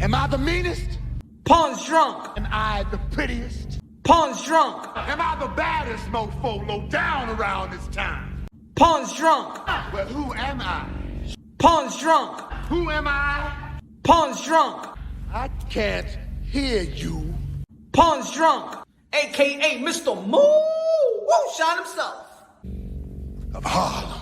Am I the meanest? Pawn's drunk. Am I the prettiest? Pawn's drunk. Am I the baddest mofo low down around this town? Pawn's drunk. Well, who am I? Pawn's drunk. Who am I? Pawn's drunk. I can't hear you. Pawn's drunk. AKA Mr. Moo Woo Shot himself. Of Harlem.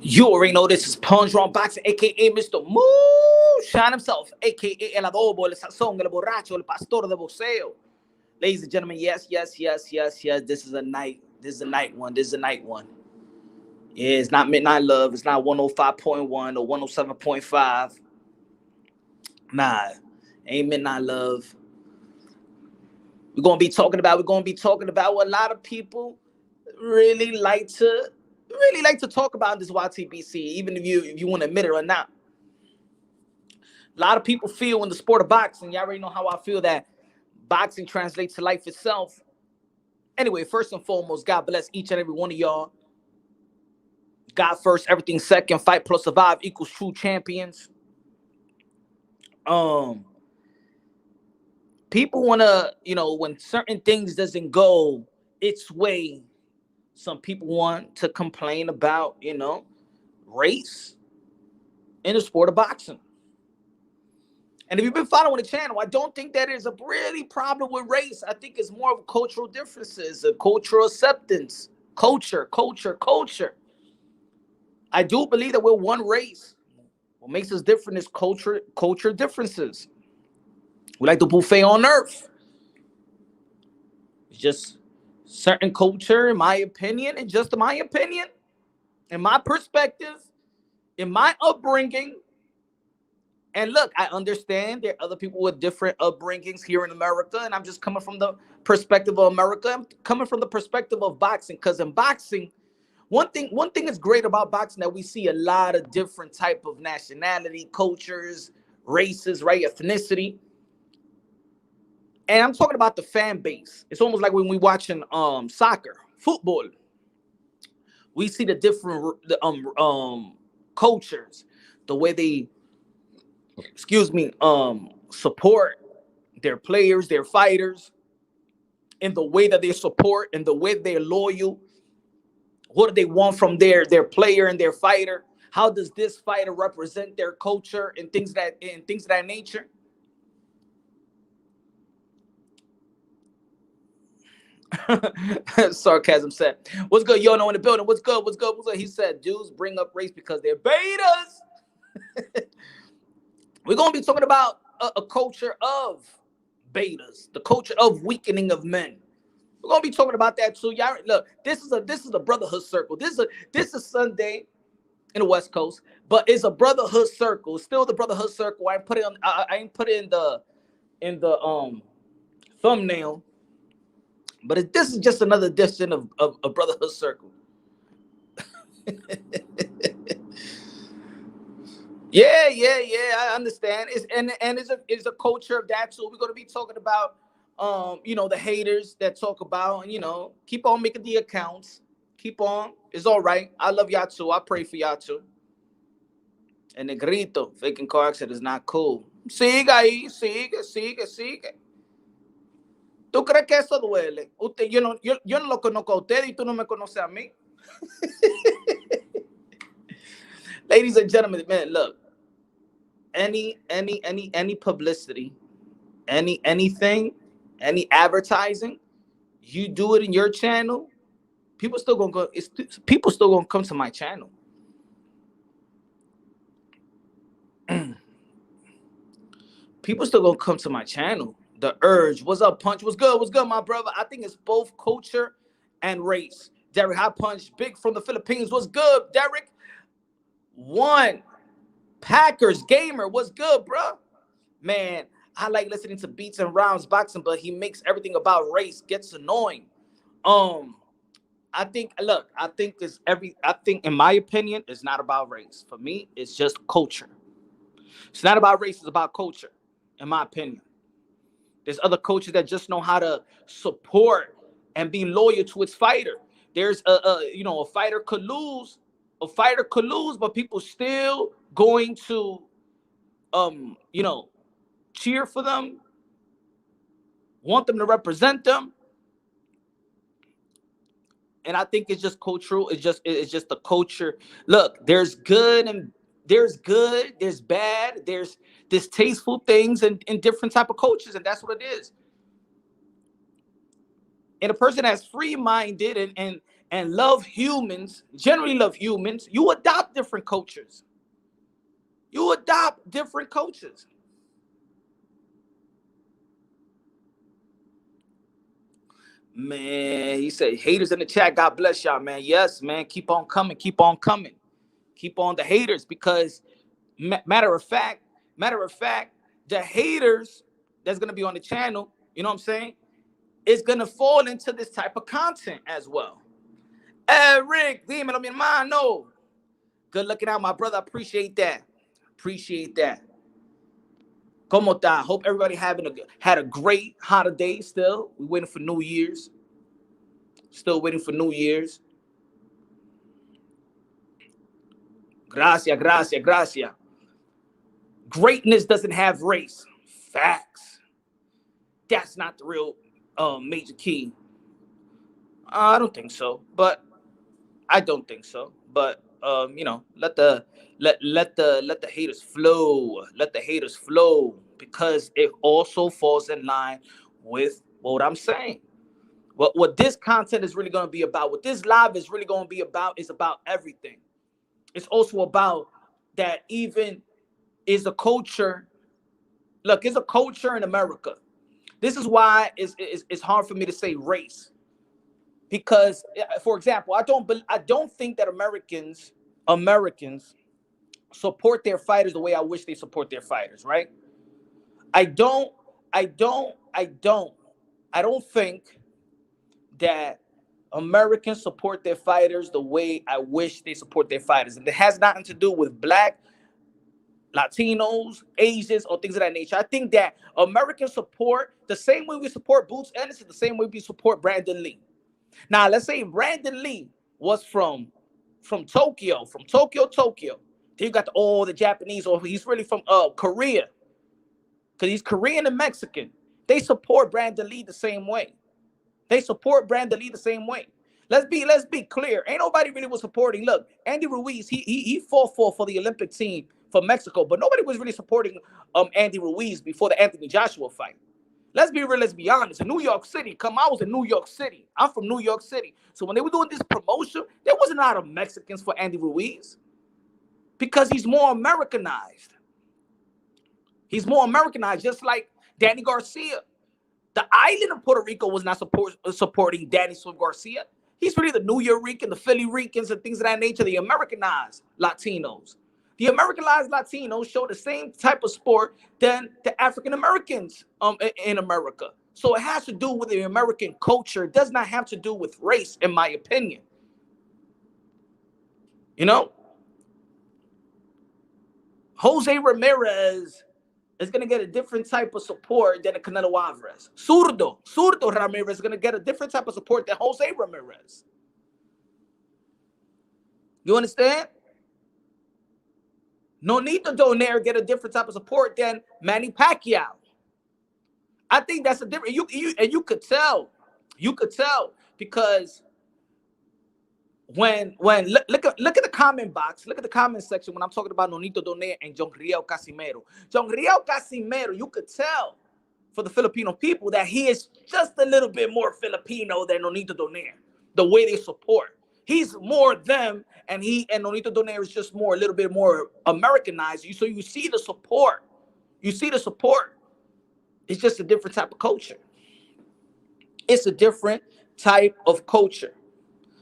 You already know this is Pawn's Drunk Boxing, aka Mr. Moo Shot himself, aka El Adobo, El Sazón, El Borracho, El Pastor de Boxeo. Ladies and gentlemen, yes. This is a night one. Yeah, it's not Midnight Love. It's not 105.1 or 107.5. Nah, ain't Midnight Love. We're gonna be talking about what a lot of people really like to talk about in this YTBC, even if you want to admit it or not. A lot of people feel in the sport of boxing, you already know how I feel, that boxing translates to life itself. Anyway, first and foremost, God bless each and every one of y'all. God first, everything second. Fight plus survive equals true champions. People want to, when certain things doesn't go its way, some people want to complain about, race in the sport of boxing. And if you've been following the channel, I don't think that is a really problem with race. I think it's more of cultural differences, a cultural acceptance, culture. I do believe that we're one race. What makes us different is culture differences. We like the buffet on earth. It's just certain culture, in my opinion, and just in my opinion, in my perspective, in my upbringing. And look, I understand there are other people with different upbringings here in America, and I'm just coming from the perspective of America. I'm coming from the perspective of boxing, because in boxing, one thing is great about boxing, that we see a lot of different type of nationality, cultures, races, right, ethnicity. And I'm talking about the fan base. It's almost like when we watching soccer, football. We see the different cultures, the way they, support their players, their fighters, in the way that they support, and the way they're loyal. What do they want from their player and their fighter? How does this fighter represent their culture and things of that nature? Sarcasm said, "What's good, Yono in the building? What's good? He said, dudes bring up race because they're betas." We're gonna be talking about a culture of betas, the culture of weakening of men. We're gonna be talking about that too. Y'all look, this is a brotherhood circle. This is Sunday in the West Coast, but it's a brotherhood circle. It's still the brotherhood circle. I ain't put it in the thumbnail. But this is just another edition of Brotherhood Circle. Yeah, I understand. It's a culture of that too. We're gonna be talking about the haters that talk about, keep on making the accounts. Keep on. It's all right. I love y'all too. I pray for y'all too. And Negrito, faking car accident is not cool. Sigue ahí, sigue. ¿Tú crees que eso duele? Yo no lo conozco a usted y tú no me conoces a mí. Ladies and gentlemen, man, look. Any publicity, anything, any advertising, you do it in your channel, people still gonna come to my channel. People still gonna come to my channel. The urge. What's up, Punch? What's good, my brother? I think it's both culture and race. Derek High Punch, big from the Philippines. What's good, Derek? One. Packers Gamer. What's good, bro? Man, I like listening to beats and rounds boxing, but he makes everything about race. Gets annoying. I think in my opinion, it's not about race. For me, it's just culture. It's not about race, it's about culture, in my opinion. There's other coaches that just know how to support and be loyal to its fighter. There's a fighter could lose, but people still going to cheer for them, want them to represent them. And I think it's just cultural. It's just the culture. Look, there's good, there's bad, there's distasteful things in different type of cultures, and that's what it is. And a person that's free-minded and love humans, generally love humans, you adopt different cultures. You adopt different cultures. Man, he said, haters in the chat, God bless y'all, man. Yes, man, keep on coming, keep on coming. Keep on the haters, because matter of fact, the haters that's going to be on the channel, you know what I'm saying, is going to fall into this type of content as well. Rick, Demon, I mean, no. Good looking out, my brother. Appreciate that. Appreciate that. Como ta? Hope everybody had a great holiday still. We're waiting for New Year's. Still waiting for New Year's. Gracias, gracias, gracias. Greatness doesn't have race. Facts. That's not the real major key. I don't think so. But let the haters flow. Let the haters flow, because it also falls in line with what I'm saying. What this content is really going to be about, what this live is really going to be about, is about everything. It's also about that even is a culture. Look, it's a culture in America. This is why it's hard for me to say race. Because, for example, I don't think that Americans support their fighters the way I wish they support their fighters, right? I don't think that Americans support their fighters the way I wish they support their fighters. And it has nothing to do with Black, Latinos, Asians, or things of that nature. I think that Americans support the same way we support Boots Anderson, the same way we support Brandon Lee. Now, let's say Brandon Lee was from Tokyo. Then you got all the Japanese, or he's really from Korea, because he's Korean and Mexican. They support Brandon Lee the same way. Let's be clear. Ain't nobody really was supporting. Look, Andy Ruiz, he fought for the Olympic team for Mexico, but nobody was really supporting Andy Ruiz before the Anthony Joshua fight. Let's be real, let's be honest. In New York City, I was in New York City. I'm from New York City. So when they were doing this promotion, there wasn't a lot of Mexicans for Andy Ruiz, because he's more Americanized. Just like Danny Garcia. The island of Puerto Rico was not supporting Danny Swift Garcia. He's really the New York the Philly Ricans, and things of that nature, the Americanized Latinos. The Americanized Latinos show the same type of sport than the African Americans in America. So it has to do with the American culture. It does not have to do with race, in my opinion. You know? Jose Ramirez is going to get a different type of support than a Canelo Alvarez. Zurdo Ramirez is going to get a different type of support than Jose Ramirez. You understand? Nonito Donaire get a different type of support than Manny Pacquiao. I think that's a different. You could tell, because when look at the comment box, look at the comment section when I'm talking about Nonito Donaire and Jongriel Casimero, you could tell for the Filipino people that he is just a little bit more Filipino than Nonito Donaire. The way they support. He's more them, and Nonito Donaire is just a little bit more Americanized. So you see the support. It's just a different type of culture.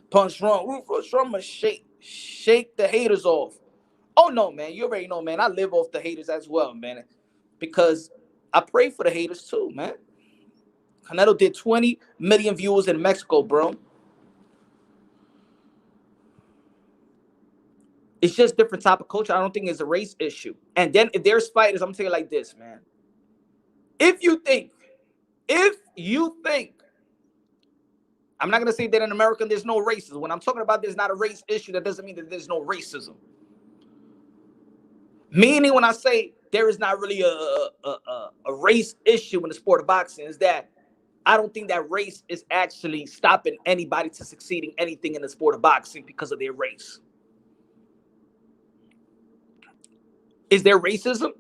Punch wrong. Ruthless Drummer, shake the haters off. Oh no, man. You already know, man. I live off the haters as well, man. Because I pray for the haters too, man. Canelo did 20 million viewers in Mexico, bro. It's just different type of culture. I don't think it's a race issue. And then if there's fighters, I'm saying like this, man. If you think If you think, I'm not going to say that in America there's no racism. When I'm talking about there's not a race issue, that doesn't mean that there's no racism. Meaning when I say there is not really a race issue in the sport of boxing, is that I don't think that race is actually stopping anybody to succeeding anything in the sport of boxing because of their race. Is there racism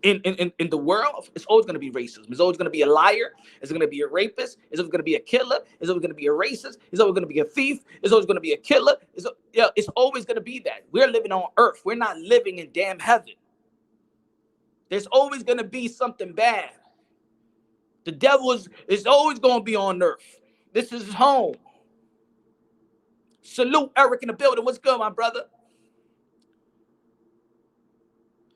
in the world? It's always going to be racism. It's always going to be a liar. It's going to be a rapist. It's always going to be a killer. It's always going to be a racist. It's always going to be a thief. It's always going to be a killer. It's always going to be that. We're living on earth. We're not living in damn heaven. There's always going to be something bad. The devil is always going to be on earth. This is his home. Salute Eric in the building. What's good, my brother?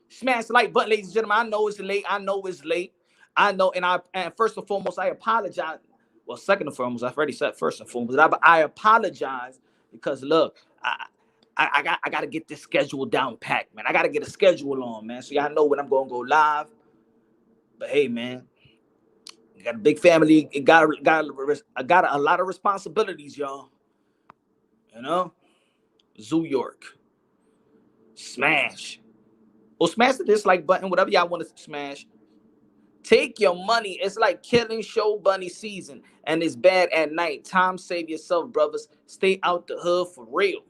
Smash the like button, ladies and gentlemen. I know it's late. I know it's late. I know, and first and foremost, I apologize. Well, second and foremost, I've already said first and foremost. I apologize because look, I got to get this schedule down packed, man. I got to get a schedule on, man. So y'all know when I'm going to go live. But hey, man, I got a big family. I got a lot of responsibilities, y'all. You know, Zoo York, smash. Or smash the dislike button, whatever y'all want to smash. Take your money. It's like killing show bunny season, and it's bad at night. Time save yourself, brothers. Stay out the hood for real.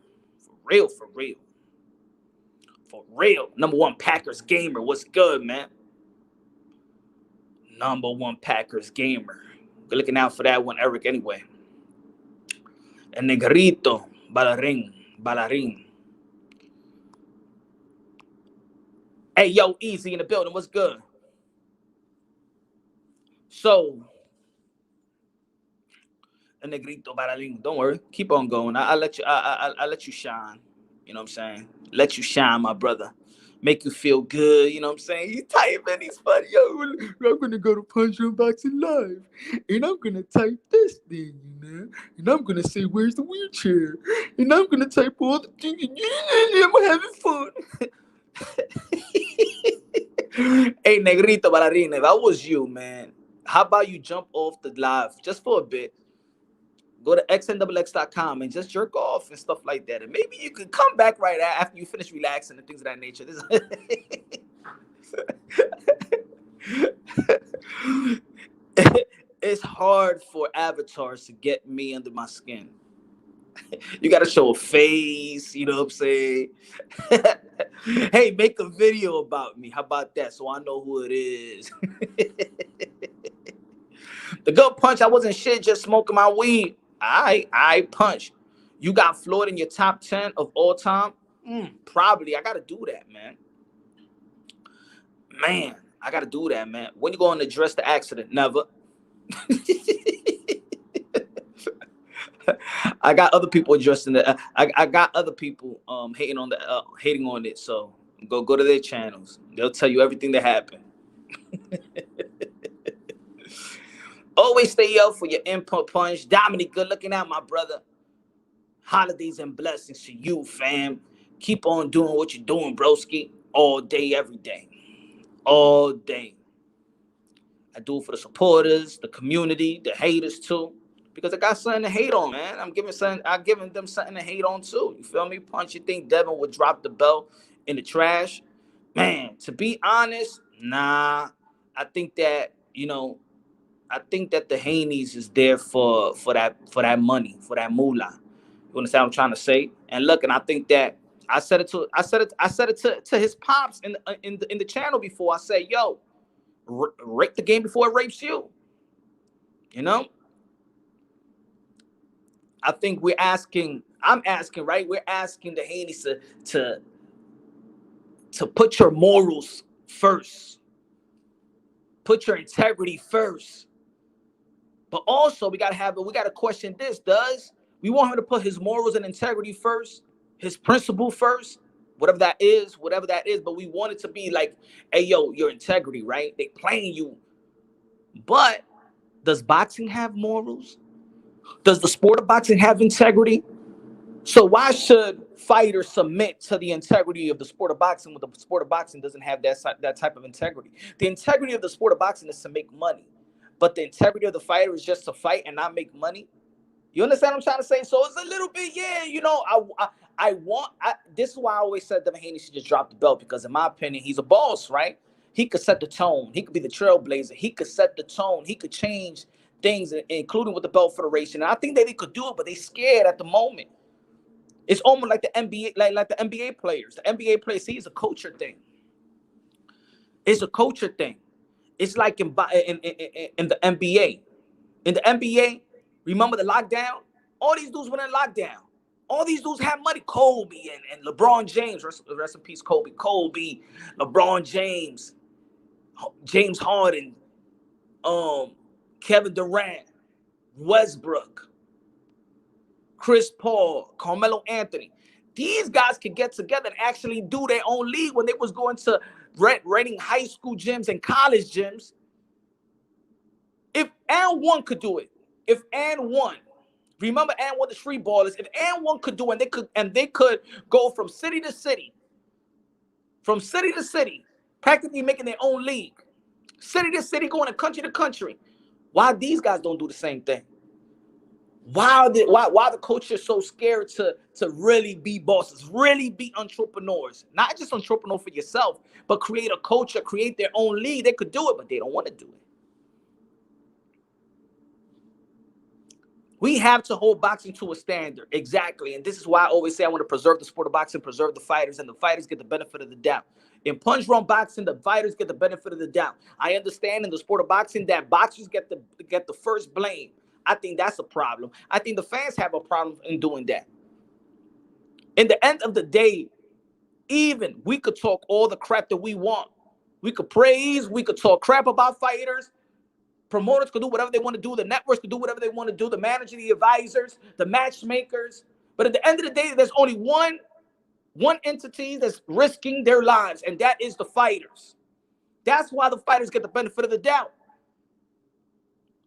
For real, for real. For real. Number one Packers gamer. What's good, man? Number one Packers gamer. Good looking out for that one, Eric, anyway. El negrito, bailarín. Hey, yo, Easy in the building. What's good? So, El negrito, bailarín. Don't worry. Keep on going. I'll let you shine. You know what I'm saying? Let you shine, my brother. Make you feel good. You know what I'm saying? You type in these funny. Yo, I'm going to go to Punch Unboxing Live. And I'm going to type this thing, you know? And I'm going to say, where's the wheelchair? And I'm going to type all the things. I'm having fun. Hey, negrito, bailarín. If I was you, man, how about you jump off the live just for a bit? Go to xnxx.com and just jerk off and stuff like that. And maybe you could come back right after you finish relaxing and things of that nature. It's hard for avatars to get me under my skin. You got to show a face, you know what I'm saying? Hey, make a video about me. How about that? So I know who it is. The good punch, I wasn't shit, just smoking my weed. I punch. You got Floyd in your top 10 of all time? Probably. I got to do that, man. Man, I got to do that, man. When you going to address the accident? Never. I got other people addressing it. I got other people hating on it. So go to their channels. They'll tell you everything that happened. Always stay up for your input punch. Dominic, good looking out, my brother. Holidays and blessings to you, fam. Keep on doing what you're doing, broski. All day, every day. All day. I do it for the supporters, the community, the haters too. Because I got something to hate on, man. I'm giving them something to hate on too. You feel me? Punch, you think Devin would drop the belt in the trash? Man, to be honest, nah. I think that, I think that the Haney's is there for that money, for that moolah. You understand what I'm trying to say? And look, and I think that I said it to his pops in the channel before. I said, yo, rape the game before it rapes you. You know? I think I'm asking, right? We're asking the Haney's to put your morals first. Put your integrity first. But also we gotta question this. We want him to put his morals and integrity first, his principle first, whatever that is, but we want it to be like, hey, yo, your integrity, right? They playing you. But does boxing have morals? Does the sport of boxing have integrity? So why should fighters submit to the integrity of the sport of boxing when the sport of boxing doesn't have that type of integrity? The integrity of the sport of boxing is to make money. but the integrity of the fighter is just to fight and not make money. You understand what I'm trying to say? So it's a little bit, yeah, you know, this is why I always said Devin Haney should just drop the belt, because in my opinion, he's a boss, right? He could set the tone. He could be the trailblazer. He could set the tone. He could change things, including with the belt federation. And I think that they could do it, but they scared at the moment. It's almost like the NBA, like the NBA players. The NBA players, see, it's a culture thing. It's a culture thing. It's like in the NBA. In the NBA, remember the lockdown? All these dudes went in lockdown. All these dudes had money. Kobe and LeBron James. Rest in peace, Kobe. Kobe, LeBron James, James Harden, Kevin Durant, Westbrook, Chris Paul, Carmelo Anthony. These guys could get together and actually do their own league when they was going to renting high school gyms and college gyms. If and one could do it, if and one, remember and one, the street ballers, if and one could do it, and they could go from city to city, practically making their own league, city to city, going to country. Why these guys don't do the same thing? Why the culture is so scared to really be bosses, really be entrepreneurs, not just entrepreneur for yourself, but create a culture, create their own league. They could do it, but they don't want to do it. We have to hold boxing to a standard. Exactly. And this is why I always say I want to preserve the sport of boxing, preserve the fighters, and the fighters get the benefit of the doubt. In punch drunk boxing, the fighters get the benefit of the doubt. I understand in the sport of boxing that boxers get the first blame. I think that's a problem. I think the fans have a problem in doing that. In the end of the day, even we could talk all the crap that we want. We could praise, we could talk crap about fighters. Promoters could do whatever they want to do. The networks could do whatever they want to do. The manager, the advisors, the matchmakers. But at the end of the day, there's only one entity that's risking their lives, and that is the fighters. That's why the fighters get the benefit of the doubt.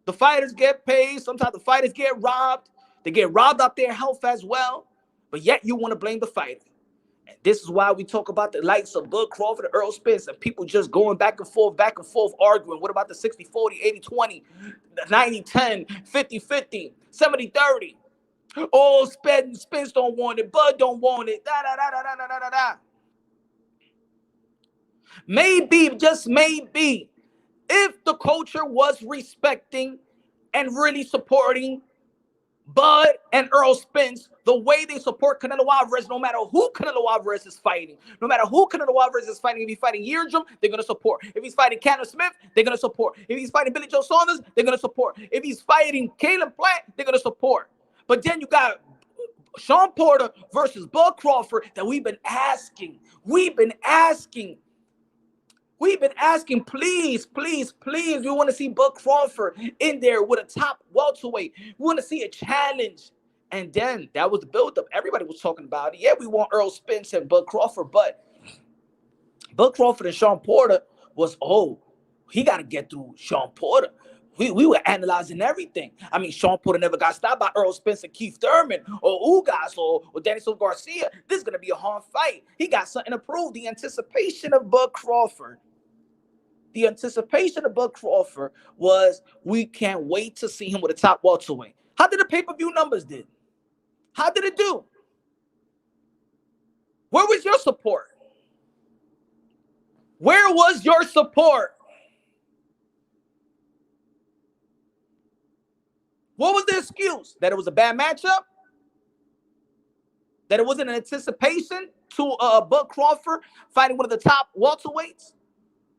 The fighters get paid. Sometimes the fighters get robbed. They get robbed out their health as well. But yet you want to blame the fighter. And this is why we talk about the likes of Bud Crawford and Earl Spence and people just going back and forth, arguing. What about the 60-40, 80-20, 90-10, 50-50, 70-30? Oh, Spence don't want it. Bud don't want it. Da. Maybe, just maybe, if the culture was respecting and really supporting Bud and Earl Spence the way they support Canelo Alvarez, no matter who Canelo Alvarez is fighting. No matter who Canelo Alvarez is fighting. If he's fighting Yeardrum, they're going to support. If he's fighting Cannon Smith, they're going to support. If he's fighting Billy Joe Saunders, they're going to support. If he's fighting Caleb Plant, they're going to support. But then you got Sean Porter versus Bud Crawford that we've been asking, please, we want to see Bud Crawford in there with a top welterweight. We want to see a challenge. And then that was the buildup. Everybody was talking about it. Yeah, we want Earl Spence and Bud Crawford, but Bud Crawford and Sean Porter was, he got to get through Sean Porter. We were analyzing everything. I mean, Sean Porter never got stopped by Earl Spence and Keith Thurman or Ugas or Daniel Garcia. This is going to be a hard fight. He got something to prove. The anticipation of Bud Crawford was, we can't wait to see him with a top welterweight. How did the pay-per-view numbers did? How did it do? Where was your support? Where was your support? What was the excuse? That it was a bad matchup? That it wasn't an anticipation to Bud Crawford fighting one of the top welterweights?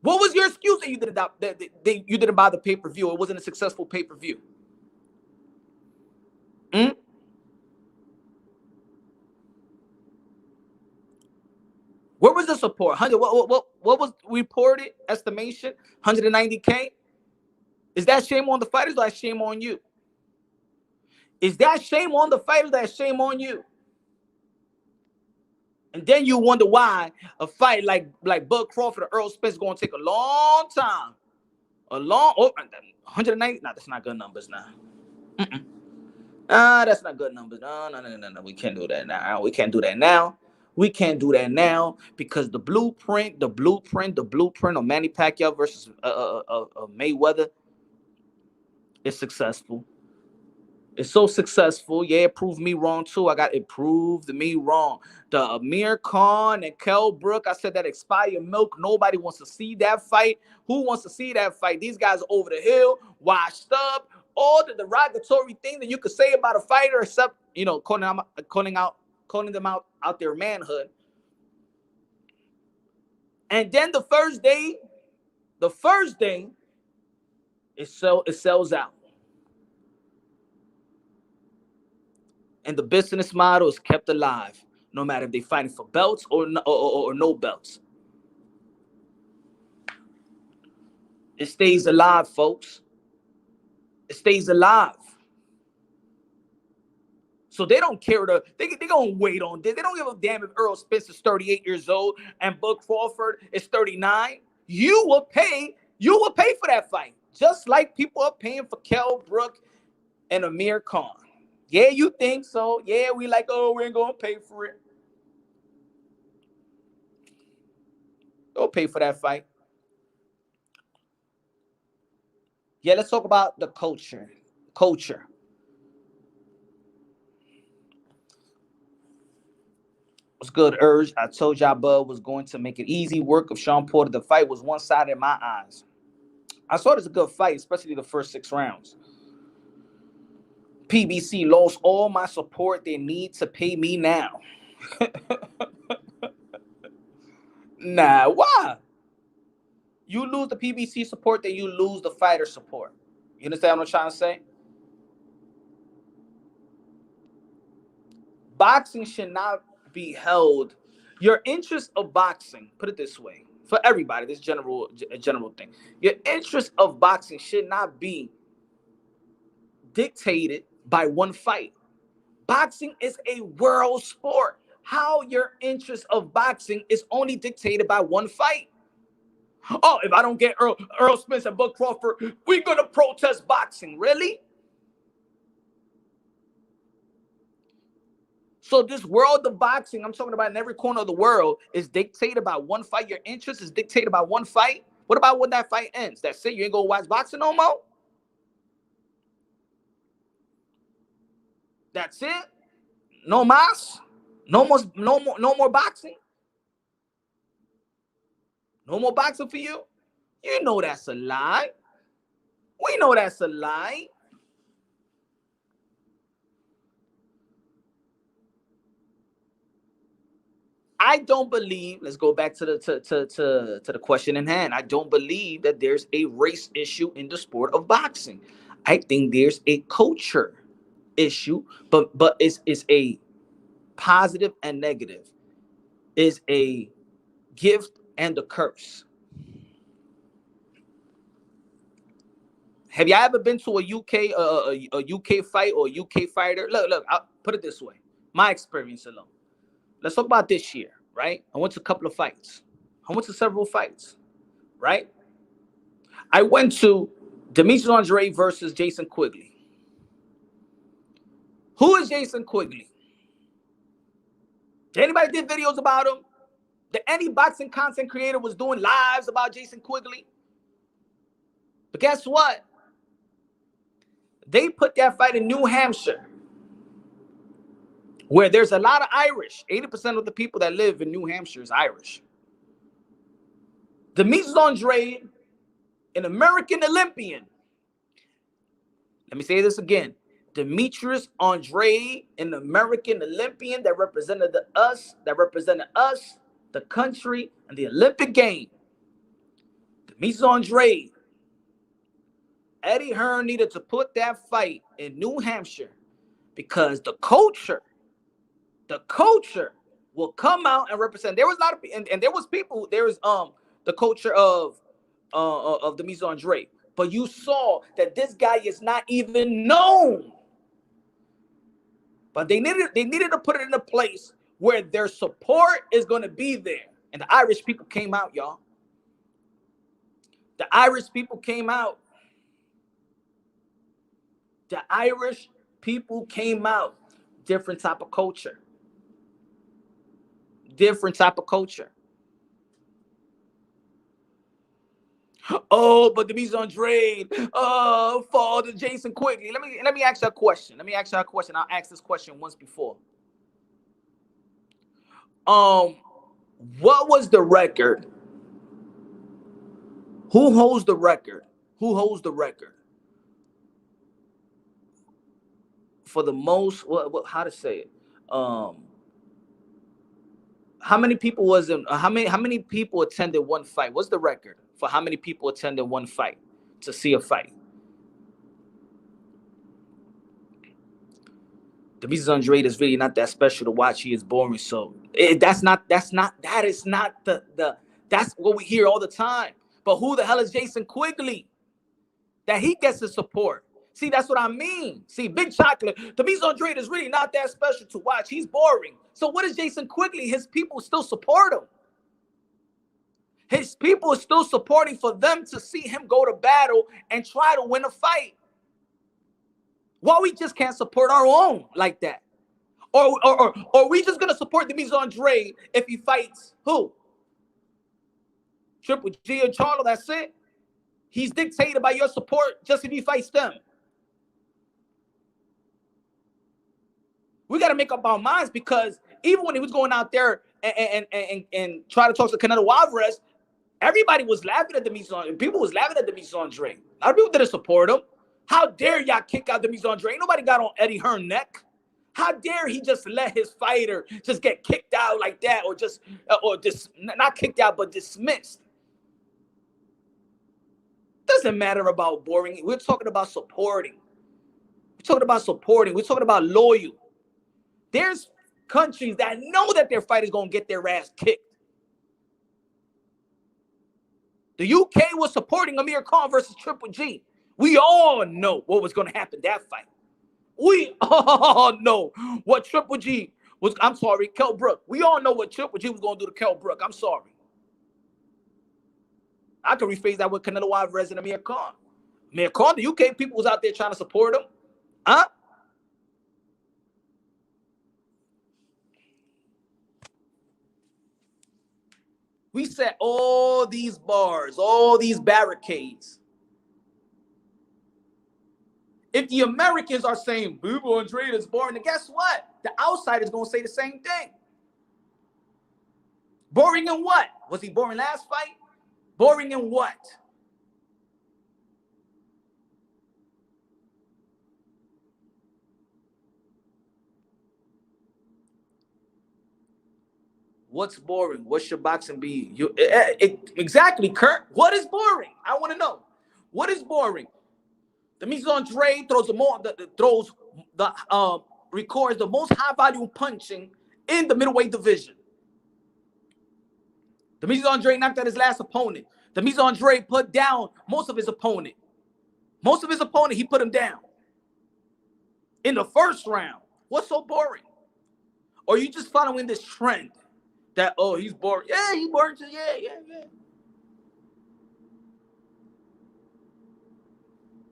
What was your excuse that you didn't buy the pay-per-view? It wasn't a successful pay-per-view. Where was the support? What was reported estimation? 190K? Is that shame on the fighters or that shame on you? Is that shame on the fighters or that shame on you? And then you wonder why a fight like Bud Crawford or Earl Spence is going to take a long time. 190? No, that's not good numbers now. That's not good numbers. No. We can't do that now. We can't do that now because the blueprint of Manny Pacquiao versus Mayweather, It's successful. It's so successful. Yeah, it proved me wrong too. It proved me wrong. The Amir Khan and Kell Brook, I said that expired milk. Nobody wants to see that fight. Who wants to see that fight? These guys are over the hill, washed up, all the derogatory thing that you could say about a fighter, except, you know, calling them out their manhood. And then the first day, it sells out. And the business model is kept alive, no matter if they're fighting for belts or no belts. It stays alive, folks. It stays alive. So they don't care. They're going to wait on this. They don't give a damn if Earl Spence is 38 years old and Bud Crawford is 39. You will pay for that fight. Just like people are paying for Kell Brook and Amir Khan. Yeah, you think so. Yeah, we like, oh, we ain't going to pay for it. Go pay for that fight. Yeah, let's talk about the culture. What's good, Urge? I told y'all Bud was going to make it easy work of Sean Porter. The fight was one-sided in my eyes. I saw it as a good fight, especially the first 6 rounds. PBC lost all my support. They need to pay me now. Nah, why? You lose the PBC support, then you lose the fighter support. You understand what I'm trying to say? Boxing should not be held. Your interest of boxing, put it this way, for everybody, this general thing. Your interest of boxing should not be dictated by one fight. Boxing is a world sport. How your interest of boxing is only dictated by one fight. Oh, if I don't get Earl Spence and Bud Crawford, we're going to protest boxing. Really? So this world of boxing, I'm talking about in every corner of the world, is dictated by one fight. Your interest is dictated by one fight. What about when that fight ends? That's it? You ain't going to watch boxing no more? That's it? No mas? No more boxing? No more boxing for you? You know that's a lie. We know that's a lie. I don't believe, let's go back to the question in hand. I don't believe that there's a race issue in the sport of boxing. I think there's a culture issue, but it's a positive and negative. Is a gift and a curse. Have you ever been to a UK fight or a UK fighter? Look, I'll put it this way. My experience alone. Let's talk about this year, right? I went to a couple of fights. I went to several fights, right? I went to Demetrius Andre versus Jason Quigley. Who is Jason Quigley? Did anybody did videos about him? Did any boxing content creator was doing lives about Jason Quigley? But guess what? They put that fight in New Hampshire, where there's a lot of Irish. 80% of the people that live in New Hampshire is Irish. Demetrius Andre, an American Olympian. Let me say this again. Demetrius Andre, an American Olympian that represented us, the country, and the Olympic game. Demetrius Andre, Eddie Hearn needed to put that fight in New Hampshire because the culture will come out and represent. There was a lot of and there was people. There was the culture of Demetrius Andre, but you saw that this guy is not even known. But they needed to put it in a place where their support is going to be there, and the Irish people came out, y'all. The Irish people came out. The Irish people came out. Different type of culture. Different type of culture. Oh, but the Demetrius Andrade, fall to Jason Quigley. Let me ask you a question. I'll ask this question once before. What was the record? Who holds the record? Who holds the record for the most? What how to say it? How many people was in? How many people attended one fight? What's the record for how many people attended one fight to see a fight? Demetrius Andrade is really not that special to watch. He is boring. So that is not the that's what we hear all the time. But who the hell is Jason Quigley that he gets the support? See, that's what I mean. See, Big Chocolate, Demetrius Andrade is really not that special to watch. He's boring. So what is Jason Quigley? His people still support him. His people are still supporting for them to see him go to battle and try to win a fight. Why we just can't support our own like that? Or we just gonna support Demetrius Andrade if he fights who? Triple G or Charlo, that's it. He's dictated by your support just if he fights them. We got to make up our minds, because even when he was going out there and try to talk to Canelo Alvarez, everybody was laughing at Demetrius Andrade. People was laughing at Demetrius Andrade. A lot of people didn't support him. How dare y'all kick out Demetrius Andrade? Nobody got on Eddie Hearn's neck. How dare he just let his fighter just get kicked out like that, or just not kicked out but dismissed? Doesn't matter about boring. We're talking about supporting. We're talking about loyal. There's countries that know that their fight is going to get their ass kicked. The UK was supporting Amir Khan versus Triple G. We all know what was going to happen that fight. We all know what Triple G was. I'm sorry, Kell Brook. We all know what Triple G was going to do to Kell Brook. I'm sorry. I can rephrase that with Canelo Alvarez and Amir Khan. Amir Khan, the UK people was out there trying to support him. Huh? We set all these bars, all these barricades. If the Americans are saying Boo Andrade is boring, then guess what? The outsider is going to say the same thing. Boring in what? Was he boring last fight? Boring in what? What's boring? What should boxing be? Exactly, Kurt. What is boring? I want to know. What is boring? Demetrius Andrade records the most high volume punching in the middleweight division. Demetrius Andrade knocked out his last opponent. Demetrius Andrade put down most of his opponent. Most of his opponent, he put him down in the first round. What's so boring? Or are you just following this trend that, oh, he's boring? Yeah, he's boring too. Yeah.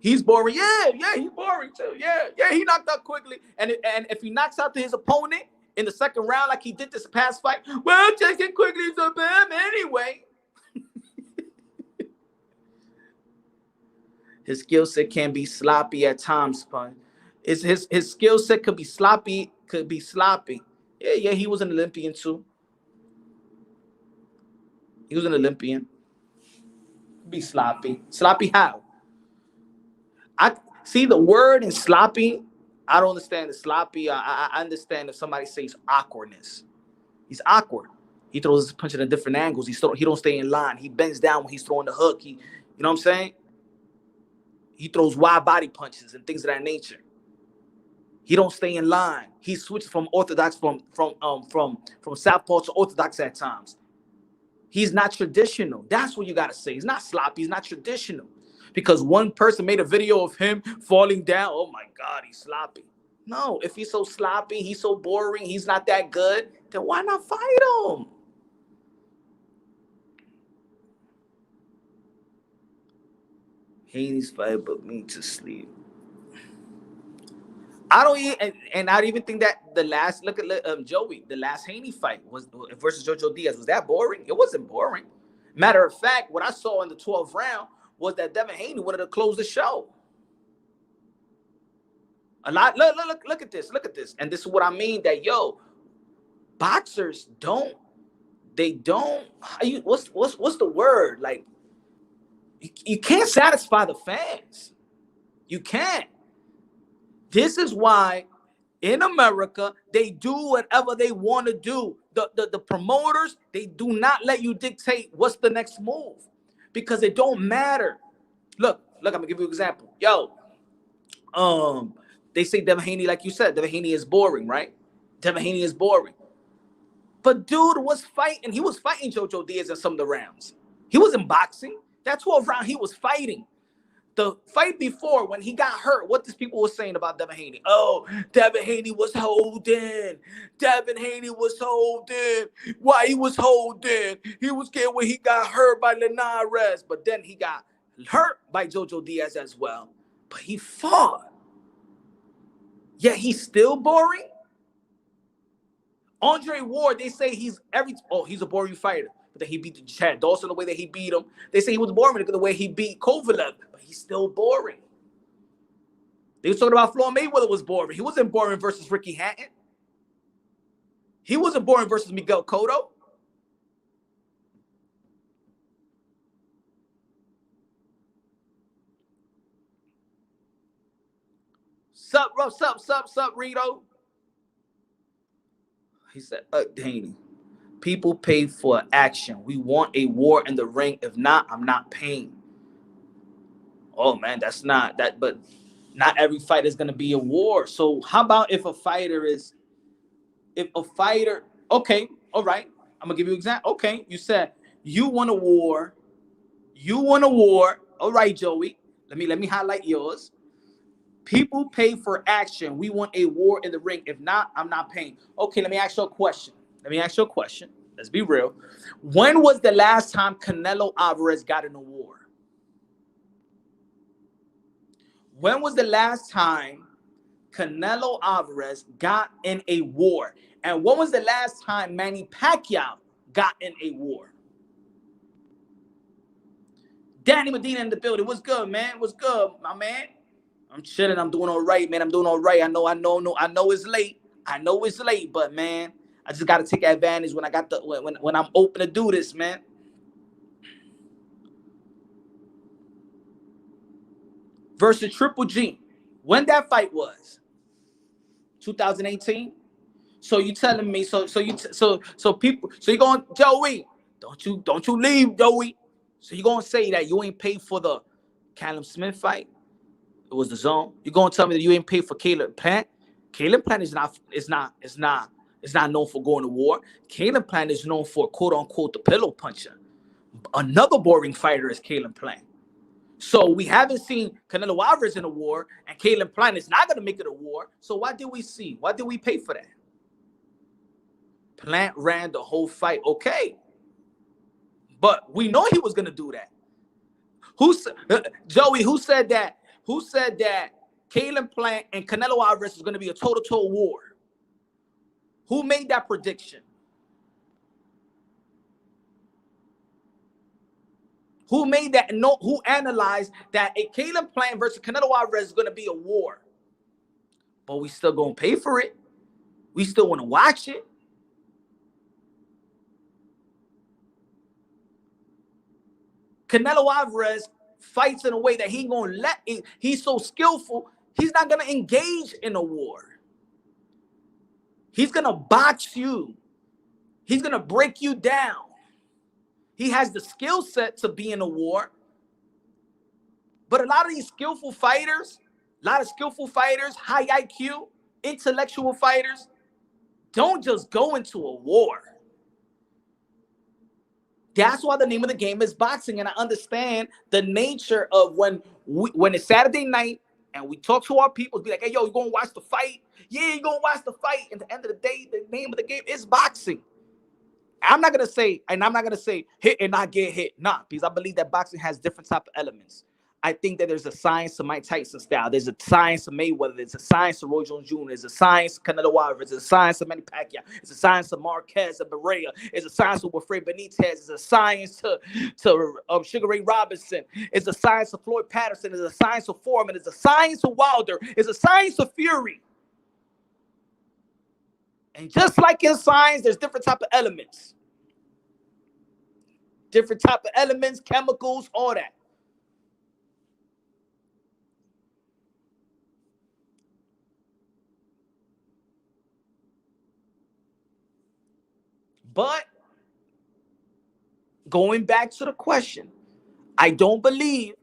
He's boring. Yeah, he's boring too. Yeah, he knocked out quickly. And if he knocks out to his opponent in the second round like he did this past fight, well, Jason Quigley's a bam anyway. His skill set can be sloppy at times, Spun. His skill set could be sloppy. Yeah, he was an Olympian too. He was an Olympian. Be sloppy. Sloppy how? I see the word in sloppy. I don't understand the sloppy. I understand if somebody says awkwardness. He's awkward. He throws his punch at different angles. He don't stay in line. He bends down when he's throwing the hook. You know what I'm saying? He throws wide body punches and things of that nature. He don't stay in line. He switches from orthodox from southpaw to orthodox at times. He's not traditional. That's what you got to say. He's not sloppy. He's not traditional. Because one person made a video of him falling down. Oh, my God, he's sloppy. No, if he's so sloppy, he's so boring, he's not that good, then why not fight him? Haney's fight put me to sleep. I don't even think that the last, look at Joey, the last Haney fight was versus Jojo Diaz. Was that boring? It wasn't boring. Matter of fact, what I saw in the 12th round was that Devin Haney wanted to close the show. A lot. Look at this. Look at this. And this is what I mean. That boxers don't. They don't. What's the word? Like, you can't satisfy the fans. You can't. This is why in America they do whatever they want to do. The promoters, they do not let you dictate what's the next move because it don't matter. Look, I'm gonna give you an example. They say Devin Haney, like you said, Devin Haney is boring, right? Devin Haney is boring. But dude was fighting. He was fighting Jojo Diaz in some of the rounds. He wasn't boxing. That 12th round, he was fighting. The fight before, when he got hurt, what these people were saying about Devin Haney? Oh, Devin Haney was holding. Devin Haney was holding. Why he was holding? He was scared when he got hurt by Linares. But then he got hurt by Jojo Diaz as well. But he fought. Yet he's still boring. Andre Ward, they say he's a boring fighter. But then he beat Chad Dawson the way that he beat him. They say he was boring the way he beat Kovalev. But he's still boring. They were talking about Floyd Mayweather was boring. He wasn't boring versus Ricky Hatton. He wasn't boring versus Miguel Cotto. Sup, Rito? He said, Haney, people pay for action. We want a war in the ring. If not, I'm not paying. Oh, man, that's not that. But not every fight is going to be a war. So how about if a fighter, okay, all right. I'm going to give you an example. Okay, you said you want a war. All right, Joey. Let me highlight yours. People pay for action. We want a war in the ring. If not, I'm not paying. Okay, let me ask you a question. Let's be real. When was the last time Canelo Alvarez got in a war? When was the last time Canelo Alvarez got in a war? And when was the last time Manny Pacquiao got in a war? Danny Medina in the building. What's good, man? What's good, my man? I'm chilling. I'm doing all right, man. I'm doing all right. I know it's late. But man, I just gotta take advantage when I'm open to do this, man. Versus Triple G. When that fight was? 2018. So you telling me? So people? So you going, Joey? Don't you leave, Joey? So you gonna say that you ain't paid for the Callum Smith fight? It was the zone. You're gonna tell me that you ain't paid for Caleb Plant? Caleb Plant is not known for going to war. Caleb Plant is known for quote unquote the pillow puncher. Another boring fighter is Caleb Plant. So we haven't seen Canelo Alvarez in a war, and Caleb Plant is not gonna make it a war. So why did we see? Why did we pay for that? Plant ran the whole fight, okay. But we know he was gonna do that. Joey, who said that? Who said that Caleb Plant and Canelo Alvarez is going to be a toe-to-toe war? Who made that prediction? Who made that? No, who analyzed that a Caleb Plant versus Canelo Alvarez is going to be a war? But we still going to pay for it. We still want to watch it. Canelo Alvarez fights in a way that he ain't gonna let it. He's so skillful, he's not gonna engage in a war. He's gonna box you. He's gonna break you down. He has the skill set to be in a war. But a lot of these skillful fighters, high IQ, intellectual fighters, don't just go into a war. That's why the name of the game is boxing. And I understand the nature of when it's Saturday night and we talk to our people, be like, hey, yo, you going to watch the fight? Yeah, you're going to watch the fight. And at the end of the day, the name of the game is boxing. I'm not going to say hit and not get hit. Nah, because I believe that boxing has different type of elements. I think that there's a science to Mike Tyson style. There's a science to Mayweather. There's a science to Roy Jones Jr. There's a science to Canelo Mayweather. There's a science to Manny Pacquiao. It's a science to Marquez and Berea. It's a science to Wilfred Benitez. It's a science to Sugar Ray Robinson. It's a science to Floyd Patterson. It's a science to Foreman. It's a science to Wilder. It's a science to Fury. And just like in science, there's different type of elements. Different type of elements, chemicals, all that. But going back to the question, I don't believe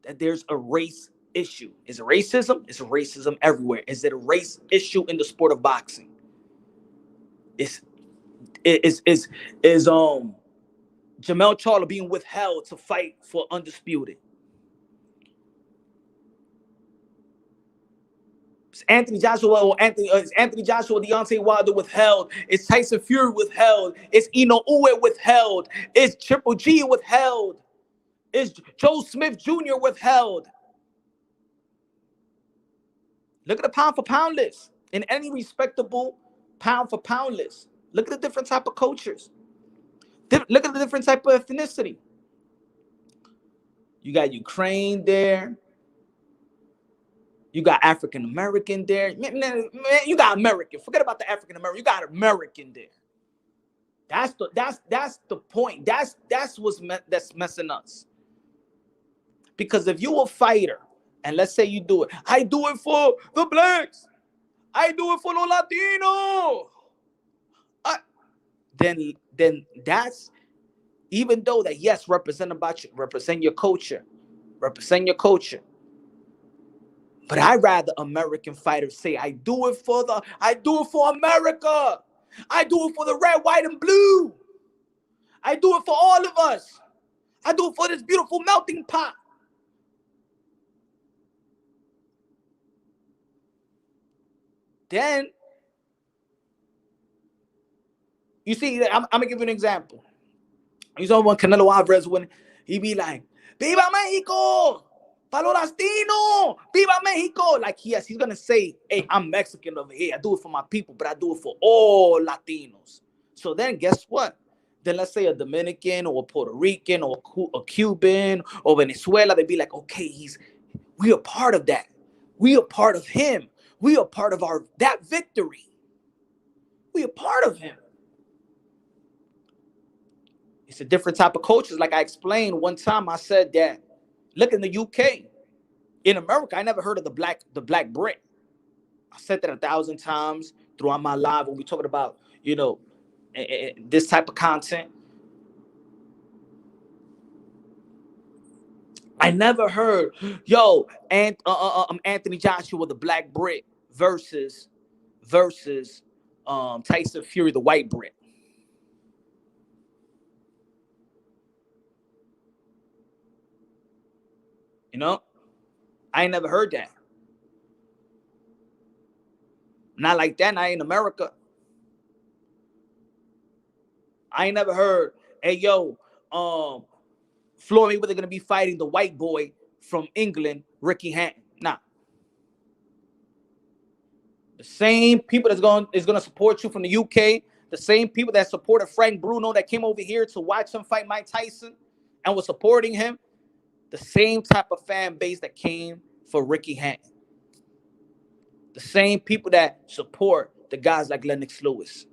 that there's a race issue. Is it racism? It's racism everywhere. Is it a race issue in the sport of boxing? Is Jamel Charlo being withheld to fight for undisputed? Is Anthony Joshua or Deontay Wilder withheld? Is Tyson Fury withheld? Is Inoue withheld? Is Triple G withheld? Is Joe Smith Jr. withheld? Look at the pound for pound list in any respectable pound for pound list. Look at the different type of cultures. Look at the different type of ethnicity. You got Ukraine there. You got African American there. Man, you got American. Forget about the African American. You got American there. That's the point. That's that's messing us. Because if you a fighter, and let's say you do it, I do it for the blacks. I do it for the Latino. Then that's, even though that, yes, represent your culture. But I'd rather American fighters say, I do it for America. I do it for the red, white, and blue. I do it for all of us. I do it for this beautiful melting pot. Then, you see, I'm going to give you an example. You saw when Canelo Alvarez, when he be like, Viva Mexico! Palo Latino! Viva Mexico! Like, yes, he's going to say, hey, I'm Mexican over here. I do it for my people, but I do it for all Latinos. So then guess what? Then let's say a Dominican or a Puerto Rican or a Cuban or Venezuela, they'd be like, okay, we are part of that. We are part of him. We are part of that victory. We are part of him. It's a different type of cultures. Like I explained one time, I said that, look, in the UK, in America, I never heard of the black Brit. I said that 1,000 times throughout my life when we talking about, this type of content. I never heard, Anthony Joshua, the black Brit versus Tyson Fury, the white Brit. I ain't never heard that. Not like that, not in America. I ain't never heard, hey, Floyd Mayweather gonna be fighting the white boy from England, Ricky Hatton. Nah. The same people is gonna support you from the UK, the same people that supported Frank Bruno that came over here to watch him fight Mike Tyson and was supporting him, the same type of fan base that came for Ricky Hatton. The same people that support the guys like Lennox Lewis.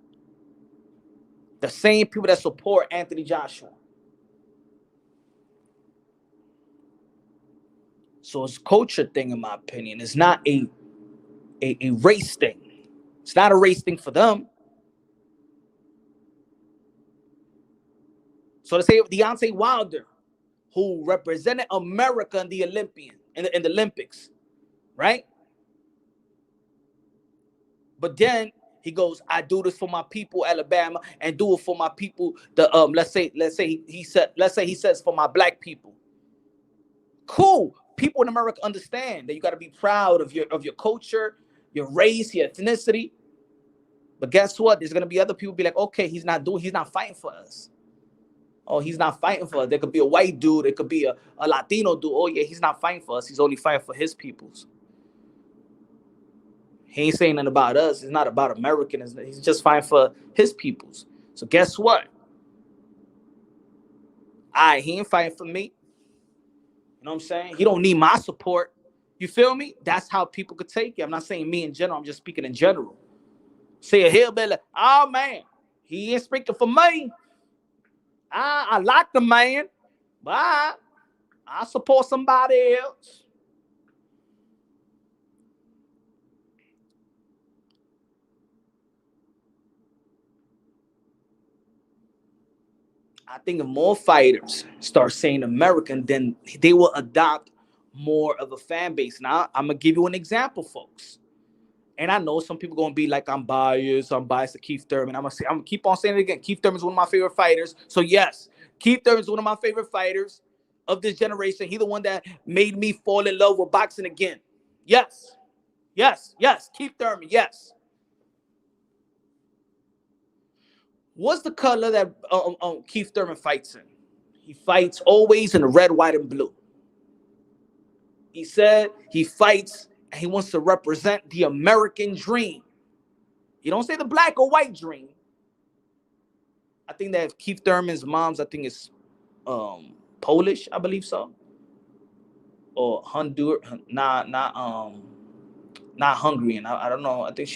The same people that support Anthony Joshua. So it's a culture thing, in my opinion. It's not a race thing. It's not a race thing for them. So to say Deontay Wilder, who represented America in the Olympics, right? But then he goes, I do this for my people, Alabama, and do it for my people. Let's say he says for my black people. Cool. People in America understand that you got to be proud of your culture, your race, your ethnicity. But guess what? There's gonna be other people be like, okay, he's not fighting for us. Oh, he's not fighting for us. There could be a white dude. It could be a Latino dude. Oh, yeah, he's not fighting for us. He's only fighting for his peoples. He ain't saying nothing about us. It's not about Americans. He's just fighting for his peoples. So guess what? He ain't fighting for me. You know what I'm saying? He don't need my support. You feel me? That's how people could take it. I'm not saying me in general. I'm just speaking in general. Say a hillbilly, oh, man, he ain't speaking for me. I like the man, but I support somebody else. I think if more fighters start saying American, then they will adopt more of a fan base. Now, I'm going to give you an example, folks. And I know some people going to be like, I'm biased to Keith Thurman. I'm going to keep on saying it again. Keith Thurman is one of my favorite fighters. So, yes, Keith Thurman is one of my favorite fighters of this generation. He's the one that made me fall in love with boxing again. Yes. Keith Thurman, yes. What's the color that Keith Thurman fights in? He fights always in the red, white, and blue. He said he fights and he wants to represent the American dream. He don't say the black or white dream. I think that Keith Thurman's mom's, I think is Polish, I believe so. Or Honduran, not Hungarian. I don't know. I think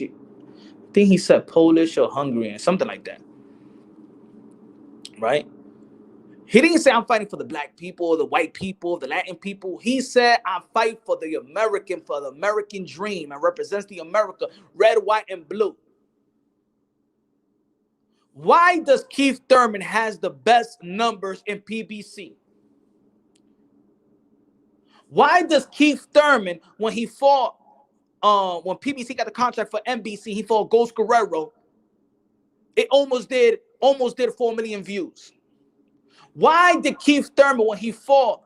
he said Polish or Hungarian, something like that. Right? He didn't say I'm fighting for the black people or the white people, the Latin people. He said I fight for the American dream and represents the America, red, white, and blue. Why does Keith Thurman has the best numbers in PBC? Why does Keith Thurman, when he fought, when PBC got the contract for NBC, he fought Ghost Guerrero, it almost did 4 million views. Why did Keith Thurman, when he fought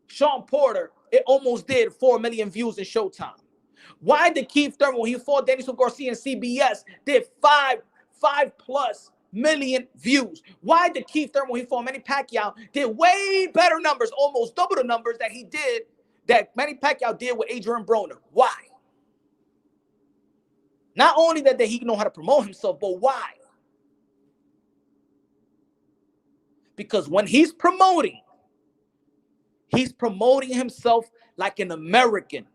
Sean Porter, it almost did 4 million views in Showtime? Why did Keith Thurman, when he fought Daniel Garcia in CBS, did 5+ million views? Why did Keith Thurman, when he fought Manny Pacquiao, did way better numbers, almost double the numbers that Manny Pacquiao did with Adrian Broner? Why? Not only that he know how to promote himself, but why? Because when he's promoting himself like an American.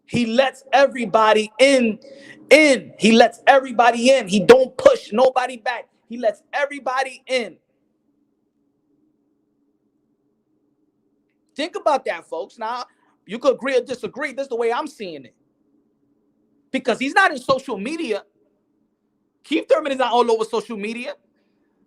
He lets everybody in. He lets everybody in. He don't push nobody back. He lets everybody in. Think about that, folks. Now, you could agree or disagree. This is the way I'm seeing it. Because he's not in social media. Keith Thurman is not all over social media.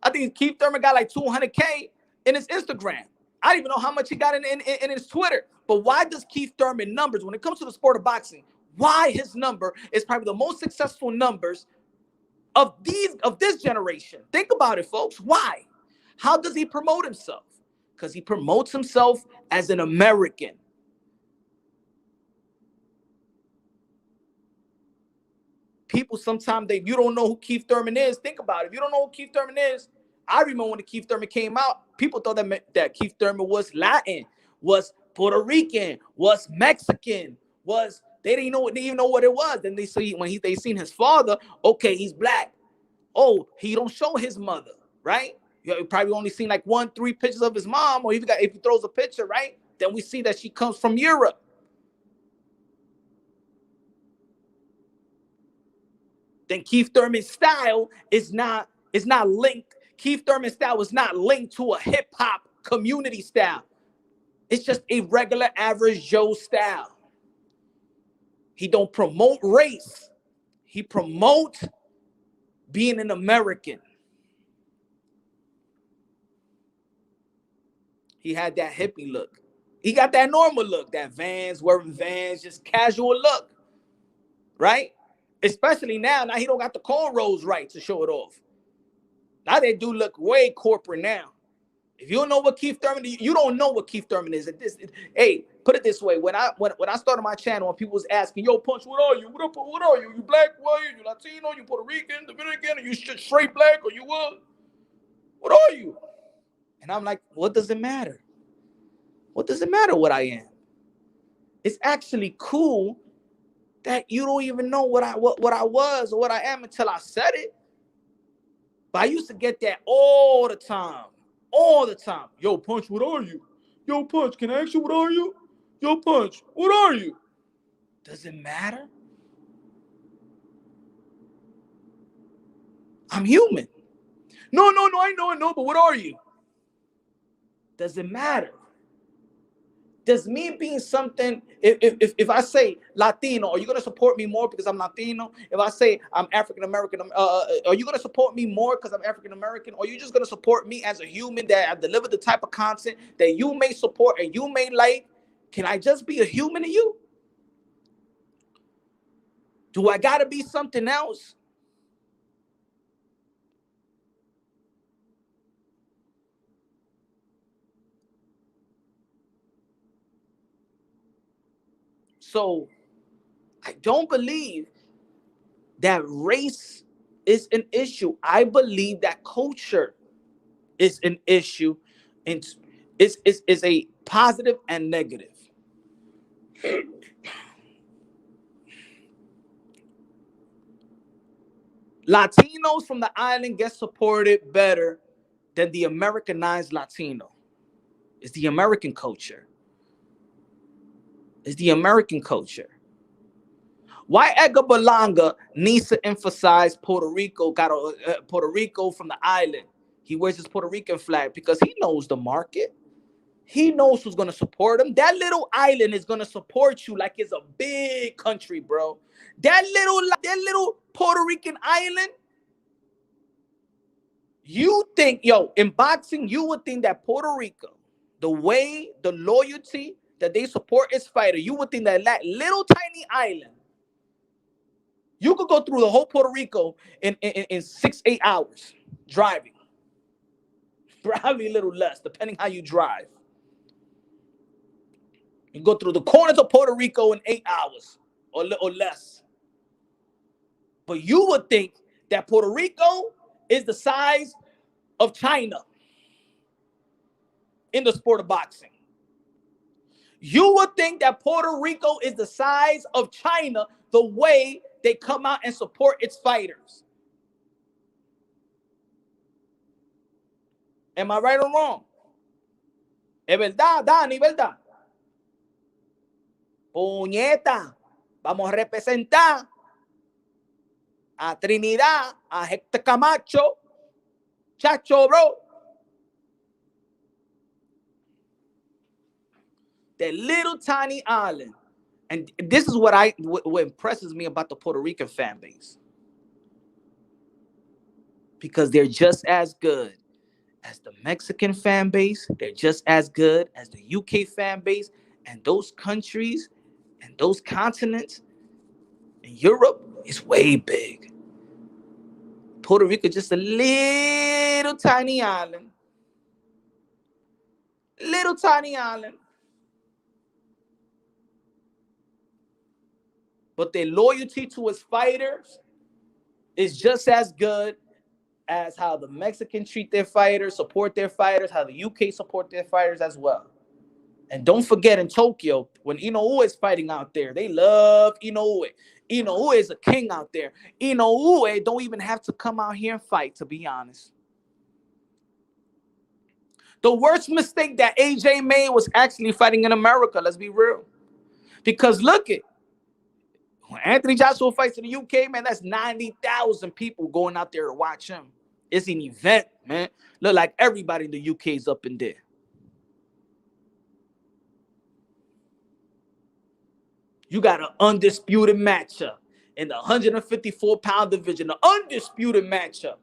I think Keith Thurman got like 200K in his Instagram. I don't even know how much he got in his Twitter. But why does Keith Thurman numbers, when it comes to the sport of boxing, why his number is probably the most successful numbers of this generation? Think about it, folks. Why? How does he promote himself? Because he promotes himself as an American. People sometimes you don't know who Keith Thurman is. Think about it. If you don't know who Keith Thurman is, I remember when the Keith Thurman came out, people thought that Keith Thurman was Latin, was Puerto Rican, was Mexican, they didn't even know what it was. Then they see when they seen his father, okay, he's black. Oh, he don't show his mother, right? You probably only seen like 1-3 pictures of his mom, or if he throws a picture, right? Then we see that she comes from Europe. Then Keith Thurman's style is not linked. Keith Thurman's style is not linked to a hip-hop community style. It's just a regular average Joe style. He don't promote race. He promotes being an American. He had that hippie look. He got that normal look, that Vans, wearing Vans, just casual look, right? Especially now he don't got the cornrows right to show it off. Now they do look way corporate now. If you don't know what Keith Thurman is, you don't know what Keith Thurman is. Hey, put it this way: when I started my channel, when people was asking, "Yo, Punch, what are you? What are you? You black? What are you? You Latino? You Puerto Rican? Dominican? Are you straight black? Or you what?" What are you? And I'm like, what does it matter? What does it matter what I am? It's actually cool that you don't even know what I was or what I am until I said it. But I used to get that all the time. All the time. Yo, Punch, what are you? Yo, Punch, can I ask you what are you? Yo, Punch, what are you? Does it matter? I'm human. No, I know, but what are you? Does it matter? Does me being something, if I say Latino, are you going to support me more because I'm Latino? If I say I'm African American, are you going to support me more because I'm African American? Or are you just going to support me as a human that I deliver the type of content that you may support and you may like? Can I just be a human to you? Do I got to be something else? So I don't believe that race is an issue. I believe that culture is an issue, and is a positive and negative. Latinos from the island get supported better than the Americanized Latino. It's the American culture. It's the American culture. Why Edgar Berlanga needs to emphasize Puerto Rico, Puerto Rico from the island. He wears his Puerto Rican flag because he knows the market. He knows who's going to support him. That little island is going to support you like it's a big country, bro. That little Puerto Rican island, you think, in boxing, you would think that Puerto Rico, the way, the loyalty that they support its fighter, you would think that little tiny island, you could go through the whole Puerto Rico in 6-8 hours driving. Probably a little less, depending how you drive. You go through the corners of Puerto Rico in 8 hours or less. But you would think that Puerto Rico is the size of China in the sport of boxing. You would think that Puerto Rico is the size of China the way they come out and support its fighters. Am I right or wrong? Es verdad, Dani, verdad. Puñeta, vamos a representar a Trinidad, a Hector Camacho, chacho, bro. That little tiny island. And this is what impresses me about the Puerto Rican fan base. Because they're just as good as the Mexican fan base. They're just as good as the UK fan base. And those countries and those continents in Europe is way big. Puerto Rico is just a little tiny island. Little tiny island. But their loyalty to its fighters is just as good as how the Mexicans treat their fighters, support their fighters, how the UK support their fighters as well. And don't forget, in Tokyo, when Inoue is fighting out there, they love Inoue. Inoue is a king out there. Inoue don't even have to come out here and fight, to be honest. The worst mistake that AJ made was actually fighting in America, let's be real. Because look it, when Anthony Joshua fights in the UK, man, that's 90,000 people going out there to watch him. It's an event, man. Look like everybody in the UK is up in there. You got an undisputed matchup in the 154-pound division, an undisputed matchup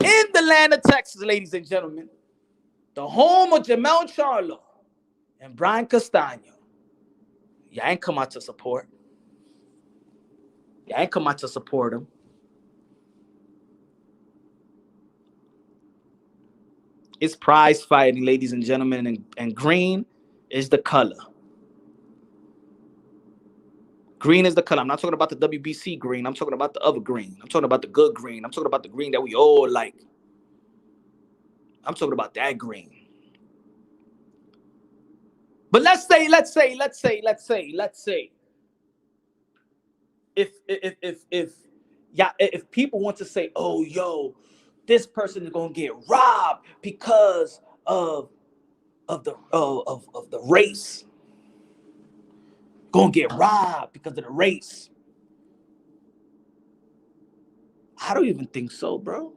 in the land of Texas, ladies and gentlemen. The home of Jamel Charlo and Brian Castaño. Y'all ain't come out to support. Y'all ain't come out to support him. It's prize fighting, ladies and gentlemen, and green is the color. Green is the color. I'm not talking about the WBC green. I'm talking about the other green. I'm talking about the good green. I'm talking about the green that we all like. I'm talking about that green. But let's say, if people want to say, oh, yo, this person is gonna get robbed because of the race, gonna get robbed because of the race. I don't even think so, bro.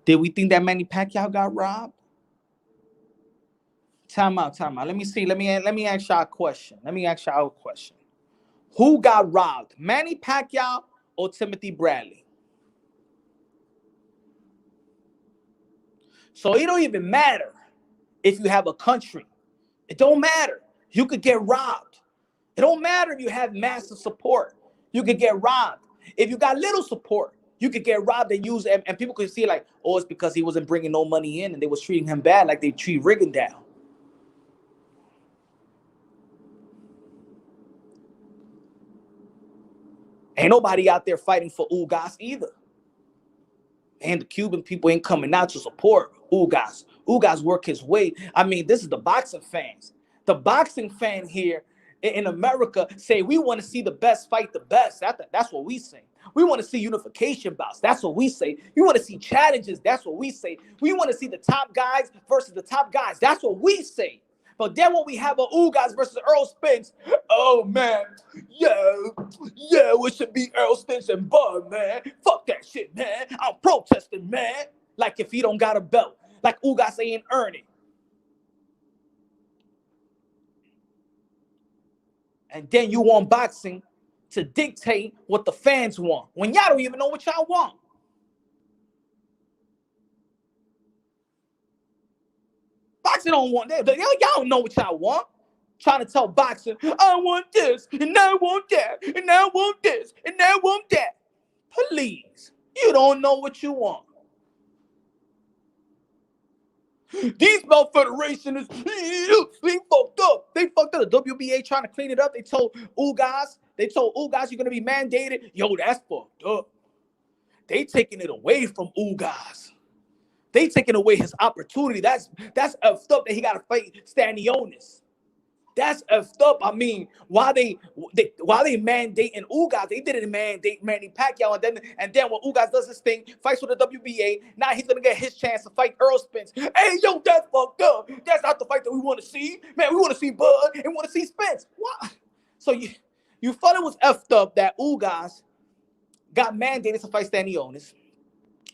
Did we think that Manny Pacquiao got robbed? Time out. Let me see. Let me ask y'all a question. Who got robbed, Manny Pacquiao or Timothy Bradley? So it don't even matter if you have a country. It don't matter. You could get robbed. It don't matter if you have massive support. You could get robbed. If you got little support, you could get robbed and use, and people could see like, oh, it's because he wasn't bringing no money in and they was treating him bad like they treat Rigondeaux. Ain't nobody out there fighting for Ugas either. And the Cuban people ain't coming out to support Ugas. Ugas work his way. I mean, this is the boxing fans. The boxing fan here in America say we want to see the best fight the best. That's what we say. We want to see unification bouts. That's what we say. We want to see challenges. That's what we say. We want to see the top guys versus the top guys. That's what we say. But then when we have a Ugas versus Earl Spence, oh man, yeah, it should be Earl Spence and Bud, man. Fuck that shit, man. I'm protesting, man. Like if he don't got a belt, like Ugas ain't earn it. And then you want boxing to dictate what the fans want when y'all don't even know what y'all want. Boxing don't want that. Y'all don't know what y'all want. Trying to tell boxing, I want this, and I want that, and I want this, and I want that. Please, you don't know what you want. These belt federation is they fucked up. They fucked up. The WBA trying to clean it up. They told Ugas you're gonna be mandated. Yo, that's fucked up. They taking it away from Ugas. They taking away his opportunity. That's effed up that he got to fight Stanionis. That's effed up. I mean, why they mandating Ugas? They didn't mandate Manny Pacquiao, and then when Ugas does his thing, fights with the WBA, now he's gonna get his chance to fight Earl Spence. Hey, yo, that's fucked up. That's not the fight that we want to see, man. We want to see Bud and want to see Spence. What? So you thought it was effed up that Ugas got mandated to fight Stanionis.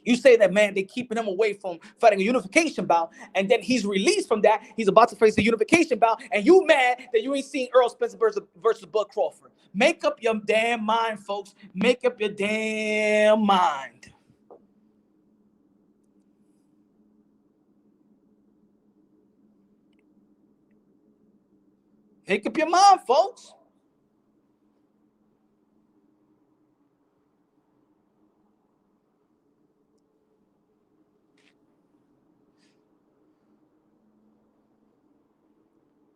You say that, man, they keeping him away from fighting a unification bout, and then he's released from that. He's about to face a unification bout, and you mad that you ain't seen Earl Spencer versus Bud Crawford. Make up your damn mind, folks. Make up your damn mind. Make up your mind, folks.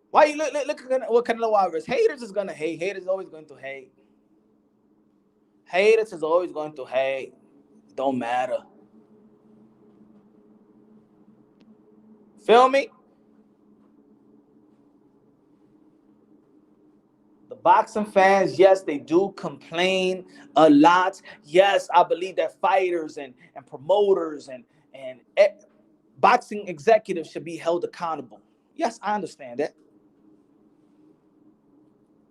Why you look at what Canelo Mayweather? Haters is gonna hate. Haters is always going to hate. Haters is always going to hate. Don't matter. Feel me? The boxing fans, yes, they do complain a lot. Yes, I believe that fighters and promoters and boxing executives should be held accountable. Yes, I understand that.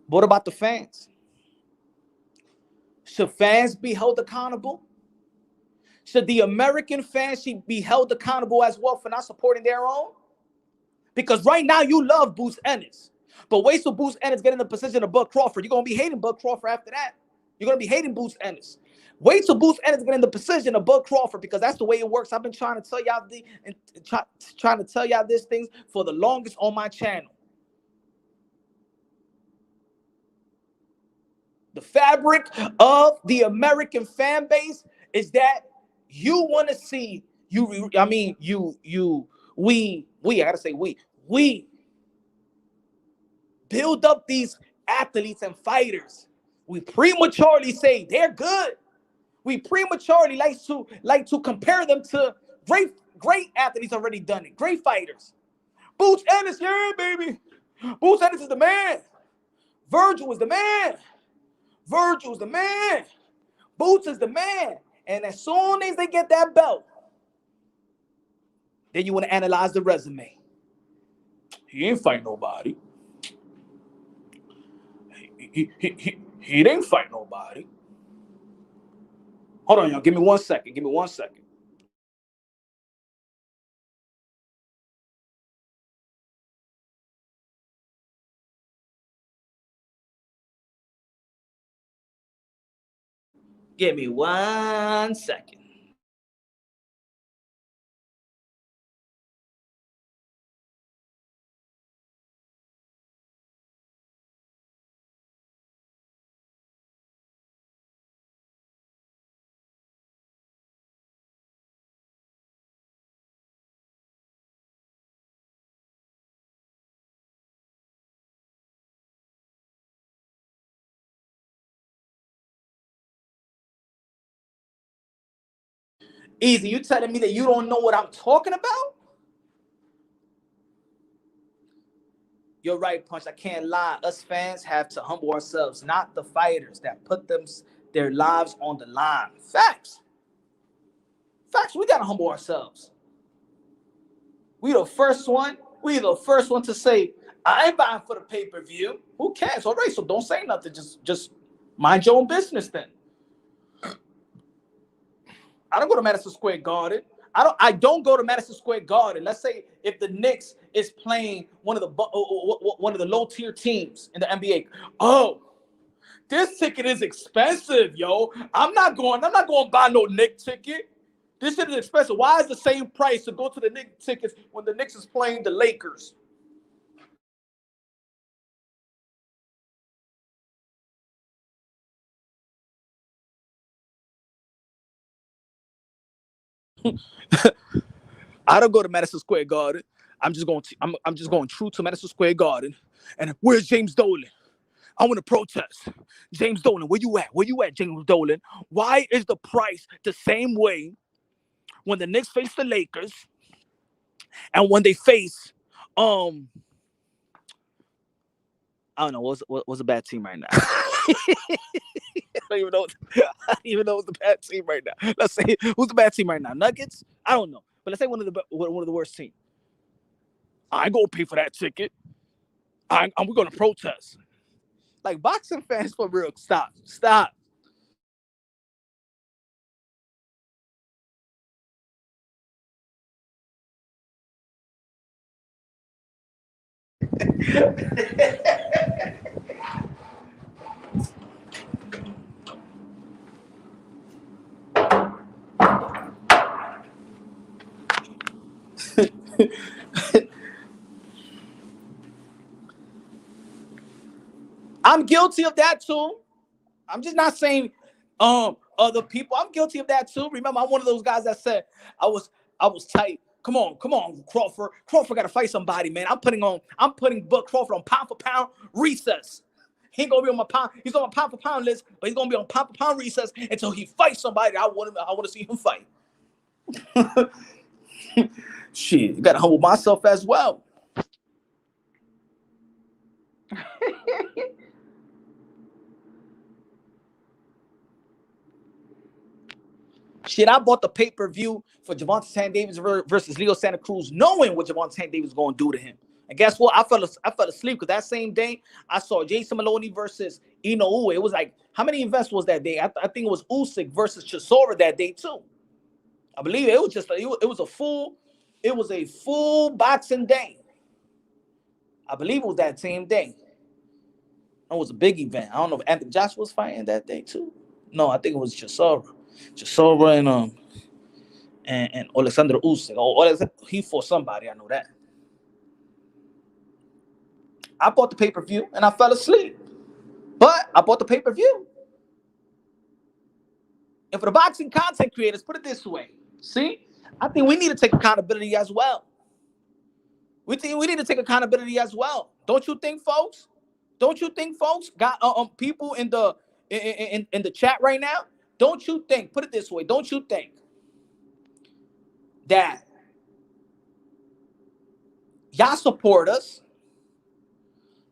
What about the fans? Should fans be held accountable? Should the American fans be held accountable as well for not supporting their own? Because right now you love Boots Ennis. But wait till Boots Ennis get in the position of Bud Crawford. You're going to be hating Bud Crawford after that. You're going to be hating Boots Ennis. Wait till Boots Ennis get in the position of Bud Crawford, because that's the way it works. I've been trying to tell y'all these things for the longest on my channel. The fabric of the American fan base is that you want to see we build up these athletes and fighters. We prematurely say they're good. We prematurely like to compare them to Great athletes already done it. Great fighters. Boots Ennis, yeah, baby. Boots Ennis is the man. Virgil is the man. Virgil is the man. Boots is the man. And as soon as they get that belt, then you want to analyze the resume. He ain't fight nobody. He didn't fight nobody. Hold on, y'all. Give me 1 second. Give me 1 second. Give me 1 second. Easy, you telling me that you don't know what I'm talking about? You're right, Punch. I can't lie. Us fans have to humble ourselves, not the fighters that put their lives on the line. Facts. Facts. We gotta humble ourselves. We the first one. We the first one to say, I ain't buying for the pay-per-view. Who cares? All right, so don't say nothing. Just mind your own business then. I don't go to Madison Square Garden. I don't go to Madison Square Garden. Let's say if the Knicks is playing one of the low tier teams in the NBA. Oh, this ticket is expensive, yo. I'm not going to buy no Knicks ticket. This shit is expensive. Why is the same price to go to the Knicks tickets when the Knicks is playing the Lakers? I don't go to Madison Square Garden. I'm just going true to Madison Square Garden. And where's James Dolan? I want to protest. James Dolan, where you at? Where you at, James Dolan? Why is the price the same way when the Knicks face the Lakers and when they face I don't know what's a bad team right now? I don't even know. I don't even know what's the bad team right now. Let's say who's the bad team right now? Nuggets? I don't know, but let's say one of the worst teams. I ain't gonna pay for that ticket. We're gonna protest. Like boxing fans for real. Stop. I'm guilty of that too. I'm just not saying other people. I'm guilty of that too. Remember, I'm one of those guys that said I was tight. Come on, Crawford. Crawford got to fight somebody, man. I'm putting Buck Crawford on pound for pound recess. He ain't gonna be on my pound. He's on my pound for pound list, but he's gonna be on pound for pound recess until he fights somebody. I want to see him fight. Shit, you gotta humble myself as well. Shit, I bought the pay-per-view for Gervonta Tank Davis versus Leo Santa Cruz, knowing what Gervonta Tank Davis was going to do to him. And guess what? I fell asleep because that same day I saw Jason Maloney versus Inoue. It was like, how many events was that day? I think it was Usyk versus Chisora that day too. I believe it was just it was a full boxing day. I believe it was that same day. It was a big event. I don't know if Anthony Joshua was fighting that day too. No, I think it was Chisora and Alexander Usyk. He fought somebody. I know that. I bought the pay-per-view and I fell asleep. But I bought the pay-per-view. And for the boxing content creators, put it this way. See, I think we need to take accountability as well. We need to take accountability as well. Don't you think, folks? Don't you think, folks? Got people in the chat right now. Don't you think? Put it this way. Don't you think that Y'all support us.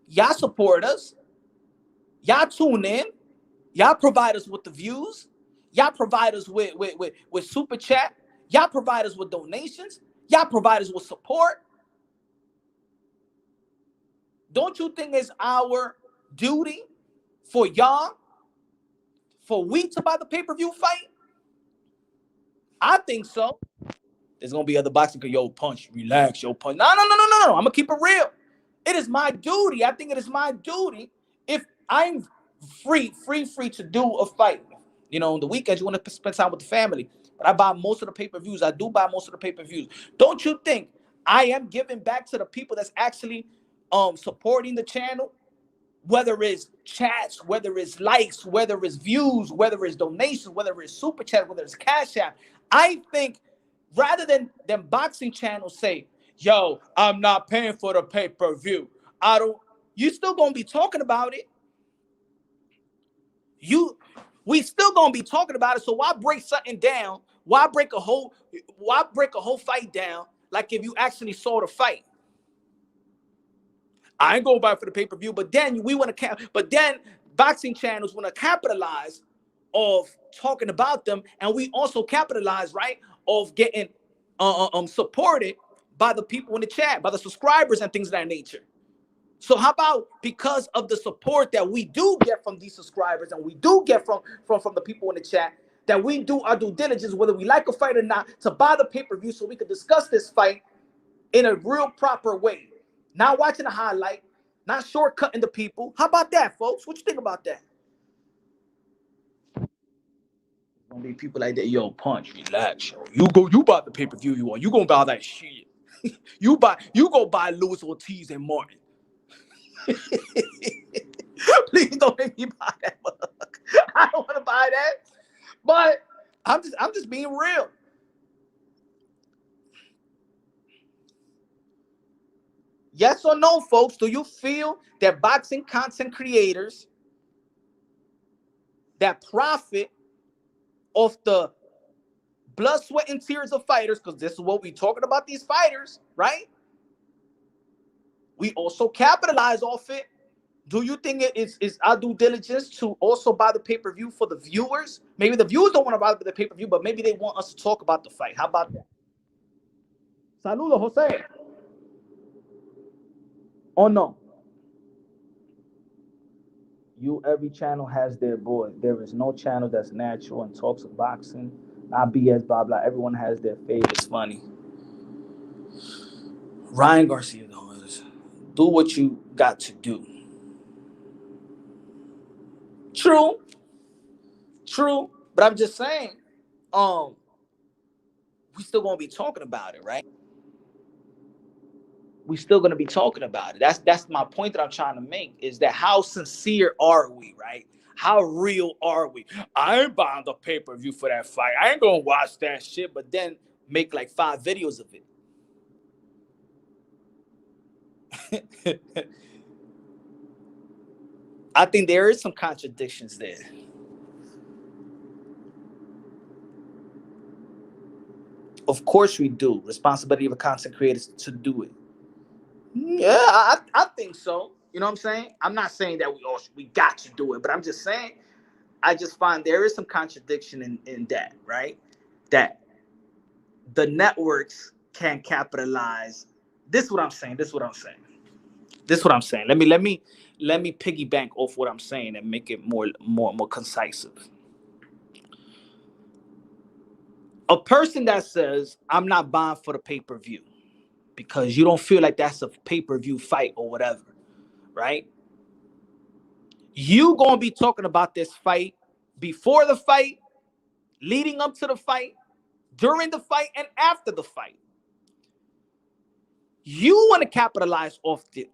Y'all support us. Y'all tune in. Y'all provide us with the views. Y'all provide us with super chat. Y'all provide us with donations. Y'all provide us with support. Don't you think it's our duty for y'all, for we to buy the pay-per-view fight? I think so. There's gonna be other boxing. Yo, punch, relax, yo, punch. No. I'm gonna keep it real. It is my duty. I think it is my duty if I'm free to do a fight. You know, on the weekends you want to spend time with the family. But I buy most of the pay-per-views. I do buy most of the pay-per-views. Don't you think I am giving back to the people that's actually supporting the channel? Whether it's chats, whether it's likes, whether it's views, whether it's donations, whether it's super chat, whether it's cash app. I think rather than boxing channels say, yo, I'm not paying for the pay-per-view. You still gonna be talking about it. We still gonna be talking about it. So why break something down? Why break a whole fight down? Like if you actually saw the fight. I ain't going back for the pay-per-view, but then boxing channels want to capitalize of talking about them, and we also capitalize, right, of getting supported by the people in the chat, by the subscribers and things of that nature. So how about because of the support that we do get from these subscribers and we do get from the people in the chat, that we do our due diligence, whether we like a fight or not, to buy the pay-per-view so we can discuss this fight in a real proper way. Not watching a highlight, not shortcutting the people. How about that, folks? What you think about that? Gonna be people like that. Yo, punch, relax, yo. You buy the pay-per-view you want. You gonna buy that shit. you go buy Lewis Ortiz and Martin. Please don't make me buy that book. I don't want to buy that. But I'm just being real. Yes or no, folks? Do you feel that boxing content creators that profit off the blood, sweat, and tears of fighters, because this is what we're talking about, these fighters, right? We also capitalize off it. Do you think it is our due diligence to also buy the pay-per-view for the viewers? Maybe the viewers don't want to buy the pay-per-view, but maybe they want us to talk about the fight. How about that? Saludos, Jose. Oh no. Every channel has their boy. There is no channel that's natural and talks of boxing, not BS, blah blah. Everyone has their favorites. Funny. Ryan Garcia though is do what you got to do. True, but I'm just saying, we still gonna be talking about it, right? We still gonna be talking about it. That's my point that I'm trying to make, is that how sincere are we, right? How real are we? I ain't buying the pay-per-view for that fight. I ain't gonna watch that shit, but then make like 5 videos of it. I think there is some contradictions there. Of course we do. Responsibility of a content creator to do it. Yeah, I think so. You know what I'm saying? I'm not saying that we got to do it, but I'm just saying I just find there is some contradiction in that, right? That the networks can capitalize. This is what I'm saying. Let me piggyback off what I'm saying and make it more concise. A person that says I'm not buying for the pay-per-view because you don't feel like that's a pay-per-view fight or whatever, right? You gonna be talking about this fight before the fight, leading up to the fight, during the fight, and after the fight. You want to capitalize off the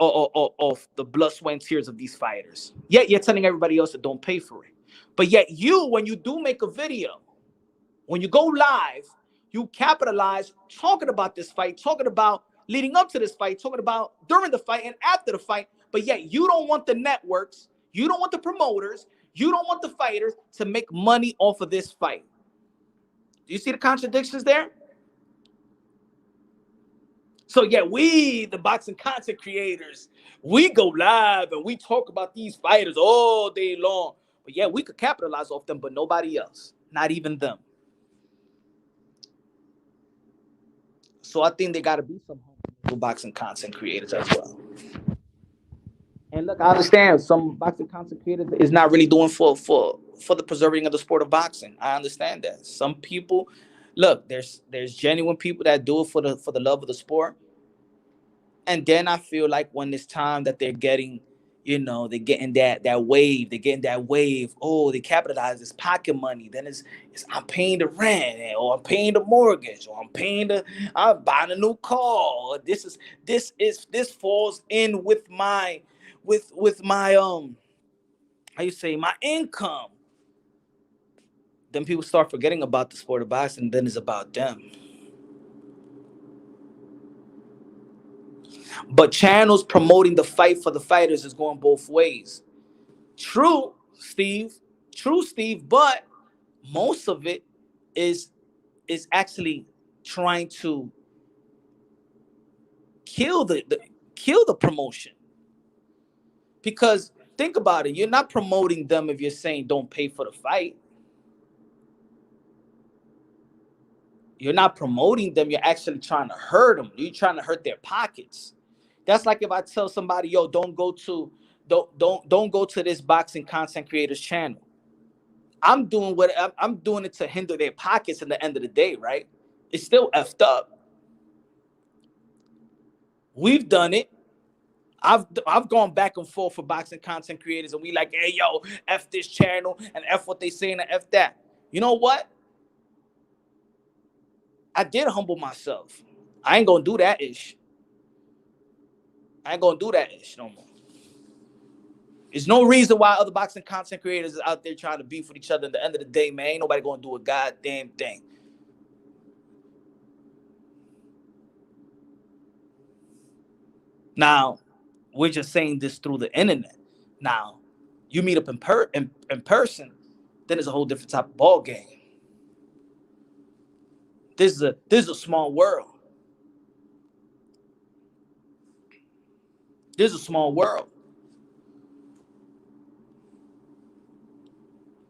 blood, sweat, and tears of these fighters. Yet you're telling everybody else that don't pay for it. But yet when you do make a video, when you go live, you capitalize talking about this fight, talking about leading up to this fight, talking about during the fight and after the fight. But yet you don't want the networks, you don't want the promoters, you don't want the fighters to make money off of this fight. Do you see the contradictions there? So yeah, we, the boxing content creators, we go live and we talk about these fighters all day long. But yeah, we could capitalize off them, but nobody else, not even them. So I think they got to be some boxing content creators as well. And look, I understand some boxing content creators is not really doing for the preserving of the sport of boxing. I understand that. Some people, look, there's genuine people that do it for the love of the sport. And then I feel like when it's time that they're getting, they're getting that wave, they're getting that wave. Oh, they capitalize this pocket money. Then it's I'm paying the rent, or I'm paying the mortgage, or I'm buying a new car. Or this falls in with my how you say, my income. Then people start forgetting about the sport of boxing. Then it's about them. But channels promoting the fight for the fighters is going both ways. True, Steve. True, Steve. But most of it is actually trying to kill the promotion. Because think about it, you're not promoting them if you're saying don't pay for the fight. You're not promoting them. You're actually trying to hurt them. You're trying to hurt their pockets. That's like if I tell somebody, yo, don't go to this boxing content creators channel. I'm doing it to hinder their pockets in the end of the day, right? It's still effed up. We've done it. I've gone back and forth for boxing content creators, and we like, hey, yo, F this channel and F what they saying and F that. You know what? I did humble myself. I ain't gonna do that ish. No more. There's no reason why other boxing content creators is out there trying to beef with each other. At the end of the day, man, ain't nobody gonna do a goddamn thing. Now, we're just saying this through the internet. Now, you meet up in person, then it's a whole different type of ball game. This is a small world. This is a small world.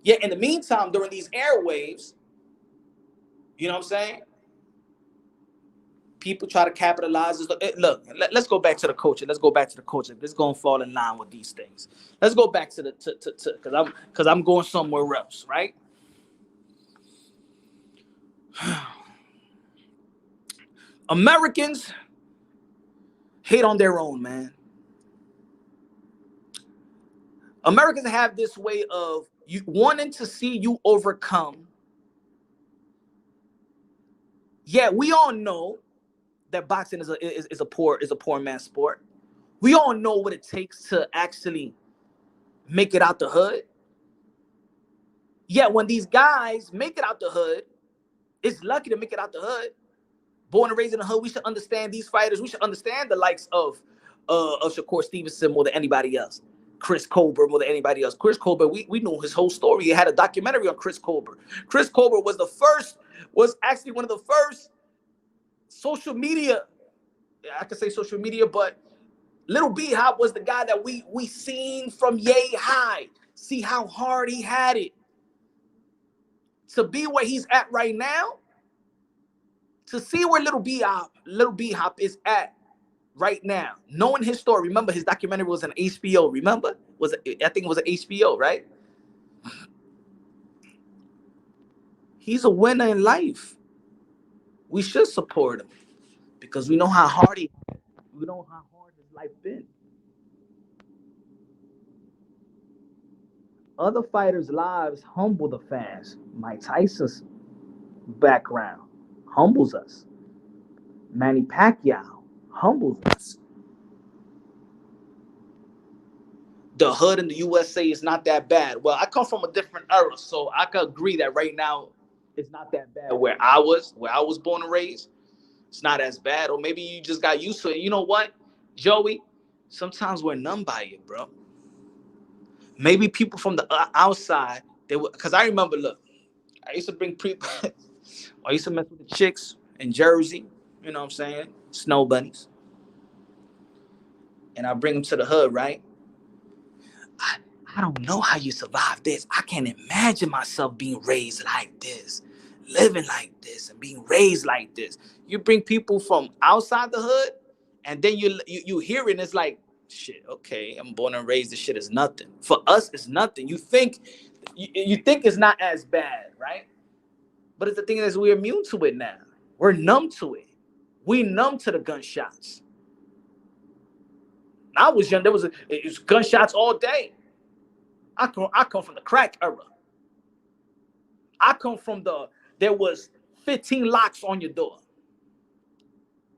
Yet in the meantime, during these airwaves, you know what I'm saying? People try to capitalize. Look, let's go back to the culture. Let's go back to the culture. This is gonna fall in line with these things. Let's go back to because I'm going somewhere else, right? Americans hate on their own, man. Americans have this way of you wanting to see you overcome. Yeah, we all know that boxing is a poor man's sport. We all know what it takes to actually make it out the hood. Yet when these guys make it out the hood, it's lucky to make it out the hood. Born and raised in the hood, we should understand these fighters. We should understand the likes of Shakur Stevenson more than anybody else. Chris Colbert more than anybody else. Chris Colbert, we knew his whole story. He had a documentary on Chris Colbert. Chris Colbert was actually one of the first social media. I could say social media, but Little B-Hop was the guy that we seen from yay high. See how hard he had it. To be where he's at right now, to see where Little B-Hop is at right now, knowing his story. Remember, his documentary was an HBO. Remember, I think it was an HBO, right? He's a winner in life. We should support him because we know how hard his life been. Other fighters' lives humble the fans. Mike Tyson's background humbles us. Manny Pacquiao humbles us. The hood in the USA is not that bad. Well, I come from a different era, so I can agree that right now it's not that bad. Where I was born and raised, it's not as bad. Or maybe you just got used to it. You know what, Joey? Sometimes we're numb by it, bro. Maybe people from the outside, because I remember, look, I used to bring people, I used to mess with the chicks in Jersey, you know what I'm saying? snow bunnies. And I bring them to the hood, right? I don't know how you survive this. I can't imagine myself being raised like this, living like this, and being raised like this. You bring people from outside the hood, and then you hear it, and it's like, shit, okay, I'm born and raised, this shit is nothing. For us, it's nothing. You think it's not as bad, right? But it's the thing is we're immune to it now. We're numb to it. We numb to the gunshots. I was young, it was gunshots all day. I come from the crack era. I come from there was 15 locks on your door.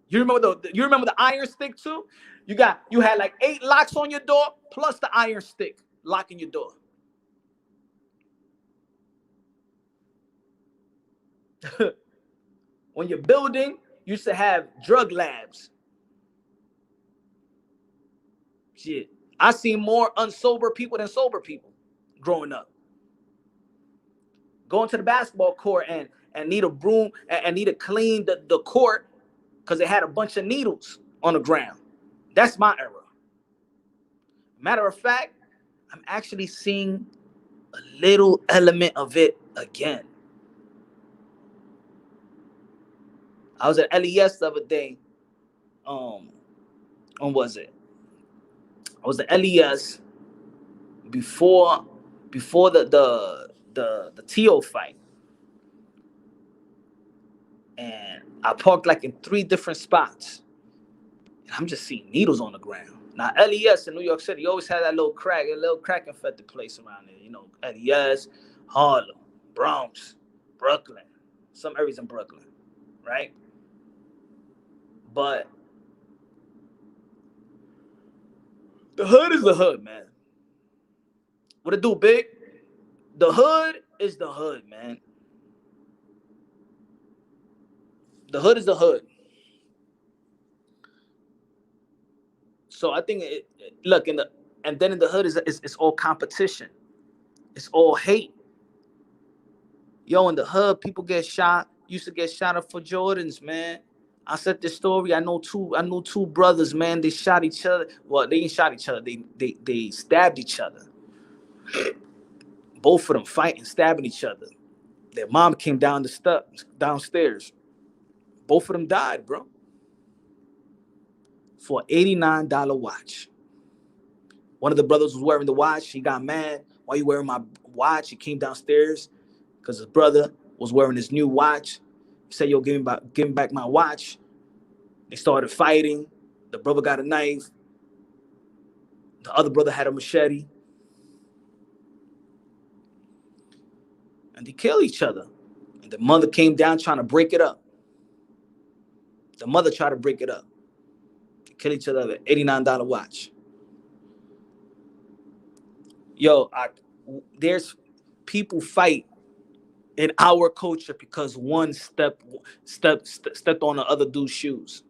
You remember the iron stick too? You had like 8 locks on your door plus the iron stick locking your door. When you're building, you used to have drug labs. Shit. I seen more unsober people than sober people growing up. Going to the basketball court and need a broom and need to clean the court because it had a bunch of needles on the ground. That's my era. Matter of fact, I'm actually seeing a little element of it again. I was at LES the other day. When was it? I was at LES before the TO fight. And I parked like in 3 different spots. And I'm just seeing needles on the ground. Now, LES in New York City always had that little crack infected place around there. You know, LES, Harlem, Bronx, Brooklyn, some areas in Brooklyn, right? But the hood is the hood, man. What it do, big? The hood is the hood, man. The hood is the hood. So I think look in the hood it's all competition. It's all hate. Yo, in the hood, people get shot. Used to get shot up for Jordans, man. I said this story. I know two brothers, man. They shot each other. Well, they didn't shot each other. They stabbed each other. Both of them fighting, stabbing each other. Their mom came downstairs. Both of them died, bro. For an $89 watch. One of the brothers was wearing the watch. He got mad. Why you wearing my watch? He came downstairs because his brother was wearing his new watch. He said, yo, give me back my watch. They started fighting. The brother got a knife. The other brother had a machete. And they killed each other. And the mother came down trying to break it up. The mother tried to break it up. They killed each other with an $89 watch. Yo, there's people fight in our culture because one stepped on the other dude's shoes.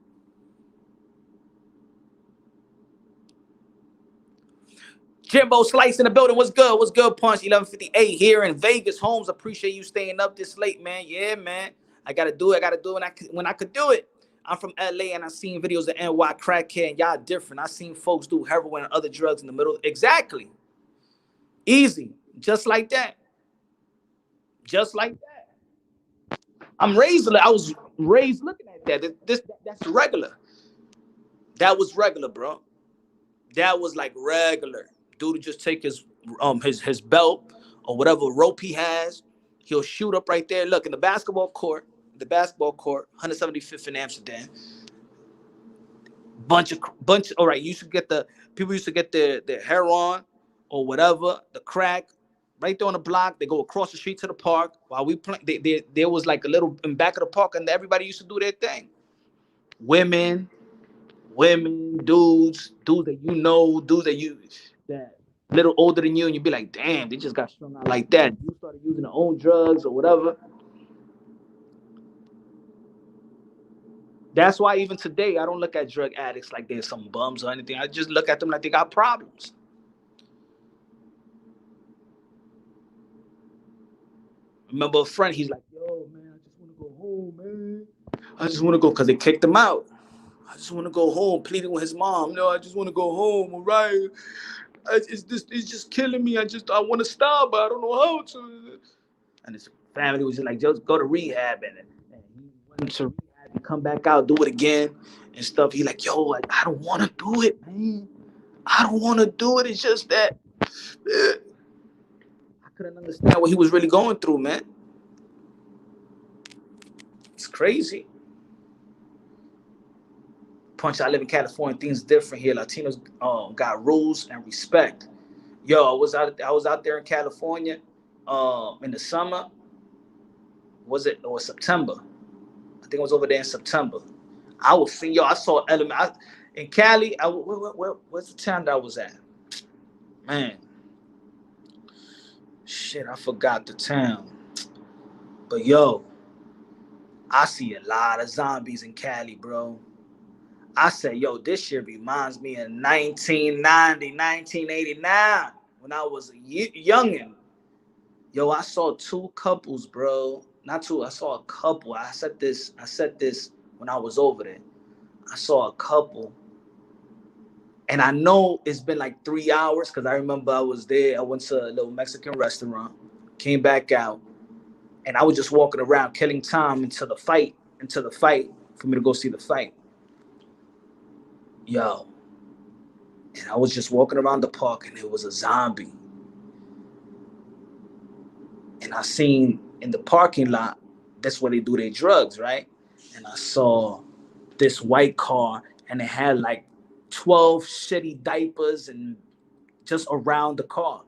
Jimbo Slice in the building. What's good? What's good, Punch? 11:58 here in Vegas. Holmes, appreciate you staying up this late, man. Yeah, man. I gotta do it. When I could do it. I'm from LA and I seen videos of NY crackhead and y'all different. I seen folks do heroin and other drugs in the middle. Exactly. Easy. Just like that. Just like that. I was raised looking at that. That's regular. That was regular, bro. That was like regular. Dude would just take his belt or whatever rope he has. He'll shoot up right there. Look, in the basketball court, 175th in Amsterdam. Bunch. All right, people used to get their heroin or whatever, the crack, right there on the block. They go across the street to the park while we play. There was like a little in back of the park, and everybody used to do their thing. Women, dudes that you know, that little older than you, and you'd be like, damn, they just got strung out like that. You started using their own drugs or whatever. That's why even today, I don't look at drug addicts like they're some bums or anything. I just look at them like they got problems. Remember a friend, he's like, yo, man, I just want to go home, man. I just want to go because they kicked him out. I just want to go home, pleading with his mom. No, I just want to go home, all right? It's just killing me. I want to stop, but I don't know how to. And his family was just like, just go to rehab. And he went to rehab and come back out, do it again and stuff. He like, yo, I don't want to do it, man. I don't want to do it. It's just that I couldn't understand what he was really going through, man. It's crazy. Punch, I live in California. Things different here. Latinos got rules and respect. Yo, I was out there in California in the summer. It was September. I think it was over there in September. I saw Element in Cali. Where's the town that I was at? Man, shit, I forgot the town. But yo, I see a lot of zombies in Cali, bro. I said, yo, this shit reminds me of 1990, 1989, when I was a youngin'. Yo, I saw two couples, bro. Not two, I saw a couple. I said this when I was over there. I saw a couple. And I know it's been like 3 hours because I remember I was there. I went to a little Mexican restaurant, came back out, and I was just walking around killing time until the fight for me to go see the fight. Yo, and I was just walking around the park and there was a zombie. And I seen in the parking lot, that's where they do their drugs, right? And I saw this white car and it had like 12 shitty diapers and just around the car.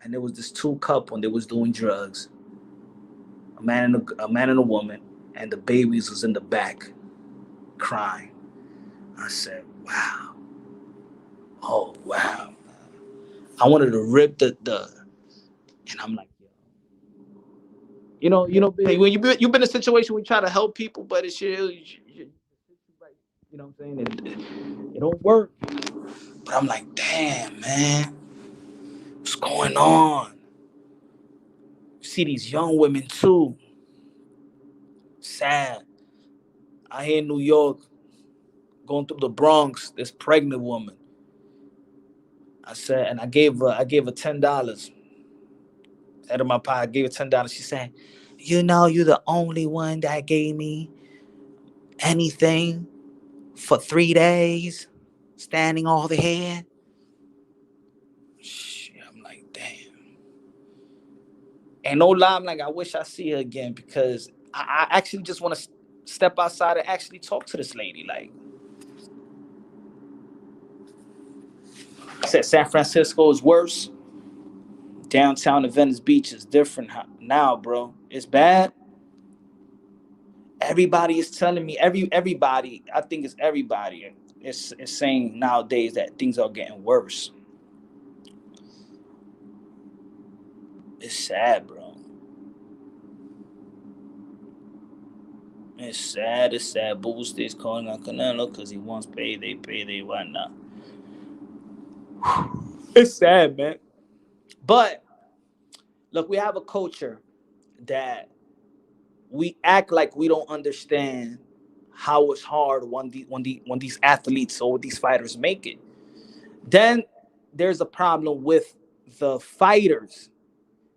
And there was this two couple and they was doing drugs. A man and a woman, and the babies was in the back crying. I said, wow. Oh, wow. I wanted to rip the and I'm like, you know, when you've been in a situation where you try to help people, but it's you know what I'm saying? It don't work. But I'm like, damn, man, what's going on? You see these young women too. Sad. I here in New York, going through the Bronx, this pregnant woman. I said, and I gave her $10. Out of my pocket, I gave her $10. She said, you know, you're the only one that gave me anything for 3 days, standing all the head. Shit, I'm like, damn. And no lie, I'm like, I wish I see her again because I actually just want to step outside and actually talk to this lady. Like, I said, San Francisco is worse. Downtown and Venice Beach is different now, bro. It's bad. Everybody is telling me, everybody, I think it's everybody, is saying nowadays that things are getting worse. It's sad, bro. It's sad. Boo stays calling on Canelo because he wants payday, whatnot. It's sad, man. But look, we have a culture that we act like we don't understand how it's hard when these athletes or these fighters make it. Then there's a problem with the fighters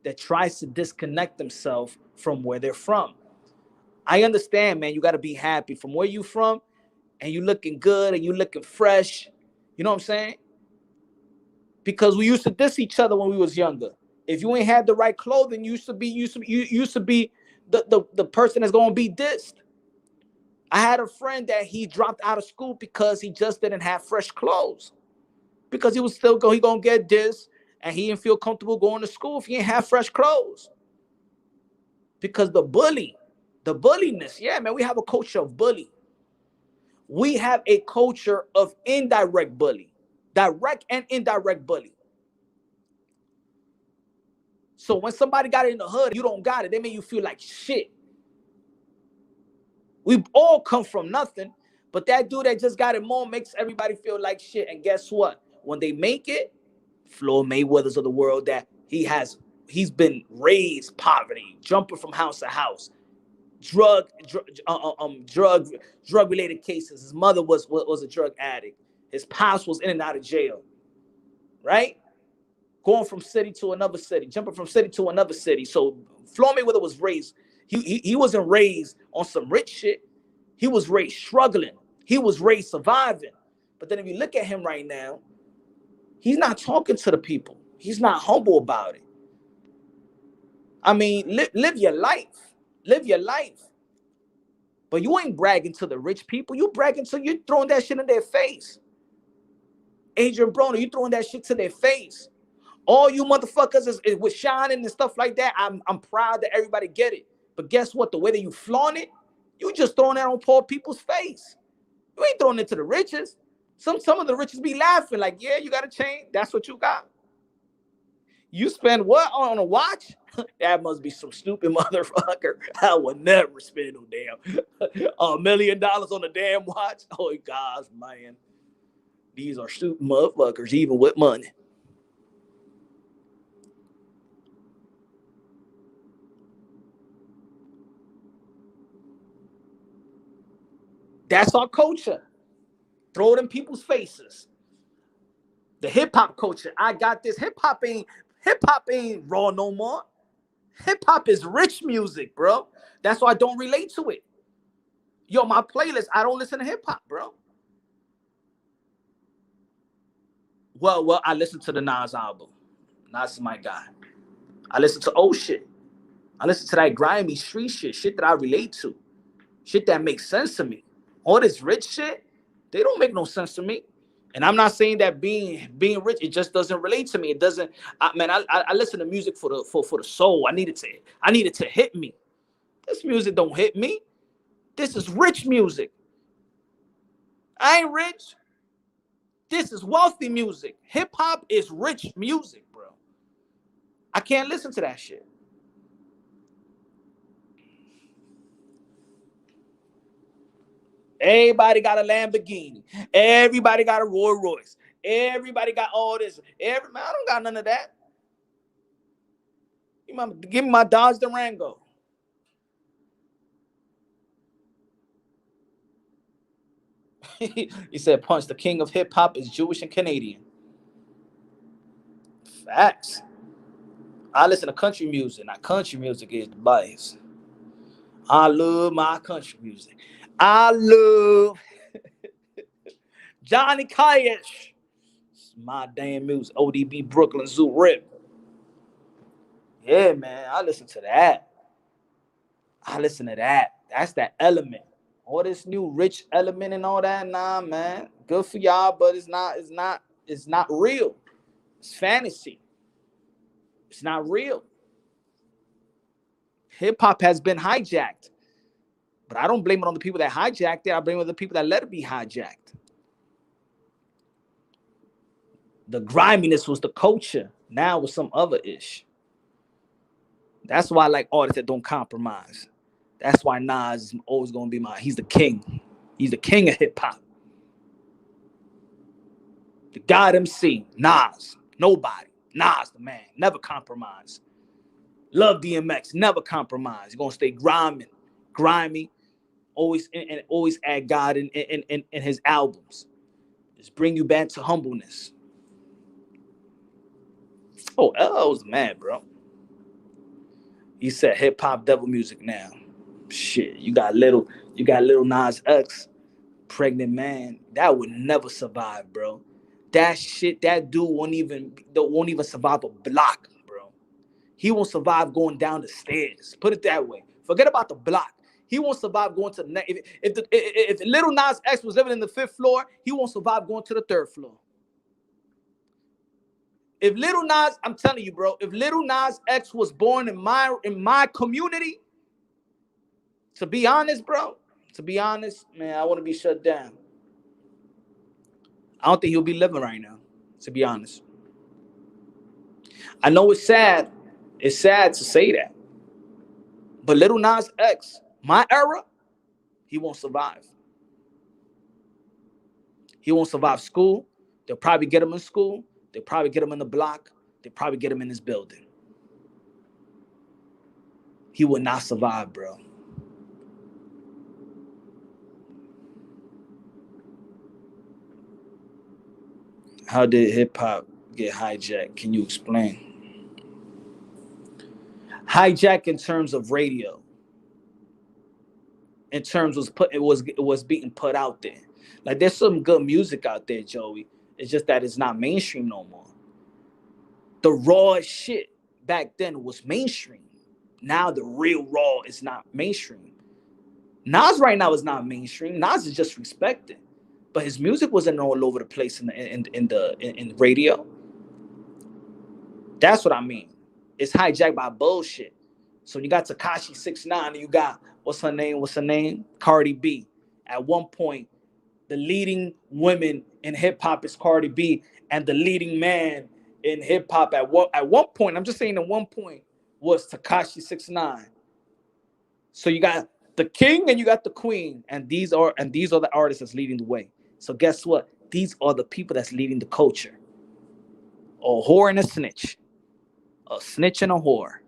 that tries to disconnect themselves from where they're from. I understand, man, you got to be happy from where you from and you looking good and you looking fresh. You know what I'm saying? Because we used to diss each other when we was younger. If you ain't had the right clothing, you used to be the person that's going to be dissed. I had a friend that he dropped out of school because he just didn't have fresh clothes. Because he was still he going to get dissed and he didn't feel comfortable going to school if he didn't have fresh clothes. Because the bulliness, yeah, man, we have a culture of bully. We have a culture of indirect bully, direct and indirect bully. So when somebody got it in the hood, you don't got it, they make you feel like shit. We all come from nothing, but that dude that just got it more makes everybody feel like shit. And guess what? When they make it, Floyd Mayweathers of the world, that he's been raised poverty, jumping from house to house, drug related cases. His mother was a drug addict. His pops was in and out of jail, right? Going from city to another city, jumping from city to another city. So Floyd Mayweather was raised. He wasn't raised on some rich shit. He was raised struggling. He was raised surviving. But then if you look at him right now, he's not talking to the people. He's not humble about it. I mean, live your life. Live your life. But you ain't bragging to the rich people. You bragging to, you throwing that shit in their face. Adrian Broner, you throwing that shit to their face. All you motherfuckers is with shining and stuff like that. I'm proud that everybody get it. But guess what? The way that you flaunt it, you just throwing that on poor people's face. You ain't throwing it to the riches. Some of the riches be laughing like, yeah, you got a chain. That's what you got. You spend what on a watch? That must be some stupid motherfucker. I would never spend no damn $1 million on a damn watch. Oh gosh, man. These are stupid motherfuckers, even with money. That's our culture. Throw it in people's faces. The hip-hop culture. I got this. Hip-hop ain't raw no more. Hip-hop is rich music, bro. That's why I don't relate to it. Yo, my playlist, I don't listen to hip-hop, bro. Well, I listen to the Nas album. Nas is my guy. I listen to old shit. I listen to that grimy street shit that I relate to. Shit that makes sense to me. All this rich shit, they don't make no sense to me. And I'm not saying that being rich, it just doesn't relate to me. It doesn't. I listen to music for the soul. I need it to hit me. This music don't hit me. This is rich music. I ain't rich. This is wealthy music. Hip hop is rich music, bro. I can't listen to that shit. Everybody got a Lamborghini. Everybody got a Rolls Royce. Everybody got all this. I don't got none of that. Give me my Dodge Durango. He said, Punch, the king of hip hop is Jewish and Canadian. Facts. I listen to country music. Now, country music is the bias. I love my country music. I love Johnny Cash. It's my damn music. ODB, Brooklyn Zoo Rip. Yeah, man. I listen to that. That's that element. All this new rich element and all that. Nah, man. Good for y'all, but it's not real. It's fantasy. It's not real. Hip hop has been hijacked. But I don't blame it on the people that hijacked it. I blame it on the people that let it be hijacked. The griminess was the culture. Now it was some other ish. That's why I like artists that don't compromise. That's why Nas is always going to be he's the king. He's the king of hip hop. The God MC, Nas, nobody. Nas, the man, never compromise. Love DMX, never compromise. He's going to stay grimy, always add God in his albums. Just bring you back to humbleness. Oh, LL was mad, bro. He said hip hop devil music now. Shit, you got little Nas X, pregnant man. That would never survive, bro. That dude won't even survive a block, bro. He won't survive going down the stairs. Put it that way. Forget about the block. He won't survive going to the next. If little Nas X was living in the 5th floor, he won't survive going to the 3rd floor. If little Nas, I'm telling you, bro, if little Nas X was born in my community, to be honest, man, I want to be shut down. I don't think he'll be living right now, to be honest. I know it's sad. It's sad to say that. But little Nas X, my era, he won't survive. He won't survive school. They'll probably get him in school. They'll probably get him in the block. They'll probably get him in his building. He will not survive, bro. How did hip hop get hijacked? Can you explain? Hijack in terms of radio. In terms it was being put out there. Like there's some good music out there, Joey. It's just that it's not mainstream no more. The raw shit back then was mainstream. Now the real raw is not mainstream. Nas right now is not mainstream. Nas is just respected, but his music wasn't all over the place in radio. That's what I mean. It's hijacked by bullshit. So you got Tekashi 6ix9ine, and you got what's her name? Cardi B. At one point, the leading women in hip hop is Cardi B, and the leading man in hip hop at one point, I'm just saying at one point, was Tekashi 6ix9ine. So you got the king and you got the queen, and these are the artists that's leading the way. So guess what? These are the people that's leading the culture. A whore and a snitch. A snitch and a whore.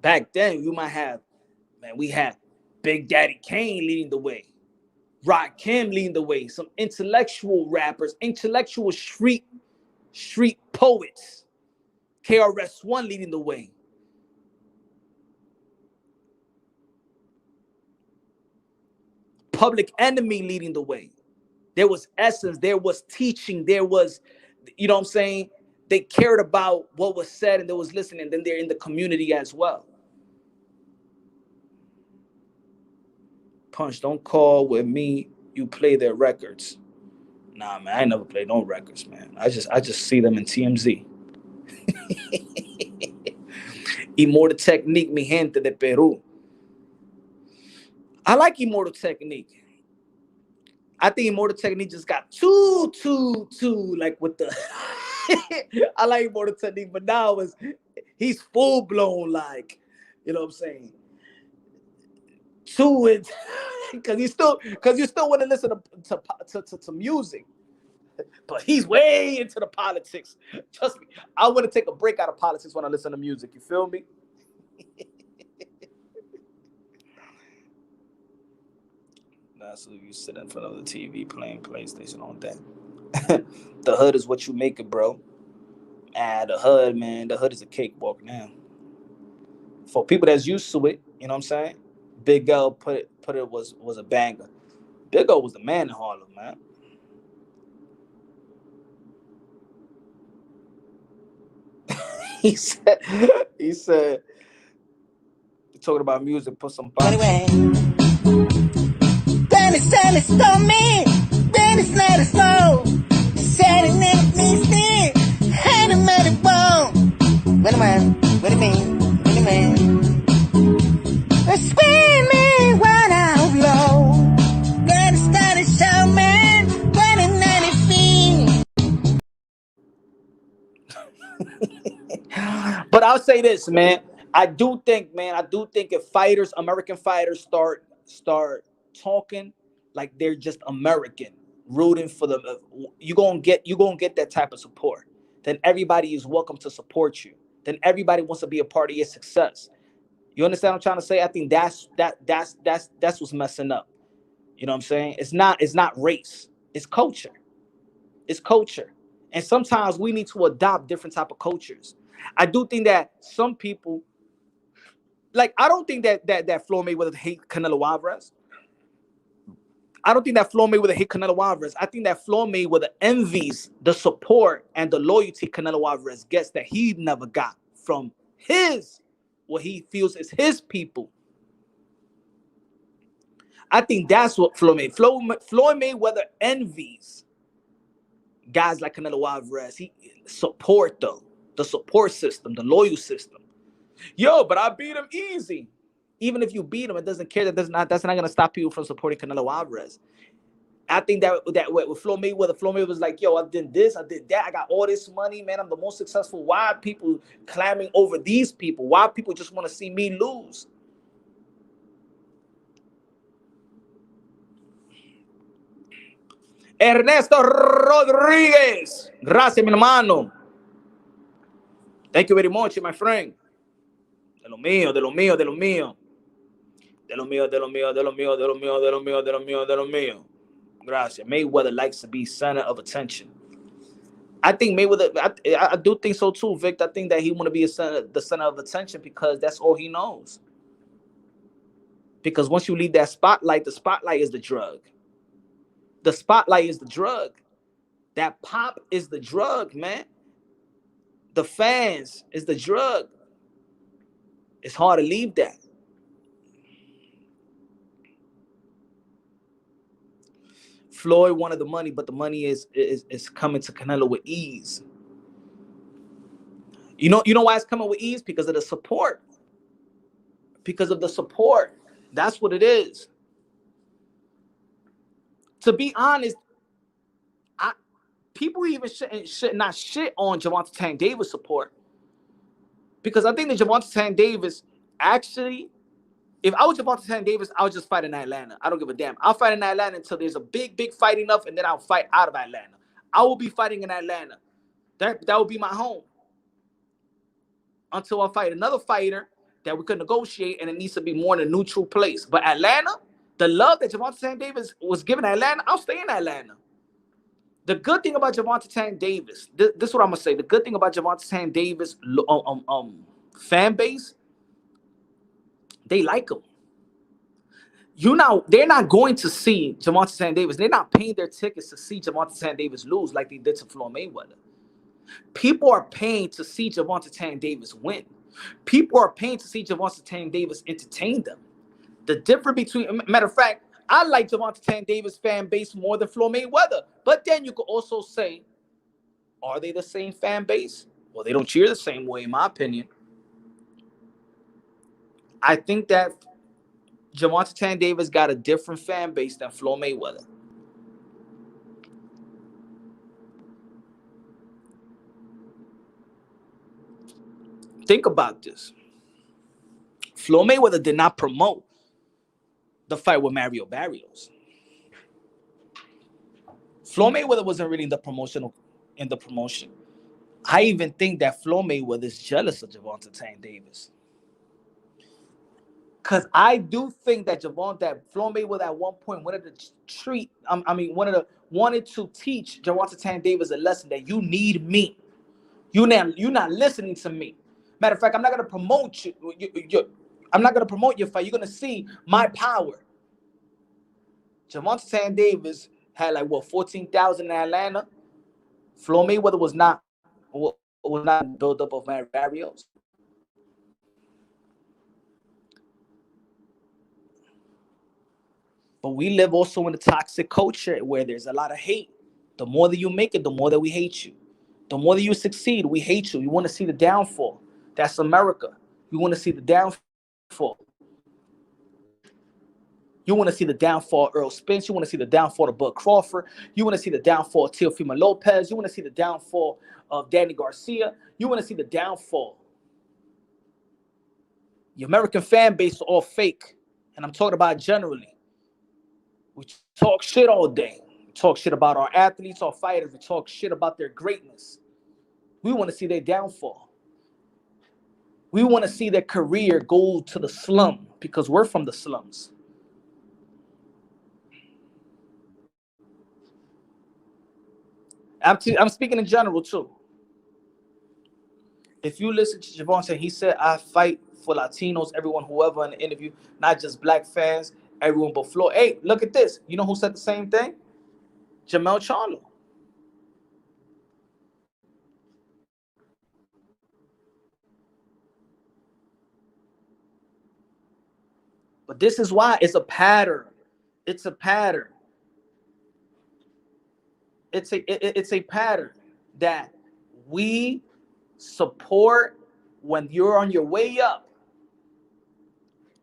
Back then, you might have, man, we had Big Daddy Kane leading the way. Rakim leading the way. Some intellectual rappers, intellectual street poets. KRS-One leading the way. Public Enemy leading the way. There was essence, there was teaching, there was, you know what I'm saying? They cared about what was said and they was listening, and then they're in the community as well. Punch, don't call with me, you play their records. Nah, man, I never played no records, man. I just see them in TMZ. Immortal Technique, mi gente de Peru. I like Immortal Technique. I think Immortal Technique just got too like with the I like Immortal Technique, but now he's full blown, like, you know what I'm saying? To it, because you still want to listen to music, but he's way into the politics. Trust me, I want to take a break out of politics when I listen to music. You feel me? That's what you sit in front of the TV playing PlayStation all day. The hood is what you make it, bro. The hood, man. The hood is a cakewalk now. For people that's used to it, you know what I'm saying? Big L put it was a banger. Big L was the man in Harlem, man. he said, talking about music, put some fun. Anyway. Then it's stormy. Then it's not as slow. Setting it needs me. Hand him at the bone. Wait a minute. What do you mean? What do you mean? Screaming right out low. Then it started showing. When it not But I'll say this, man. I do think if American fighters start talking like they're just American, rooting for them, you're gonna get that type of support. Then everybody is welcome to support you. Then everybody wants to be a part of your success. You understand what I'm trying to say? I think that's what's messing up. You know what I'm saying? It's not race. It's culture. It's culture. And sometimes we need to adopt different type of cultures. I do think that some people, like, I don't think that Floyd Mayweather hate Canelo Alvarez. I don't think that Floyd Mayweather hate Canelo Alvarez. I think that Floyd Mayweather envies the support and the loyalty Canelo Alvarez gets that he never got from what he feels is his people. I think that's what Floyd Mayweather envies guys like Canelo Alvarez. He support the support system, the loyal system. Yo, but I beat him easy. Even if you beat him, it doesn't care. That's not going to stop people from supporting Canelo Alvarez. I think that with Floyd Mayweather was like, yo, I did this, I did that, I got all this money, man, I'm the most successful. Why are people clamoring over these people? Why people just want to see me lose? Ernesto Rodriguez. Gracias, mi hermano. Thank you very much, my friend. De lo mío, de lo mío, de lo mío. De lo mío, de lo mío, de lo mío, de lo mío, de lo mío, de lo mío, de lo mío. Gracias. Mayweather likes to be center of attention. I think Mayweather, I do think so too, Vic. I think that he want to be the center of attention because that's all he knows. Because once you leave that spotlight, the spotlight is the drug. The spotlight is the drug. That pop is the drug, man. The fans is the drug. It's hard to leave that. Floyd wanted the money, but the money is coming to Canelo with ease. You know why it's coming with ease? Because of the support. Because of the support. That's what it is. To be honest, people even should not shit on Gervonta Tank Davis support. Because I think that Gervonta Tank Davis actually, if I was Gervonta Tank Davis, I would just fight in Atlanta. I don't give a damn. I'll fight in Atlanta until there's a big fight enough, and then I'll fight out of Atlanta. I will be fighting in Atlanta. That will be my home. Until I fight another fighter that we could negotiate, and it needs to be more in a neutral place. But Atlanta, the love that Gervonta Tank Davis was giving Atlanta, I'll stay in Atlanta. The good thing about Gervonta Tank Davis, this is what I'm gonna say. The good thing about Gervonta Tank Davis fan base, they like him. They're not going to see Gervonta Tank Davis. They're not paying their tickets to see Gervonta Tank Davis lose like they did to Floyd Mayweather. People are paying to see Gervonta Tank Davis win. People are paying to see Gervonta Tank Davis entertain them. The difference between, matter of fact, I like Gervonta Tank Davis fan base more than Floyd Mayweather. But then you could also say, are they the same fan base? Well, they don't cheer the same way, in my opinion. I think that Gervonta Tank Davis got a different fan base than Floyd Mayweather. Think about this. Floyd Mayweather did not promote the fight with Mario Barrios. Floyd Mayweather wasn't really in the promotion. I even think that Floyd Mayweather is jealous of Gervonta Tank Davis. Because I do think that Floyd Mayweather at one point wanted to teach Gervonta Tank Davis a lesson that you need me. You're not listening to me. Matter of fact, I'm not gonna promote you. I'm not gonna promote your fight. You're gonna see my power. Gervonta Tank Davis had 14,000 in Atlanta. Floyd Mayweather was not built up of Mario Barrios. But we live also in a toxic culture where there's a lot of hate. The more that you make it, the more that we hate you. The more that you succeed, we hate you. You want to see the downfall. That's America. You want to see the downfall. You want to see the downfall of Earl Spence. You want to see the downfall of Bud Crawford. You want to see the downfall of Teofimo Lopez. You want to see the downfall of Danny Garcia. You want to see the downfall. The American fan base is all fake. And I'm talking about generally. We talk shit all day. We talk shit about our athletes, our fighters. We talk shit about their greatness. We want to see their downfall. We want to see their career go to the slum because we're from the slums. I'm speaking in general too. If you listen to Gervonta, he said, I fight for Latinos, everyone, whoever in the interview, not just black fans, everyone but Floyd. Hey, look at this. You know who said the same thing? Jamel Charlo. But this is why it's a pattern. It's a pattern. It's a pattern that we support when you're on your way up.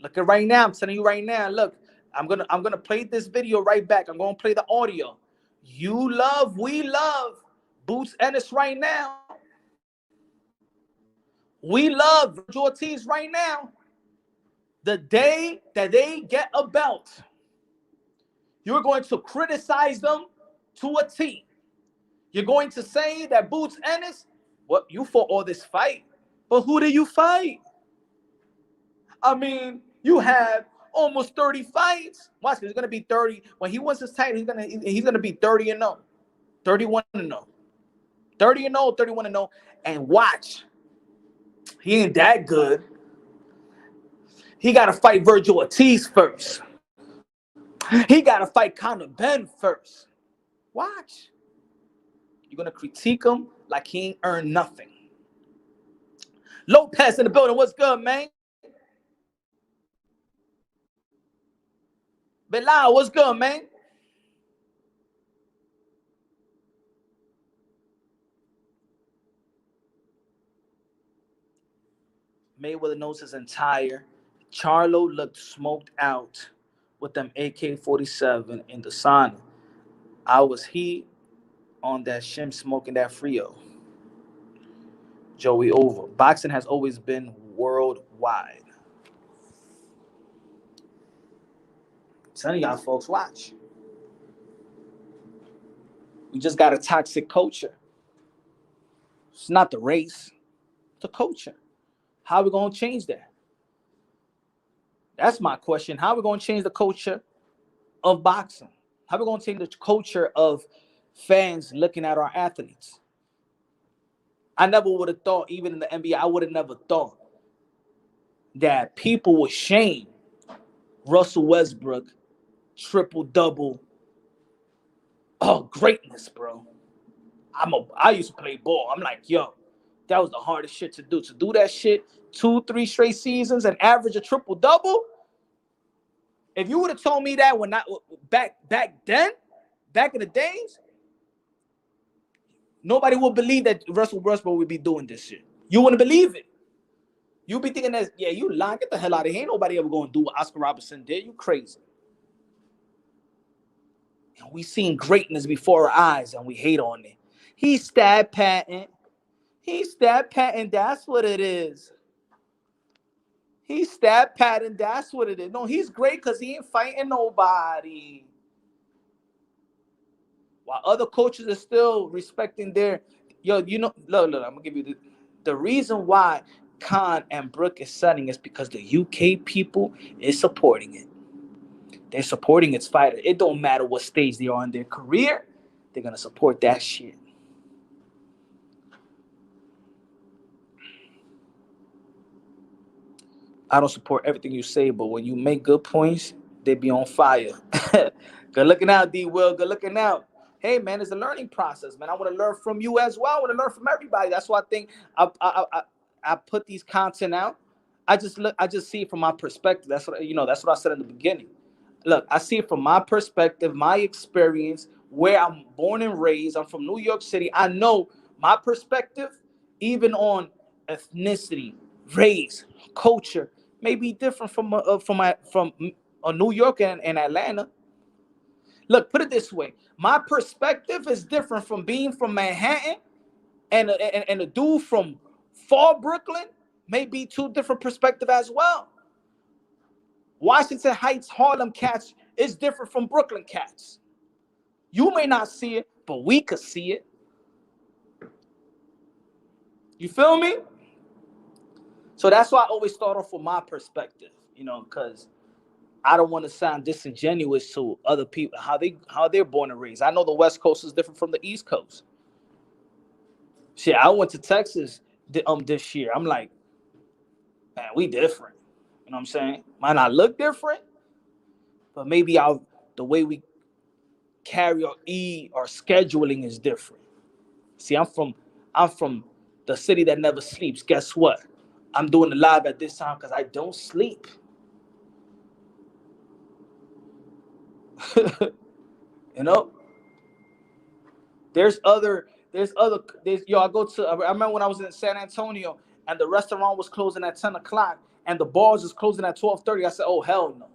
Look at right now. I'm telling you right now. Look, I'm gonna play this video right back. I'm gonna play the audio. We love Boots Ennis right now. We love Virgil Ortiz right now. The day that they get a belt, you're going to criticize them to a T. You're going to say that Boots Ennis, you fought all this fight, but who did you fight? I mean, you have almost 30 fights. Watch, it's gonna be 30. When he wins his title, he's gonna be 30 and 0, 31 and 0, 30 and 0, 31 and 0. And watch, he ain't that good. He gotta fight Virgil Ortiz first. He gotta fight Conor Ben first. Watch. You're gonna critique him like he ain't earned nothing. Lopez in the building. What's good, man? Bilal, what's good, man? Mayweather knows his entire. Charlo looked smoked out with them AK-47 in the sauna. I was on that shim smoking that Frio. Joey over. Boxing has always been worldwide. I'm telling y'all folks, watch. We just got a toxic culture. It's not the race, it's the culture. How are we going to change that? That's my question. How are we going to change the culture of boxing? How are we going to change the culture of fans looking at our athletes? I never would have thought, even in the NBA, I would have never thought that people would shame Russell Westbrook triple-double. Oh, greatness, bro. I used to play ball. I'm like, yo, that was the hardest shit to do. To do that shit 2-3 straight seasons and average a triple-double. If you would have told me that when back then, back in the days, nobody would believe that Russell Westbrook would be doing this shit. You wouldn't believe it. You'd be thinking that, yeah, you lying. Get the hell out of here. Ain't nobody ever going to do what Oscar Robertson did. You crazy. And we seen greatness before our eyes, and we hate on it. He stab patent. He stab patent. That's what it is. He stab patent. That's what it is. No, he's great because he ain't fighting nobody. While other coaches are still respecting their, look, I'm gonna give you the reason why Khan and Brook is selling is because the UK people is supporting it. They're supporting its fighter. It don't matter what stage they are in their career, they're gonna support that shit. I don't support everything you say, but when you make good points, they be on fire. Good looking out, D. Will. Good looking out. Hey, man, it's a learning process, man. I want to learn from you as well. I want to learn from everybody. That's why I think I put these content out. I just see it from my perspective. That's what I said in the beginning. Look, I see it from my perspective, my experience, where I'm born and raised. I'm from New York City. I know my perspective, even on ethnicity, race, culture, may be different from New York and Atlanta. Look, put it this way. My perspective is different from being from Manhattan and a dude from Fall Brooklyn. May be two different perspectives as well. Washington Heights, Harlem cats is different from Brooklyn cats. You may not see it, but we could see it. You feel me? So that's why I always start off with my perspective, because I don't want to sound disingenuous to other people, how they're born and raised. I know the West Coast is different from the East Coast. Shit, I went to Texas this year. I'm like, man, we different. You know what I'm saying? Might not look different, but maybe the way we carry or eat or scheduling is different. See, I'm from the city that never sleeps. Guess what? I'm doing the live at this time because I don't sleep. I remember when I was in San Antonio and the restaurant was closing at 10 o'clock and the bars was closing at 12:30. I said, oh, hell no.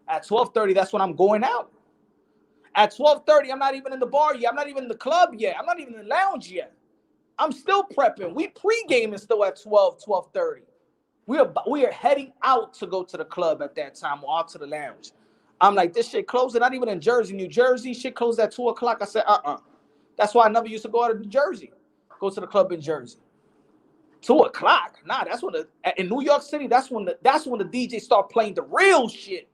At 12:30, that's when I'm going out. At 12:30, I'm not even in the bar yet. I'm not even in the club yet. I'm not even in the lounge yet. I'm still prepping. We pre-gaming still at 12:30. We are heading out to go to the club at that time or out to the lounge. I'm like, this shit closing. Not even in Jersey, New Jersey. Shit closed at 2 o'clock. I said, That's why I never used to go out of New Jersey. Go to the club in Jersey. 2 o'clock. Nah, that's when in New York City, that's when the DJ start playing the real shit.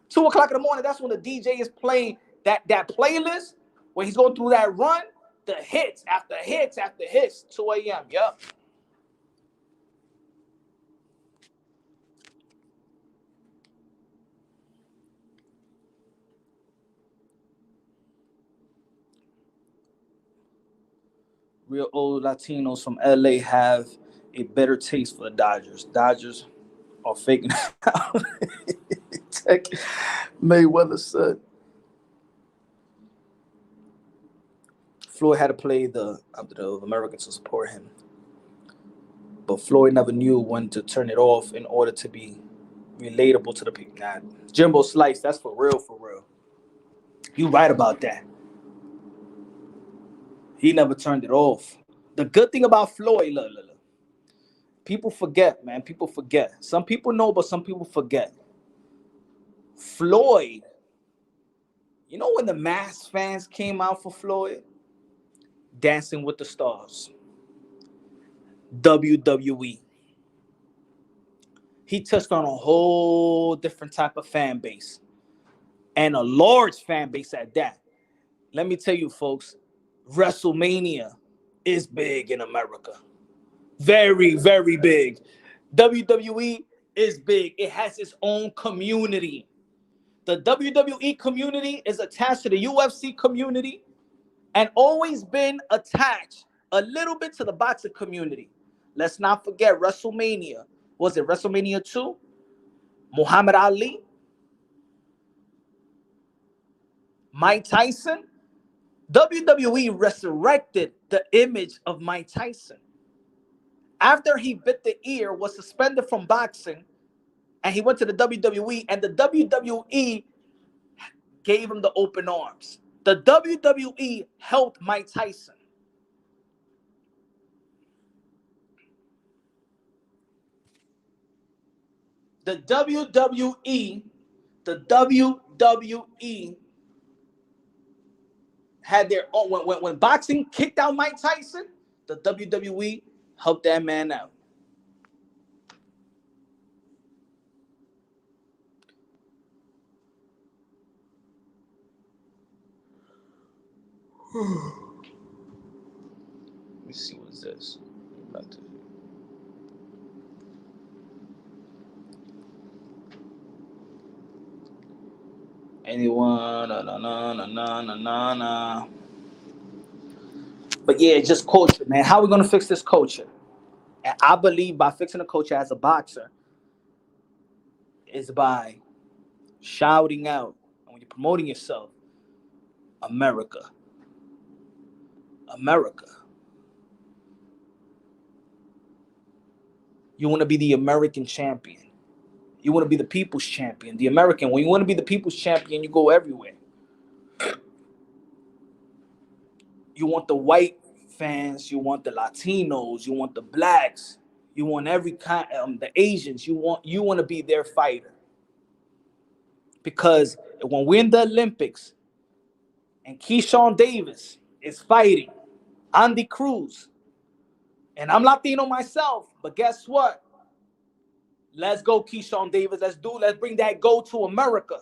2 o'clock in the morning, that's when the DJ is playing that playlist where he's going through that run, the hits after hits after hits. 2 a.m. Yup. Real old Latinos from LA have a better taste for the Dodgers. Dodgers are faking out. Mayweather said. Floyd had to play the Americans to support him. But Floyd never knew when to turn it off in order to be relatable to the people. Nah, Jimbo Slice, that's for real, for real. You right about that. He never turned it off. The good thing about Floyd, look. People forget, man. People forget. Some people know, but some people forget. Floyd, you know when the mass fans came out for Floyd? Dancing with the Stars. WWE. He touched on a whole different type of fan base. And a large fan base at that. Let me tell you, folks, WrestleMania is big in America. Very, very big. WWE is big. It has its own community. The WWE community is attached to the UFC community and always been attached a little bit to the boxing community. Let's not forget WrestleMania. Was it WrestleMania 2? Muhammad Ali? Mike Tyson? WWE resurrected the image of Mike Tyson. After he bit the ear, was suspended from boxing, and he went to the WWE, and the WWE gave him the open arms. The WWE helped Mike Tyson. The WWE had their own. When boxing kicked out Mike Tyson, the WWE helped that man out. Let me see, what's this? Anyone? Nah. But yeah, just culture, man. How are we gonna fix this culture? And I believe by fixing the culture as a boxer is by shouting out, and when you're promoting yourself, America. You want to be the American champion. You want to be the people's champion, the American. When you want to be the people's champion, you go everywhere. You want the white fans, you want the Latinos, you want the blacks, you want every kind, the Asians. You want to be their fighter. Because when we're in the Olympics and Keyshawn Davis is fighting Andy Cruz, and I'm Latino myself, but guess what? Let's go, Keyshawn Davis. Let's bring that goal to America.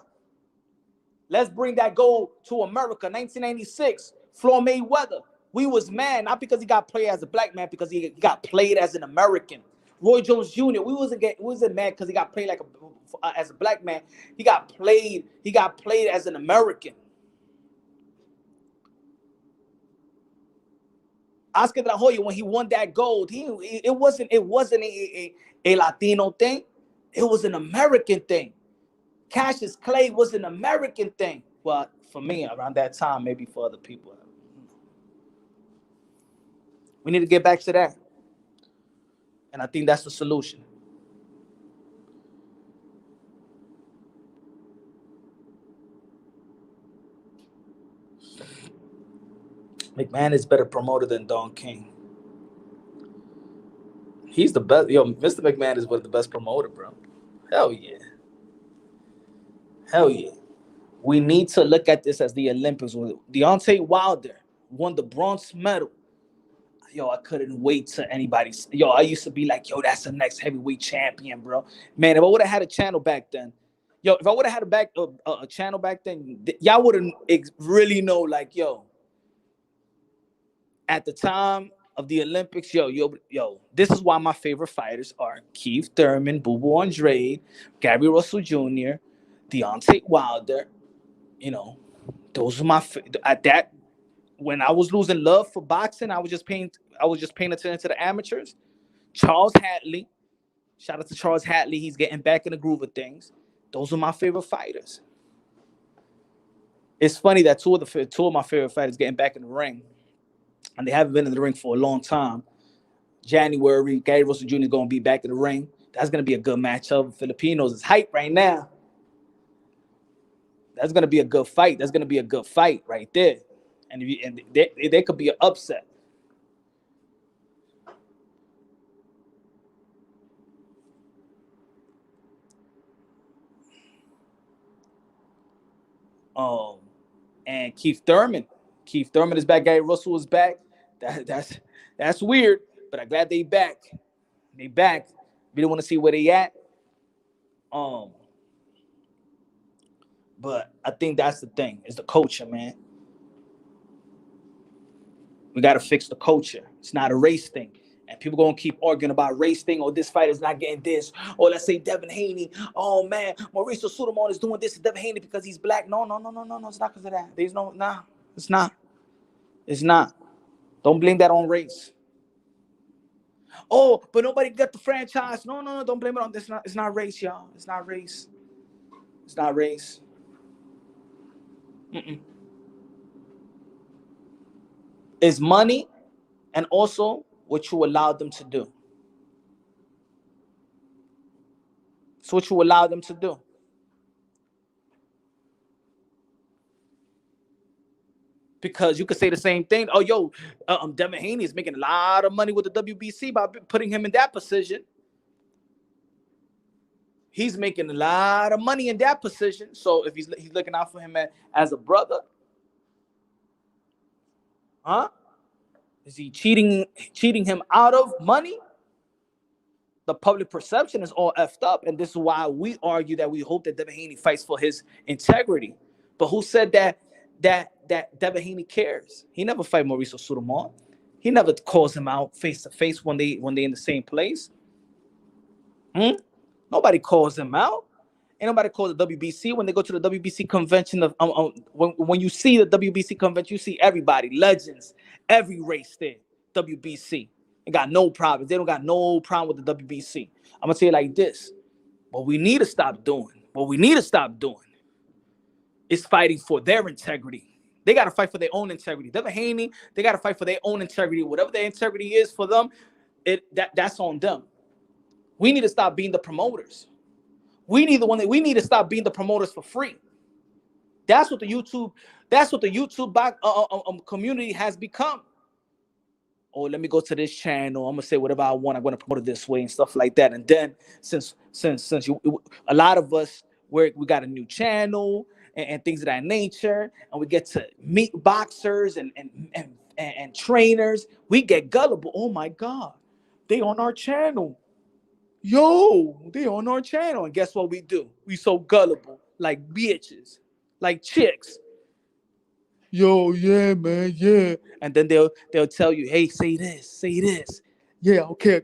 Let's bring that goal to America. 1996, Floyd Mayweather. We was mad, not because he got played as a black man, because he got played as an American. Roy Jones Jr. We wasn't mad because he got played as a black man. He got played as an American. Oscar de la Hoya, when he won that gold, it wasn't a Latino thing. It was an American thing. Cassius Clay was an American thing. Well, for me, around that time, maybe for other people. We need to get back to that. And I think that's the solution. McMahon is better promoter than Don King. He's the best. Yo, Mr. McMahon is one of the best promoter, bro. Hell yeah. We need to look at this as the Olympics. Deontay Wilder won the bronze medal. yo, I couldn't wait to anybody. Yo, I used to be like, yo, that's the next heavyweight champion, bro. Man, if I would have had a channel back then, yo, if I would have had a channel back then, y'all wouldn't really know, like, yo, at the time of the Olympics, yo, this is why my favorite fighters are Keith Thurman, Boo Boo Andrade, Gary Russell Jr., Deontay Wilder. You know, those are my at that when I was losing love for boxing, I was just paying attention to the amateurs. Charles Hatley, shout out to Charles Hatley, he's getting back in the groove of things. Those are my favorite fighters. It's funny that two of my favorite fighters getting back in the ring, and they haven't been in the ring for a long time. January, Gary Russell Jr. is going to be back in the ring. That's going to be a good matchup. Filipinos is hype right now. That's going to be a good fight. That's going to be a good fight right there. And there could be an upset. And Keith Thurman is back. Gary Russell is back. That's weird, but I'm glad they back. They back. We don't want to see where they at. But I think that's the thing. Is the culture, man. We got to fix the culture. It's not a race thing. And people going to keep arguing about race thing. Or this fighter's not getting this. Or let's say Devin Haney. Oh, man, Mauricio Sulaimon is doing this to Devin Haney because he's black. No. It's not because of that. It's not. It's not. Don't blame that on race. Oh, but nobody got the franchise. No. Don't blame it on this. It's not race, y'all. It's not race. It's not race. It's money and also what you allow them to do. It's what you allow them to do. Because you could say the same thing. Oh, yo, Devin Haney is making a lot of money with the WBC by putting him in that position. He's making a lot of money in that position. So if he's looking out for him as a brother, huh? Is he cheating him out of money? The public perception is all effed up, and this is why we argue that we hope that Devin Haney fights for his integrity. But who said that Devin Haney cares? He never fight Mauricio Sulaimon. He never calls him out face to face when they in the same place. Nobody calls him out. Ain't nobody calls the WBC when they go to the WBC convention. When you see the WBC convention, you see everybody, legends, every race there. WBC, they got no problems. They don't got no problem with the WBC. I'm gonna say it like this: what we need to stop doing is fighting for their integrity. They got to fight for their own integrity. Devin Haney, they got to fight for their own integrity. Whatever their integrity is for them, that's on them. We need to stop being the promoters. We need to stop being the promoters for free. That's what the YouTube community has become. Oh, let me go to this channel. I'm gonna say whatever I want. I'm gonna promote it this way and stuff like that. And then since a lot of us we got a new channel and things of that nature, and we get to meet boxers and trainers, we get gullible. Oh my God, they on our channel. Yo, they on our channel. And guess what we do? We so gullible, like bitches, like chicks. Yo, yeah, man, yeah. And then they'll tell you, hey, say this. Yeah, okay.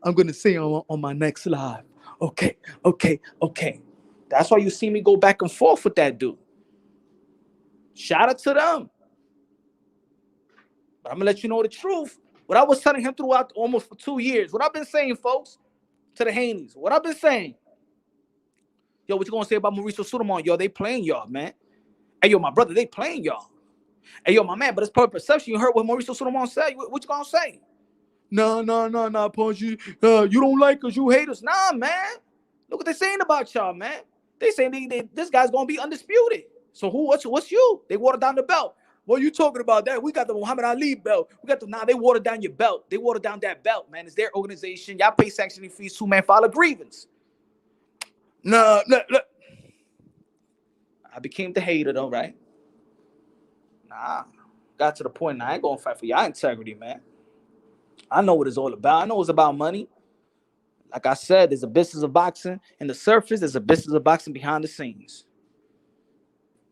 I'm gonna say on my next live. Okay. That's why you see me go back and forth with that dude. Shout out to them. But I'm gonna let you know the truth. What I was telling him throughout almost for 2 years. What I've been saying, folks, to the Haneys. What I've been saying. Yo, what you gonna say about Mauricio Sulaimon? Yo, they playing y'all, man. Hey, yo, my brother, they playing y'all. Hey, yo, my man, but it's public perception. You heard what Mauricio Sulaimon said. What you gonna say? No, Punch. You don't like us. You hate us. Nah, man. Look what they're saying about y'all, man. They saying this guy's gonna be undisputed. So what's you? They watered down the belt. What are you talking about that? We got the Muhammad Ali belt. They watered down your belt. They watered down that belt, man. It's their organization. Y'all pay sanctioning fees too, man. File a grievance. No, look. I became the hater though, right? Nah. Got to the point now. I ain't gonna fight for y'all integrity, man. I know what it's all about. I know it's about money. Like I said, there's a business of boxing in the surface. There's a business of boxing behind the scenes.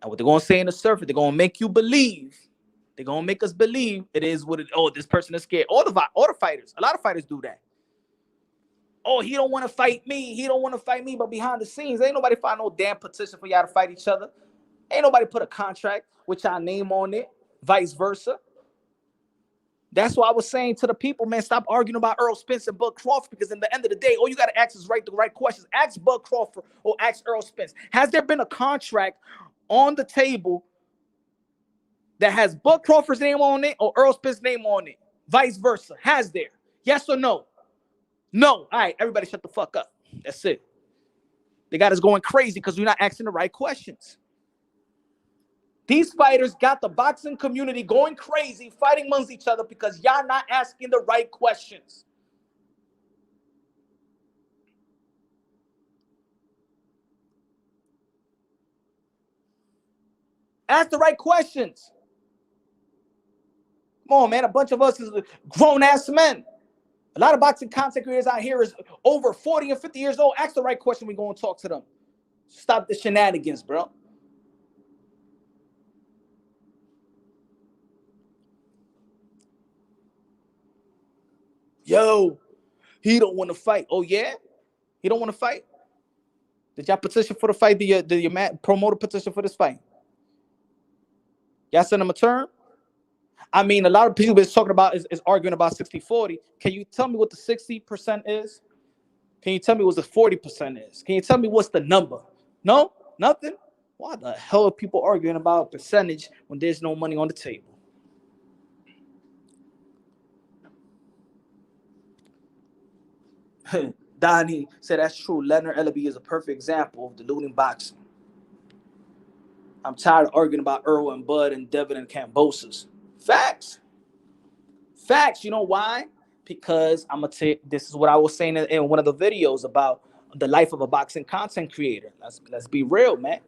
And what they're going to say in the surface, they're going to make you believe. They're going to make us believe it is what it. Oh, this person is scared. All the fighters. A lot of fighters do that. Oh, he don't want to fight me. He don't want to fight me. But behind the scenes, ain't nobody find no damn petition for y'all to fight each other. Ain't nobody put a contract with y'all name on it. Vice versa. That's why I was saying to the people, man, stop arguing about Earl Spence and Bud Crawford, because in the end of the day, all you got to ask is the right questions. Ask Bud Crawford or ask Earl Spence. Has there been a contract on the table that has Bud Crawford's name on it or Earl Spence's name on it? Vice versa. Has there? Yes or no? No. All right, everybody shut the fuck up. That's it. They got us going crazy because we're not asking the right questions. These fighters got the boxing community going crazy, fighting amongst each other because y'all not asking the right questions. Ask the right questions. Come on, man. A bunch of us is grown-ass men. A lot of boxing content creators out here is over 40 and 50 years old. Ask the right question. We go and talk to them. Stop the shenanigans, bro. Yo, he don't want to fight. Oh, yeah? He don't want to fight? Did y'all petition for the fight? Did your promoter petition for this fight? Y'all send him a term? I mean, a lot of people is talking about, is arguing about 60-40. Can you tell me what the 60% is? Can you tell me what the 40% is? Can you tell me what's the number? No? Nothing? Why the hell are people arguing about percentage when there's no money on the table? Donnie said that's true. Leonard Ellaby is a perfect example of diluting boxing. I'm tired of arguing about Earl and Bud and Devin and Cambosos. Facts. Facts. You know why? Because I'm gonna take. This is what I was saying in one of the videos about the life of a boxing content creator. Let's be real, man.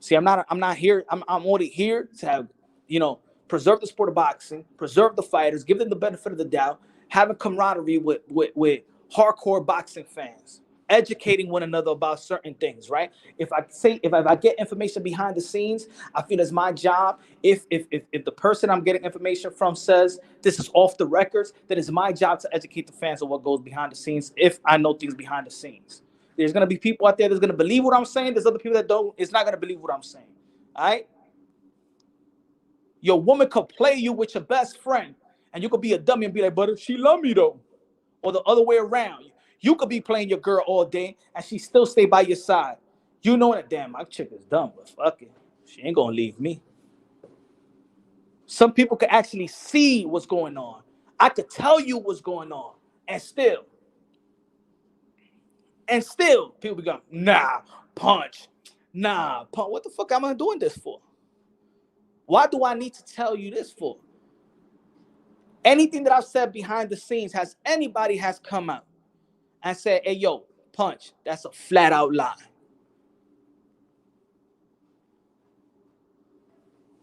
See, I'm not here. I'm only here to have, preserve the sport of boxing, preserve the fighters, give them the benefit of the doubt, having camaraderie with hardcore boxing fans, educating one another about certain things, right? If I get information behind the scenes, I feel it's my job. If the person I'm getting information from says this is off the records, then it's my job to educate the fans on what goes behind the scenes if I know things behind the scenes. There's going to be people out there that's going to believe what I'm saying. There's other people that don't. It's not going to believe what I'm saying. All right? Your woman could play you with your best friend, and you could be a dummy and be like, but she love me, though. Or the other way around. You could be playing your girl all day, and she still stay by your side. You know that, damn, my chick is dumb, but fuck it. She ain't going to leave me. Some people could actually see what's going on. I could tell you what's going on, and still, people be going, nah, punch. What the fuck am I doing this for? Why do I need to tell you this for? Anything that I've said behind the scenes, anybody has come out and said, hey, yo, punch, that's a flat out lie.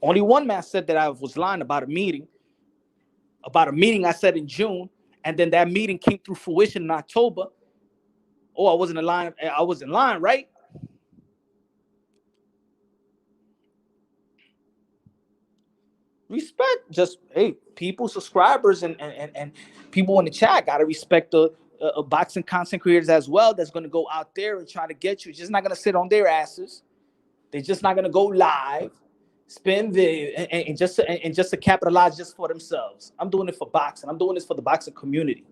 Only one man said that I was lying about a meeting I said in June, and then that meeting came through fruition in October. Oh, I wasn't lying, right? Respect, just, hey, people, subscribers, and people in the chat gotta respect the boxing content creators as well. That's gonna go out there and try to get you. Just not gonna sit on their asses. They're just not gonna go live, spin video, and just to capitalize just for themselves. I'm doing it for boxing. I'm doing this for the boxing community.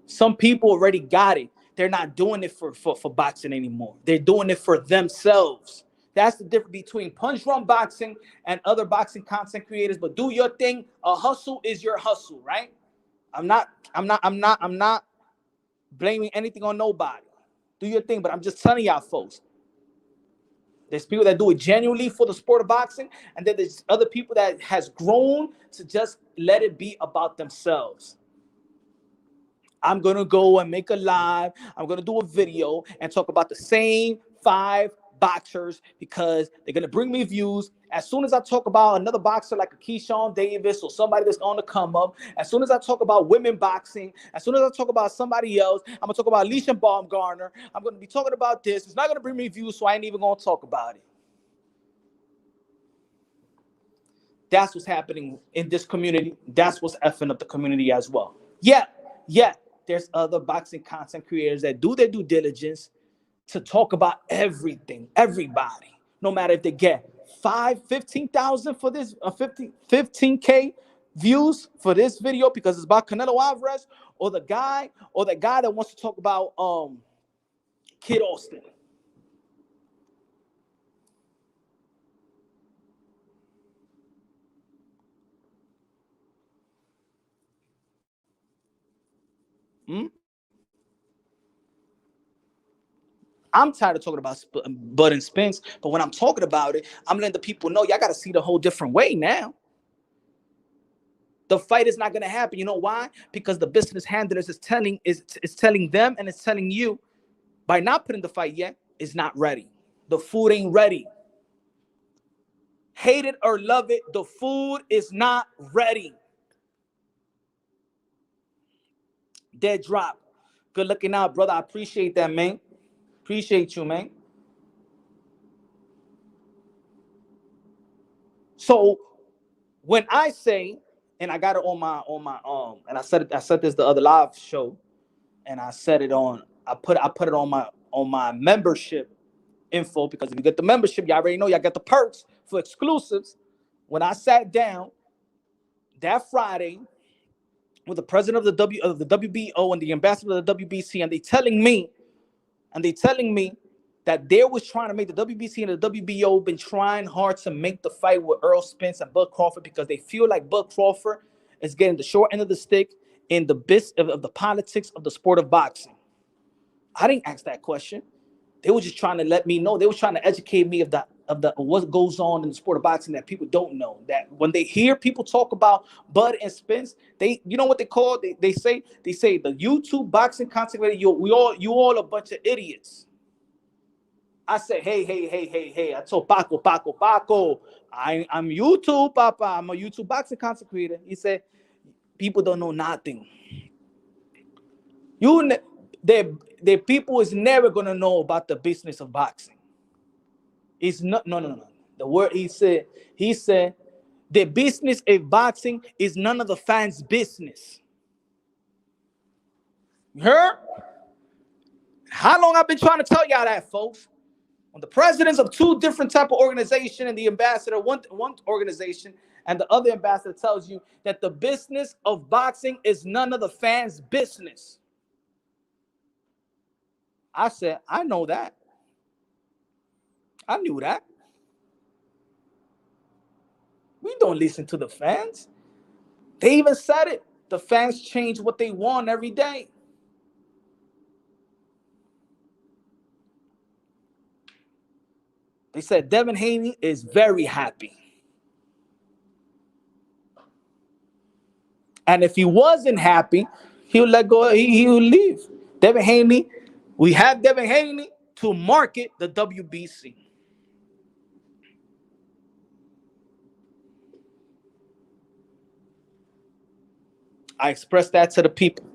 Some people already got it. They're not doing it for boxing anymore. They're doing it for themselves. That's the difference between Punch Drunk Boxing and other boxing content creators. But do your thing. A hustle is your hustle, right? I'm not blaming anything on nobody. Do your thing, but I'm just telling y'all folks. There's people that do it genuinely for the sport of boxing, and then there's other people that has grown to just let it be about themselves. I'm going to go and make a live. I'm going to do a video and talk about the same 5 boxers because they're going to bring me views. As soon as I talk about another boxer like a Keyshawn Davis or somebody that's on the come up, as soon as I talk about women boxing, as soon as I talk about somebody else, I'm going to talk about Alicia Baumgartner. I'm going to be talking about this. It's not going to bring me views, so I ain't even going to talk about it. That's what's happening in this community. That's what's effing up the community as well. Yeah, there's other boxing content creators that do their due diligence to talk about everything, everybody, no matter if they get 15,000 for this, 15K views for this video because it's about Canelo Alvarez, or the guy that wants to talk about Kid Austin. I'm tired of talking about Bud and Spence, but when I'm talking about it, I'm letting the people know y'all got to see the whole different way now. The fight is not going to happen. You know why? Because the business handlers is telling them, and it's telling you, by not putting the fight yet, is not ready. The food ain't ready. Hate it or love it, the food is not ready. Dead drop. Good looking out, brother. I appreciate that, man. Appreciate you, man. So when I say, and I got it on my and I said this the other live show, and I said it on, I put it on my membership info, because if you get the membership, y'all already know y'all get the perks for exclusives. When I sat down that Friday with the president of the WBO and the ambassador of the WBC, and they telling me that they was trying to make the WBC and the WBO been trying hard to make the fight with Errol Spence and Bud Crawford, because they feel like Bud Crawford is getting the short end of the stick in the of the politics of the sport of boxing. I didn't ask that question. They were just trying to let me know. They were trying to educate me of what goes on in the sport of boxing that people don't know. That when they hear people talk about Bud and Spence, you know what they call? They say the YouTube boxing content creator, you all a bunch of idiots. I said, hey. I told Paco, I'm YouTube, Papa. I'm a YouTube boxing content creator. He said, people don't know nothing. The people is never gonna know about the business of boxing. It's not no. The word he said, the business of boxing is none of the fans' business. You heard? How long I've been trying to tell y'all that, folks? When the presidents of two different type of organization and the ambassador one organization and the other ambassador tells you that the business of boxing is none of the fans' business. I said, I know that. I knew that. We don't listen to the fans. They even said it. The fans change what they want every day. They said Devin Haney is very happy. And if he wasn't happy, he'll let go. He'll leave. Devin Haney, we have Devin Haney to market the WBC. I expressed that to the people.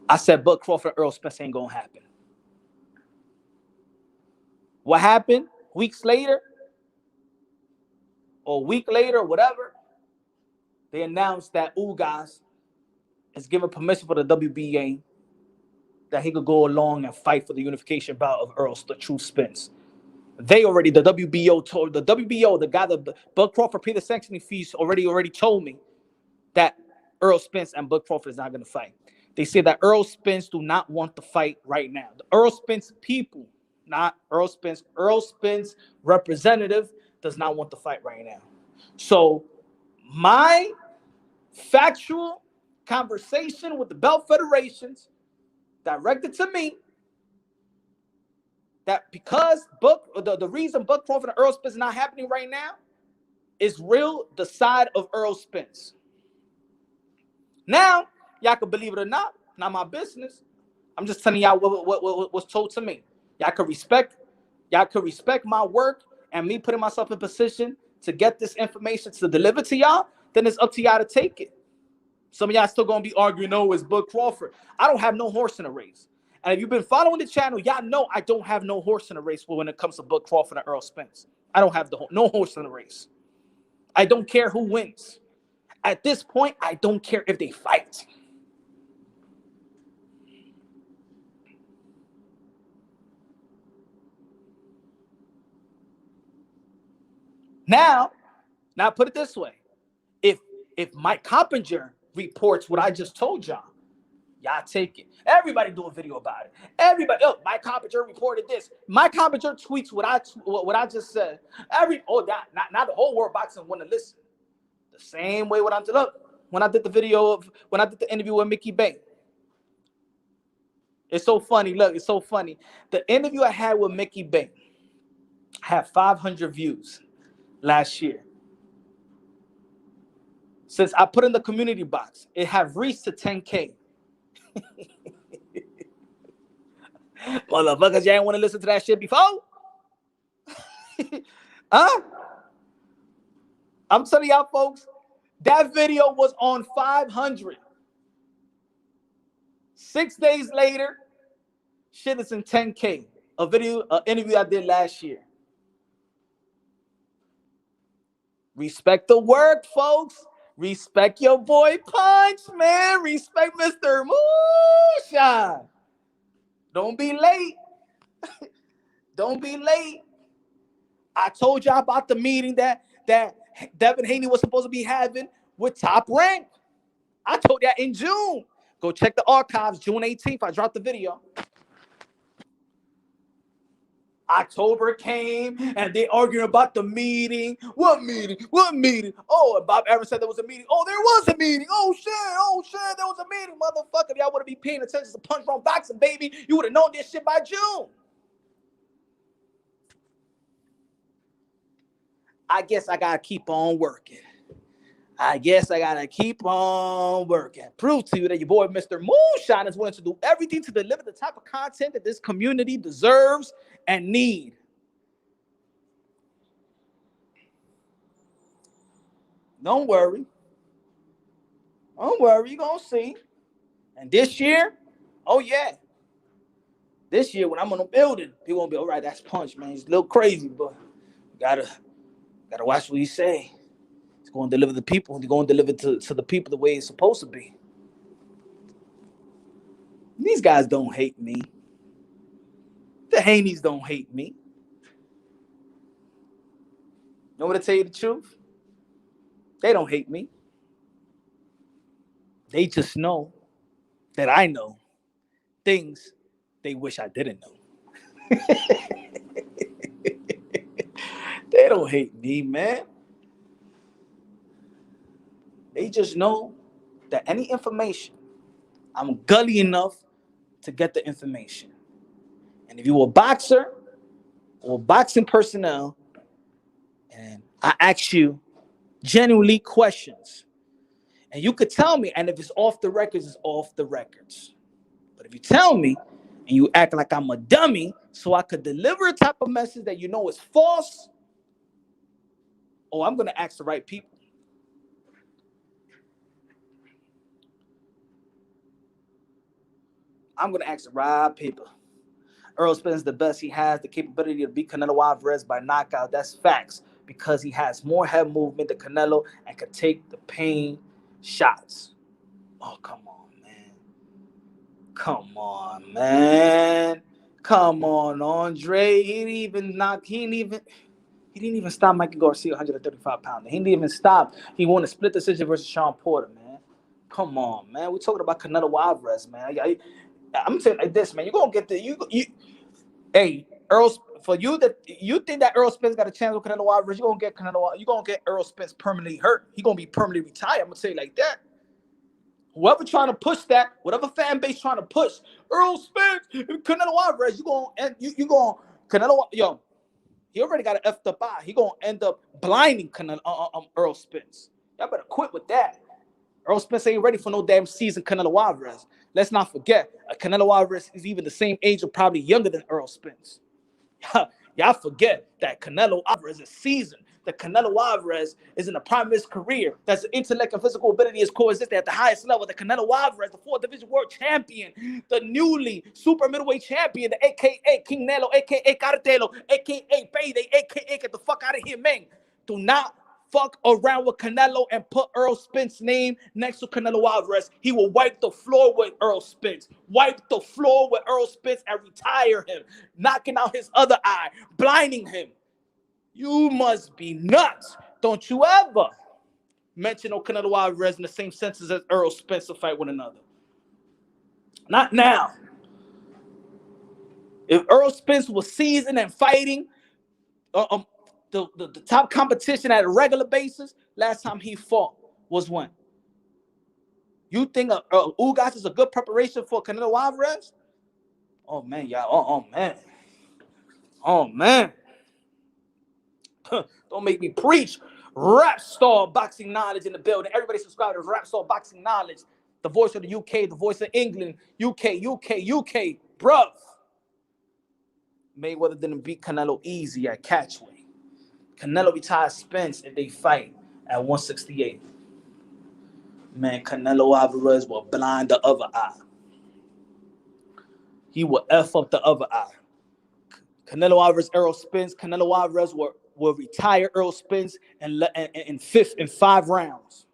I said, Bud Crawford, Earl Spence ain't gonna happen. What happened? Weeks later, or a week later, whatever, they announced that Ugas is given permission for the WBA that he could go along and fight for the unification bout of Earl the True Spence. The WBO, the guy that Bud Crawford paid the sanctioning fees, already told me that Earl Spence and Bud Crawford is not going to fight. They say that Earl Spence do not want to fight right now. The Earl Spence people, not Earl Spence representative does not want to fight right now. So my factual conversation with the belt federations directed to me that because the reason Bud Crawford and Earl Spence is not happening right now is real the side of Earl Spence. Now, y'all can believe it or not my business. I'm just telling y'all what was told to me. Y'all can respect y'all could respect my work and me putting myself in position to get this information to deliver to y'all, then it's up to y'all to take it. Some of y'all still gonna be arguing, no, it's Bud Crawford. I don't have no horse in the race. And if you've been following the channel, y'all know I don't have no horse in the race when it comes to Bud Crawford and Earl Spence. I don't have no horse in the race. I don't care who wins. At this point, I don't care if they fight. Now put it this way. If Mike Coppinger reports what I just told y'all take it. Everybody do a video about it. Everybody, Mike Coppinger reported this. Mike Coppinger tweets what I just said. Not the whole world boxing want to listen. The same way when I did the interview with Mickey Bay. It's so funny. Look, it's so funny. The interview I had with Mickey Bay had 500 views last year. Since I put in the community box, it have reached to 10K. Motherfuckers, y'all ain't want to listen to that shit before? Huh? I'm telling y'all, folks, that video was on 500. 6 days later, shit is in 10K. Interview I did last year. Respect the work, folks. Respect your boy Punch, man. Respect Mr. Moonshine. Don't be late. Don't be late. I told y'all about the meeting that Devin Haney was supposed to be having with Top Rank. I told that in June. Go check the archives. June 18th, I dropped the video. October came and they arguing about the meeting. What meeting? What meeting? Oh, and Bob Evans said there was a meeting. Oh, there was a meeting. Oh shit, there was a meeting. Motherfucker, if y'all would have been paying attention to Punch Wrong Boxing, baby, you would have known this shit by June. I guess I gotta keep on working. Prove to you that your boy Mr. Moonshine is willing to do everything to deliver the type of content that this community deserves and need. Don't worry, you're gonna see. And this year, oh yeah, this year when I'm on the building, people gonna be all right. That's Punch, man. He's a little crazy, but you gotta watch what you say. He's gonna deliver the people. He's gonna deliver to the people the way it's supposed to be. These guys don't hate me. The Haneys don't hate me. You want me to tell you the truth? They don't hate me. They just know that I know things they wish I didn't know. They don't hate me, man. They just know that any information, I'm gully enough to get the information. And if you're a boxer or boxing personnel, and I ask you genuinely questions, and you could tell me, and if it's off the records, it's off the records. But if you tell me and you act like I'm a dummy so I could deliver a type of message that you know is false, I'm going to ask the right people. I'm going to ask the right people. Earl Spence is the best. He has the capability to beat Canelo Alvarez by knockout. That's facts, because he has more head movement than Canelo and can take the pain shots. Oh, come on, man. Come on, Andre. He didn't even stop Mikey Garcia, 135 pounder. He didn't even stop. He won a split decision versus Sean Porter, man. Come on, man. We're talking about Canelo Alvarez, man. I'm saying like this, man. You're gonna get hey, Earl. For you that you think that Earl Spence got a chance with Canelo Alvarez, you're gonna get Earl Spence permanently hurt. He's gonna be permanently retired. I'm gonna say it like that. Whoever trying to push that, whatever fan base trying to push Earl Spence, Canelo Alvarez, you gonna Canelo, yo. He already got an effed up eye. He gonna end up blinding Earl Spence. Y'all better quit with that. Earl Spence ain't ready for no damn season Canelo Alvarez. Let's not forget, Canelo Alvarez is even the same age or probably younger than Earl Spence. Y'all forget that Canelo Alvarez is seasoned. That Canelo Alvarez is in the prime of his career. That's intellect and physical ability is coexisting at the highest level. The Canelo Alvarez, the 4th Division World Champion, the newly super middleweight champion, the AKA King Nelo, AKA Cartelo, AKA Payday, AKA get the fuck out of here, man. Do not fuck around with Canelo and put Earl Spence' name next to Canelo Alvarez. He will wipe the floor with Earl Spence. Wipe the floor with Earl Spence and retire him. Knocking out his other eye. Blinding him. You must be nuts. Don't you ever mention Canelo Alvarez in the same senses as Earl Spence to fight one another. Not now. If Earl Spence was seasoned and fighting the top competition at a regular basis, last time he fought was when? You think Ugas is a good preparation for Canelo Alvarez? Oh, man, y'all. Oh, man. Oh, man. Don't make me preach. Rap Star Boxing Knowledge in the building. Everybody subscribe to Rap Star Boxing Knowledge. The voice of the UK, the voice of England. UK. Bruv. Mayweather didn't beat Canelo easy at catchweight. Canelo retired Spence if they fight at 168. Man, Canelo Alvarez will blind the other eye. He will F up the other eye. Canelo Alvarez, Earl Spence. Canelo Alvarez will retire Earl Spence in 5 rounds.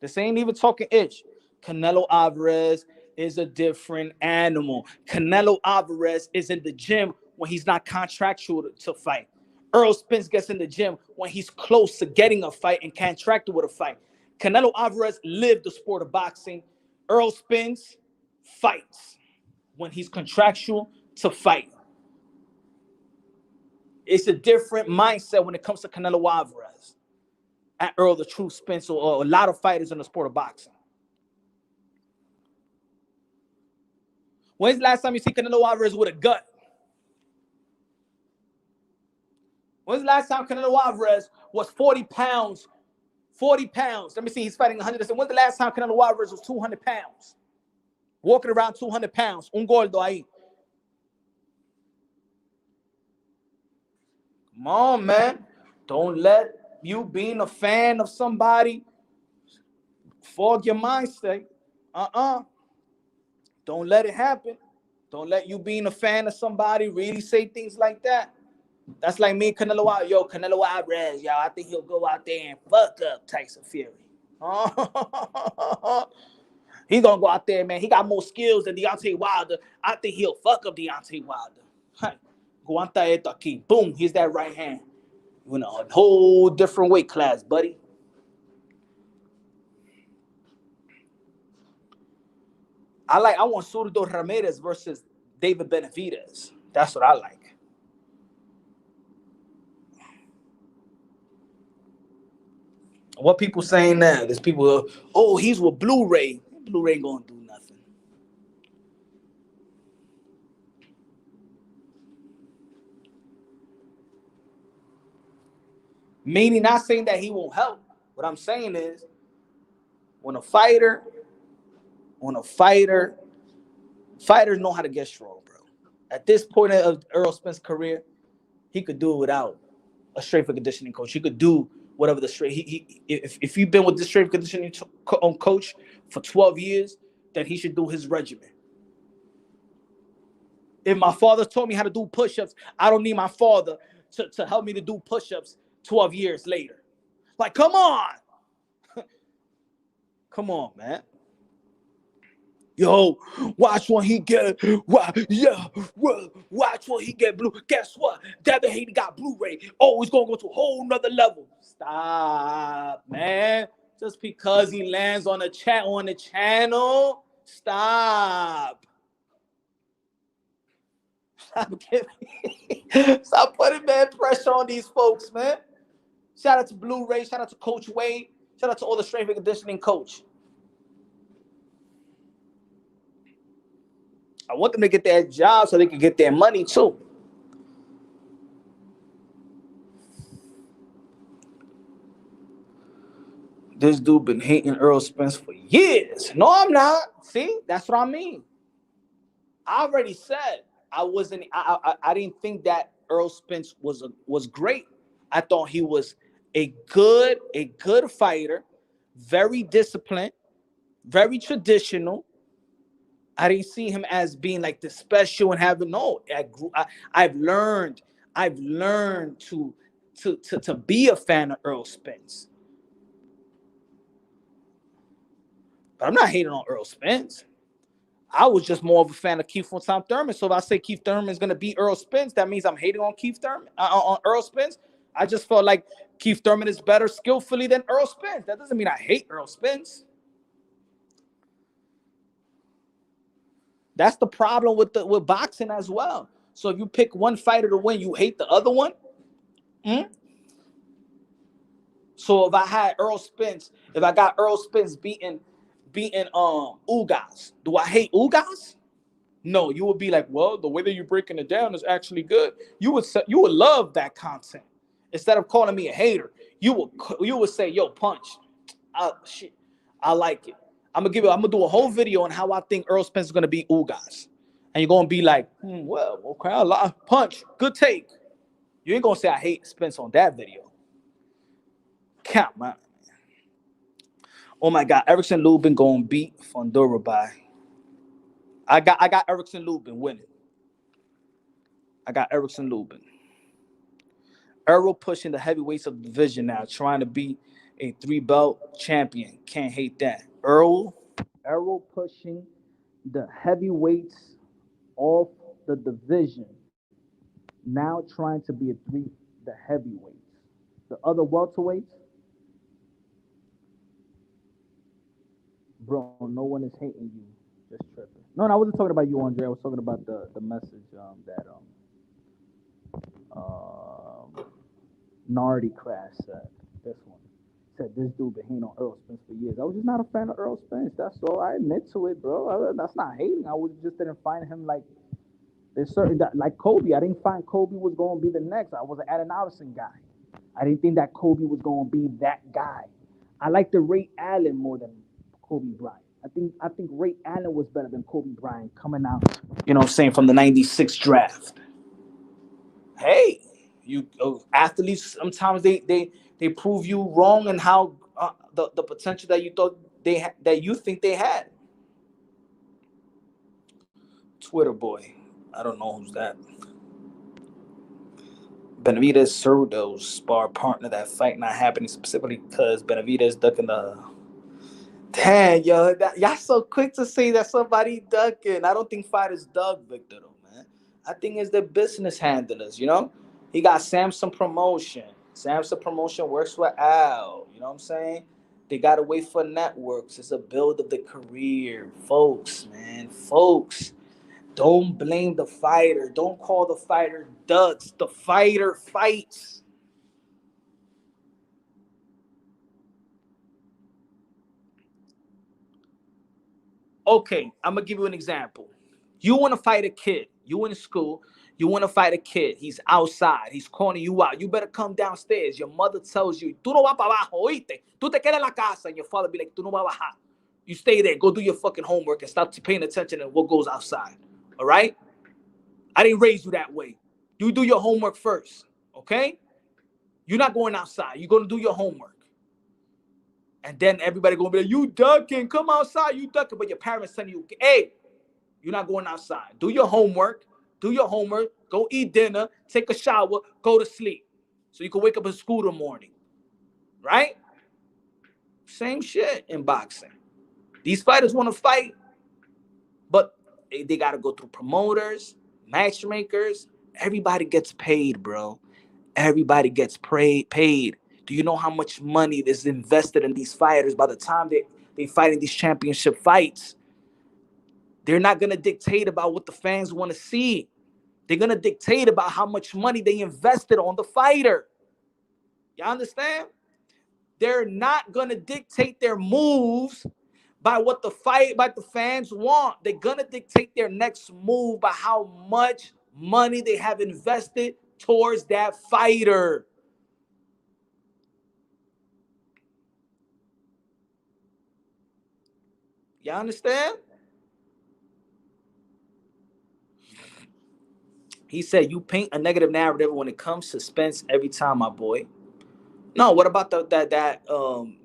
This ain't even talking itch. Canelo Alvarez is a different animal. Canelo Alvarez is in the gym when he's not contractual to fight. Earl Spence gets in the gym when he's close to getting a fight and contracted with a fight. Canelo Alvarez lived the sport of boxing. Earl Spence fights when he's contractual to fight. It's a different mindset when it comes to Canelo Alvarez and Earl the True Spence or a lot of fighters in the sport of boxing. When's the last time you see Canelo Alvarez with a gut? When's the last time Canelo Alvarez was 40 pounds? 40 pounds. Let me see. He's fighting 100. When's the last time Canelo Alvarez was 200 pounds? Walking around 200 pounds. Un gordo ahí. Come on, man. Don't let you being a fan of somebody fog your mindset. Don't let it happen. Don't let you being a fan of somebody really say things like that. That's like me, Canelo Alvarez. Yo, Canelo Alvarez, y'all. I think he'll go out there and fuck up Tyson Fury. He's going to go out there, man. He got more skills than Deontay Wilder. I think he'll fuck up Deontay Wilder. Guanta esto aquí. Boom. Here's that right hand. You know, a whole different weight class, buddy. I want Zurdo Ramirez versus David Benavidez. That's what I like. What people saying now? There's people, oh, he's with Blu-ray. Blu-ray ain't gonna do nothing. Meaning not saying that he won't help. What I'm saying is when a fighter, fighters know how to get strong, bro. At this point of Earl Spence's career, he could do it without a strength and conditioning coach. He could do whatever the straight. If you've been with this strength and conditioning coach for 12 years, then he should do his regimen. If my father taught me how to do push-ups, I don't need my father to help me to do push-ups 12 years later. Like, come on. Come on, man. Yo, watch when he get watch when he get blue. Guess what? Devin Haney got Blu-ray. Oh, he's gonna go to a whole nother level. Stop, man. Just because he lands on the channel, stop. Stop putting man pressure on these folks, man. Shout out to Blu-ray. Shout out to Coach Wade. Shout out to all the strength and conditioning coach. I want them to get their job so they can get their money too. This dude been hating Earl Spence for years. No, I'm not. See, that's what I mean. I already said I didn't think that Earl Spence was great. I thought he was a good fighter, very disciplined, very traditional. I didn't see him as being like the special and having no. I've learned to be a fan of Earl Spence, but I'm not hating on Earl Spence. I was just more of a fan of Keith from Tom Thurman. So if I say Keith Thurman is gonna beat Earl Spence, that means I'm hating on Keith Thurman on Earl Spence. I just felt like Keith Thurman is better skillfully than Earl Spence. That doesn't mean I hate Earl Spence. That's the problem with boxing as well. So if you pick one fighter to win, you hate the other one. So if I had Earl Spence, if I got Earl Spence beating Ugas, do I hate Ugas? No, you would be like, well, the way that you're breaking it down is actually good. You would love that content. Instead of calling me a hater, you would say, yo, Punch, I like it. I'm gonna do a whole video on how I think Earl Spence is gonna beat Ugas. And you're gonna be like, well, okay, I like Punch, good take. You ain't gonna say I hate Spence on that video. Come on. Oh my God, Erickson Lubin gonna beat Fundora by. I got Erickson Lubin winning. I got Erickson Lubin. Errol pushing the heavyweights of the division now, trying to be a 3-belt champion. Can't hate that. Errol pushing the heavyweights of the division, now trying to be the heavyweights. The other welterweights, bro, no one is hating you. Just tripping. No, I wasn't talking about you, Andre. I was talking about the message that Nardi Crash said. This one said this dude been hating on Earl Spence for years. I was just not a fan of Earl Spence. That's all. I admit to it, bro. That's not hating. I just didn't find him like there's certain like Kobe. I didn't find Kobe was going to be the next. I was an Allen Iverson guy. I didn't think that Kobe was going to be that guy. I like the Ray Allen more than Kobe Bryant. I think Ray Allen was better than Kobe Bryant coming out, you know what I'm saying, from the 96 draft. Hey, you athletes sometimes they prove you wrong and how the potential that you thought that you think they had. Twitter boy. I don't know who's that. Benavidez Cerdo's spar partner. That fight not happening specifically because Benavidez ducking the. Damn, yo, y'all so quick to say that somebody ducking. I don't think fighters duck, Victor, though, man. I think it's the business handlers, you know? He got Samsung Promotion. Samsung Promotion works with Al, you know what I'm saying? They got to wait for networks. It's a build of the career. Folks, man, folks, don't blame the fighter. Don't call the fighter ducks. The fighter fights. Okay, I'm gonna give you an example. You want to fight a kid. You in school. You want to fight a kid. He's outside. He's calling you out. You better come downstairs. Your mother tells you, "Tú no vas para abajo, oíste. Tú te quedas en la casa." And your father be like, "Tú no vas a bajar. You stay there. Go do your fucking homework and stop paying attention to what goes outside." All right? I didn't raise you that way. You do your homework first. Okay? You're not going outside. You're going to do your homework. And then everybody going to be like, "You ducking. Come outside. You ducking." But your parents telling you, "Hey, you're not going outside. Do your homework. Do your homework. Go eat dinner. Take a shower. Go to sleep. So you can wake up in school in the morning." Right? Same shit in boxing. These fighters want to fight, but they got to go through promoters, matchmakers. Everybody gets paid, bro. Everybody gets paid. Do you know how much money is invested in these fighters by the time they fight in these championship fights? They're not going to dictate about what the fans want to see. They're going to dictate about how much money they invested on the fighter. You understand? They're not going to dictate their moves by what the fans want. They're going to dictate their next move by how much money they have invested towards that fighter. You understand? He said, you paint a negative narrative when it comes to Spence every time, my boy. No, what about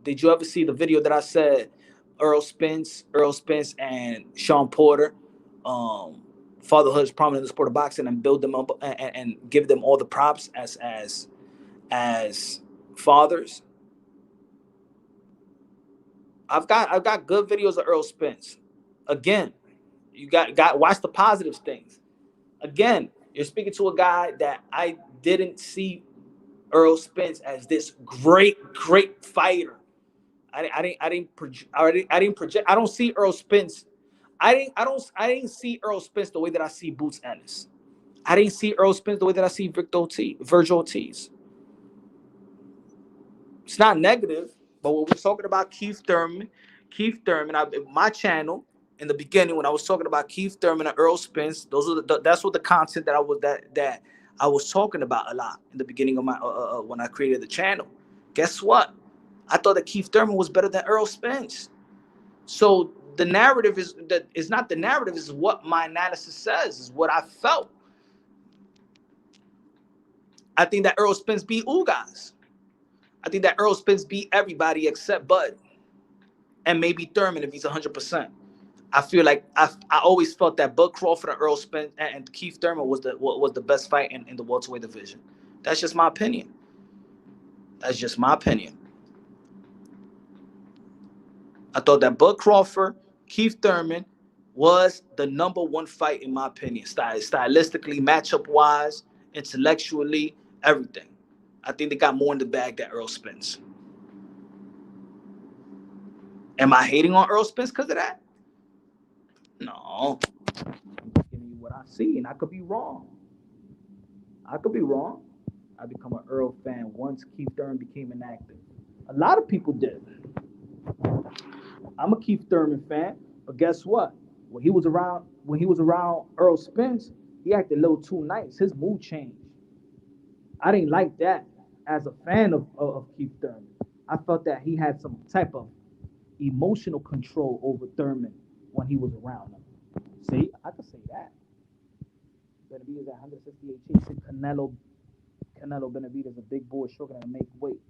did you ever see the video that I said Earl Spence and Sean Porter, fatherhood is prominent in the sport of boxing, and build them up and give them all the props as fathers? I've got good videos of Earl Spence. Again, you got watch the positive things. Again, you're speaking to a guy that I didn't see Earl Spence as this great fighter. I didn't project. I don't see Earl Spence. I didn't see Earl Spence the way that I see Boots Ennis. I didn't see Earl Spence the way that I see Virgil Ortiz. It's not negative, but when we're talking about Keith Thurman, my channel in the beginning when I was talking about Keith Thurman and Earl Spence, that's what the content that I was talking about a lot in the beginning of my when I created the channel. Guess what? I thought that Keith Thurman was better than Earl Spence. So the narrative is not the narrative, is what my analysis says, is what I felt. I think that Earl Spence beat Ugas. I think that Earl Spence beat everybody except Bud. And maybe Thurman if he's 100%. I feel like I always felt that Bud Crawford and Earl Spence and Keith Thurman was the best fight in the welterweight division. That's just my opinion. That's just my opinion. I thought that Bud Crawford, Keith Thurman was the number one fight in my opinion. Stylistically, matchup-wise, intellectually, everything. I think they got more in the bag than Earl Spence. Am I hating on Earl Spence because of that? No. I'm giving you what I see, and I could be wrong. I become an Earl fan once Keith Thurman became inactive. A lot of people did. I'm a Keith Thurman fan, but guess what? When he was around Earl Spence, he acted a little too nice. His mood changed. I didn't like that as a fan of Keith Thurman. I felt that he had some type of emotional control over Thurman when he was around him. See, I could say that. Benavidez at 168 chasing Canelo Benavidez, a big boy struggling to make weight.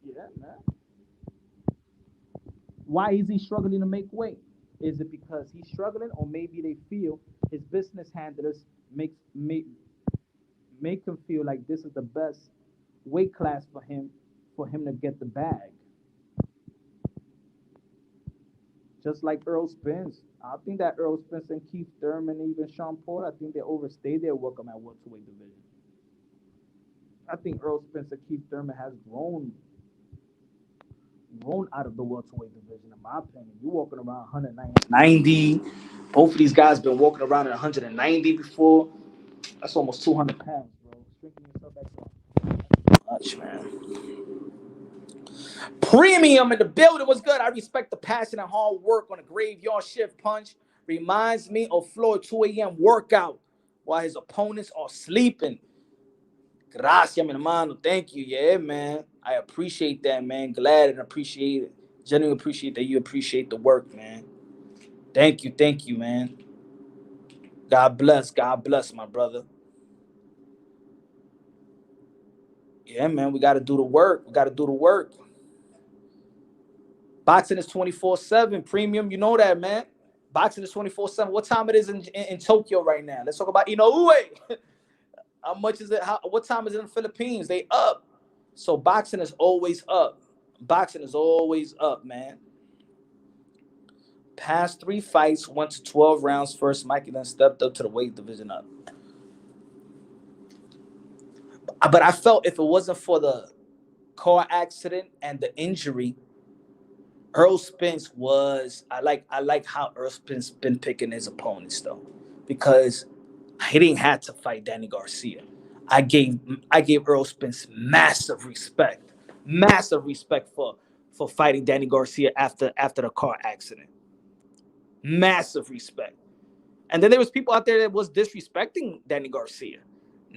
Yeah, man. Why is he struggling to make weight? Is it because he's struggling, or maybe they feel his business handlers make him feel like this is the best weight class for him to get the bag? Just like Earl Spence. I think that Earl Spence and Keith Thurman, even Sean Porter, I think they overstayed their welcome at welterweight division. I think Earl Spence and Keith Thurman has grown out of the welterweight division, in my opinion. You're walking around 190. Both of these guys been walking around at 190 before. That's almost 200 pounds, bro. Shrinking yourself back much, man. Premium in the building. What's good? I respect the passion and hard work on a graveyard shift punch. Reminds me of Floyd 2 a.m. workout while his opponents are sleeping. Gracias, mi hermano. Thank you. Yeah, man. I appreciate that, man. Glad and appreciate it. Genuinely appreciate that you appreciate the work, man. Thank you, man. God bless, my brother. Yeah, man, we got to do the work. Boxing is 24/7. Premium, you know that, man. Boxing is 24/7. What time it is in Tokyo right now? Let's talk about Inoue. How much is it? What time is it in the Philippines? They up. So boxing is always up. Man. Past 3 fights, went to 12 rounds first. Mikey then stepped up to the weight division up. But I felt if it wasn't for the car accident and the injury, Earl Spence was. I like how Earl Spence been picking his opponents though, because he didn't have to fight Danny Garcia. I gave Earl Spence massive respect for fighting Danny Garcia after the car accident. Massive respect. And then there was people out there that was disrespecting Danny Garcia.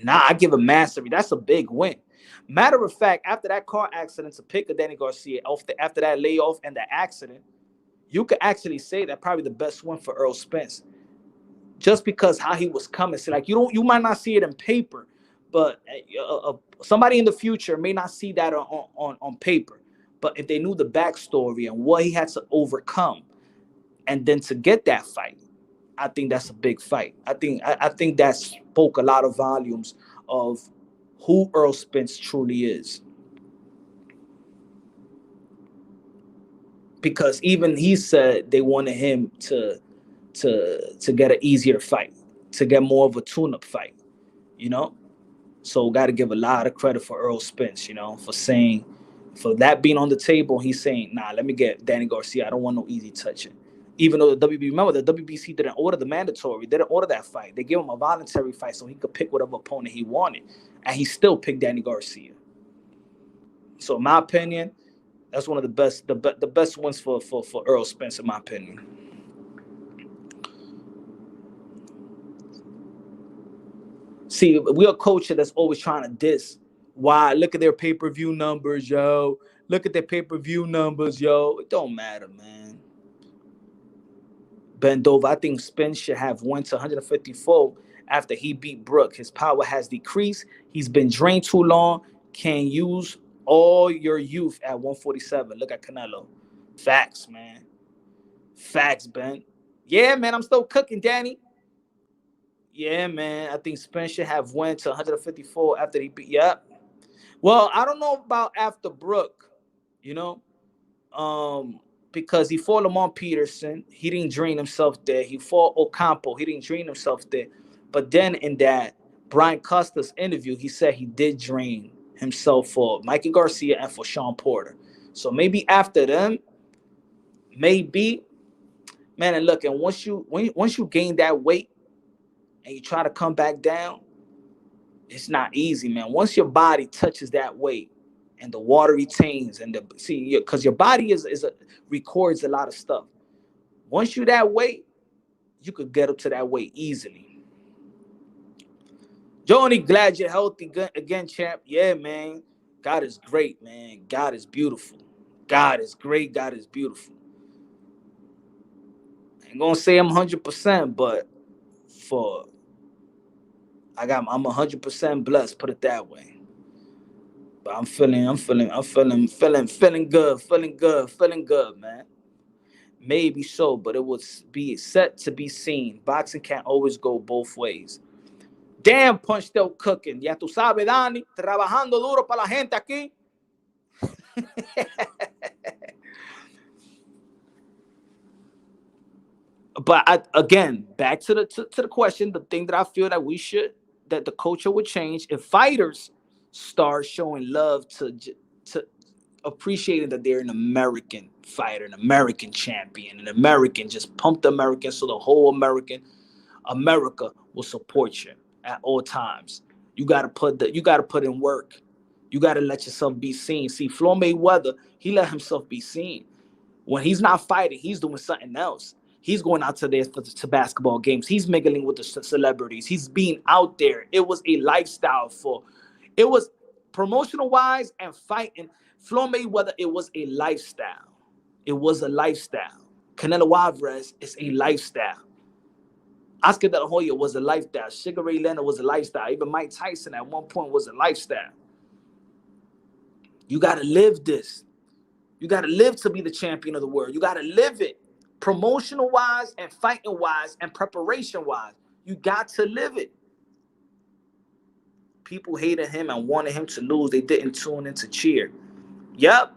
Nah, I give a massive. That's a big win. Matter of fact, after that car accident, to pick a Danny Garcia after that layoff and the accident, you could actually say that probably the best win for Earl Spence. just because how he was coming. So like you might not see it in paper, but somebody in the future may not see that on paper. But if they knew the backstory and what he had to overcome, and then to get that fight, I think that's a big fight. I think that spoke a lot of volumes of who Earl Spence truly is. Because even he said they wanted him to get an easier fight, to get more of a tune-up fight, you know. So got to give a lot of credit for Earl Spence, you know, for that being on the table. He's saying, nah, let me get Danny Garcia. I don't want no easy touching. Even though remember the WBC didn't order the mandatory, didn't order that fight. They gave him a voluntary fight so he could pick whatever opponent he wanted, and he still picked Danny Garcia. So in my opinion, that's one of the best ones for Earl Spence, in my opinion. See, we're a culture that's always trying to diss. Why? Look at their pay-per-view numbers, yo. Look at their pay-per-view numbers, yo. It don't matter, man. Bendova, I think Spence should have went to 154 after he beat Brook. His power has decreased. He's been drained too long. Can't use all your youth at 147. Look at Canelo. Facts, man. Facts, Ben. Yeah, man, I'm still cooking, Danny. Yeah, man. I think Spence should have went to 154 after he beat. Yep. Well, I don't know about after Brook, you know, because he fought Lamont Peterson. He didn't drain himself there. He fought Ocampo. He didn't drain himself there. But then in that Brian Costas interview, he said he did drain himself for Mikey Garcia and for Sean Porter. So maybe after them, maybe, man. And look, and once you gain that weight and you try to come back down, it's not easy, man. Once your body touches that weight and the water retains and because your body records a lot of stuff. Once you that weight, you could get up to that weight easily. Johnny, glad you're healthy again, champ. Yeah, man. God is great, man. God is beautiful. God is great. God is beautiful. I ain't gonna say I'm 100%, but I'm 100% blessed. Put it that way. But I'm feeling good, man. Maybe so, but it would be set to be seen. Boxing can't always go both ways. Damn, Punch still cooking. Ya tú sabes, Dani, trabajando duro para la gente aquí. But again, back to the question, the thing that I feel that the culture would change if fighters start showing love to appreciating that they're an American fighter, an American champion, an American, just pumped American, so the whole America will support you at all times. You gotta put in work. You gotta let yourself be seen. See, Floyd Mayweather, he let himself be seen. When he's not fighting, he's doing something else. He's going out to basketball games. He's mingling with the celebrities. He's being out there. It was a lifestyle it was promotional wise and fighting. Floyd Mayweather, it was a lifestyle. It was a lifestyle. Canelo Alvarez is a lifestyle. Oscar De La Hoya was a lifestyle. Sugar Ray Leonard was a lifestyle. Even Mike Tyson at one point was a lifestyle. You got to live this. You got to live to be the champion of the world. You got to live it. Promotional-wise and fighting-wise and preparation-wise. You got to live it. People hated him and wanted him to lose. They didn't tune in to cheer. Yep.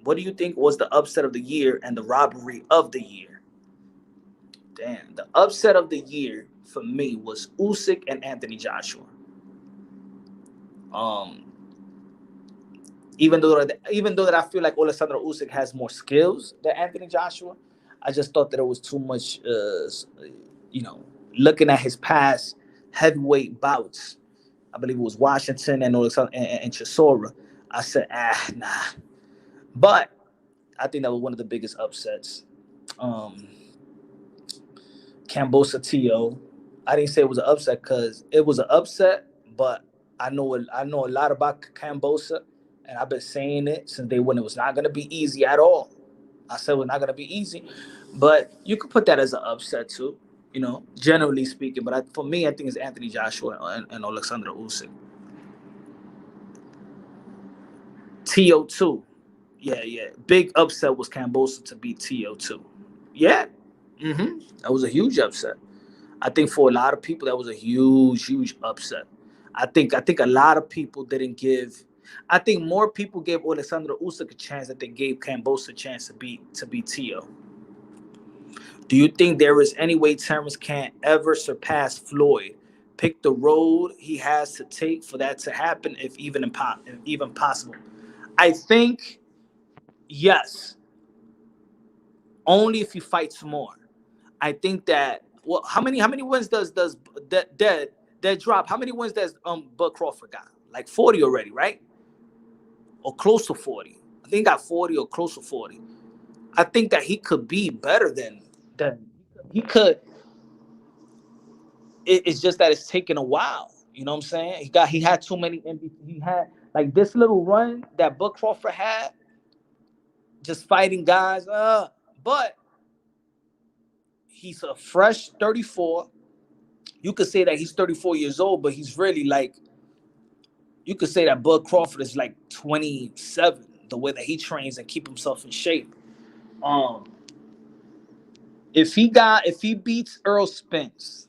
What do you think was the upset of the year and the robbery of the year? Damn. The upset of the year for me was Usyk and Anthony Joshua. Even though that I feel like Alexander Usyk has more skills than Anthony Joshua, I just thought that it was too much, looking at his past heavyweight bouts. I believe it was Washington and Chisora. I said, nah. But I think that was one of the biggest upsets. Kambosa Tio. I didn't say it was an upset because it was an upset, but I know a lot about Kambosa. And I've been saying it since day one. It was not going to be easy at all. I said it was not going to be easy. But you could put that as an upset too. you know, generally speaking. But for me, I think it's Anthony Joshua and Alexander Usyk. TO2. Yeah. Big upset was Kambosos to beat TO2. Yeah. That was a huge upset. I think for a lot of people, that was a huge upset. I think a lot of people didn't give. I think more people gave Alexander Usyk a chance than they gave Kambosos a chance to beat Tio. Do you think there is any way Terrence can't ever surpass Floyd? Pick the road he has to take for that to happen, if even possible. I think yes, only if he fights more. I think that. Well, how many wins does that drop? How many wins does Bud Crawford got? Like 40 already, right? Or close to 40. I think he got 40 or close to 40. I think that he could be better than he could. It's just that it's taken a while. You know what I'm saying? He had too many MVP. He had like this little run that Bud Crawford had, just fighting guys. But he's a fresh 34. You could say that he's 34 years old, but he's really like, you could say that Bud Crawford is like 27, the way that he trains and keep himself in shape. If he beats Earl Spence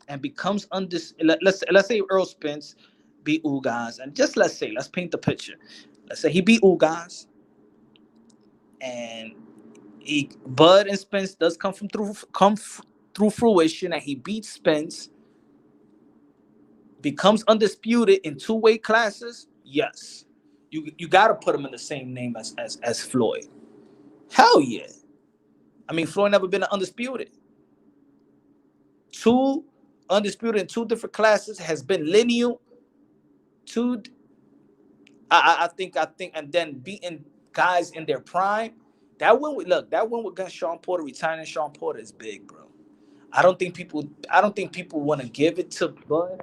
and becomes let's say Earl Spence beat Ugas, and just let's paint the picture. Let's say he beat Ugas, and Bud and Spence does come through fruition, and he beats Spence, becomes undisputed in 2 weight classes. Yes, you got to put him in the same name as Floyd. Hell yeah. I mean, Floyd never been an undisputed. 2 undisputed in 2 different classes has been lineal. I think, and then beating guys in their prime. That win against Sean Porter, retiring Sean Porter, is big, bro. I don't think people want to give it to Bud,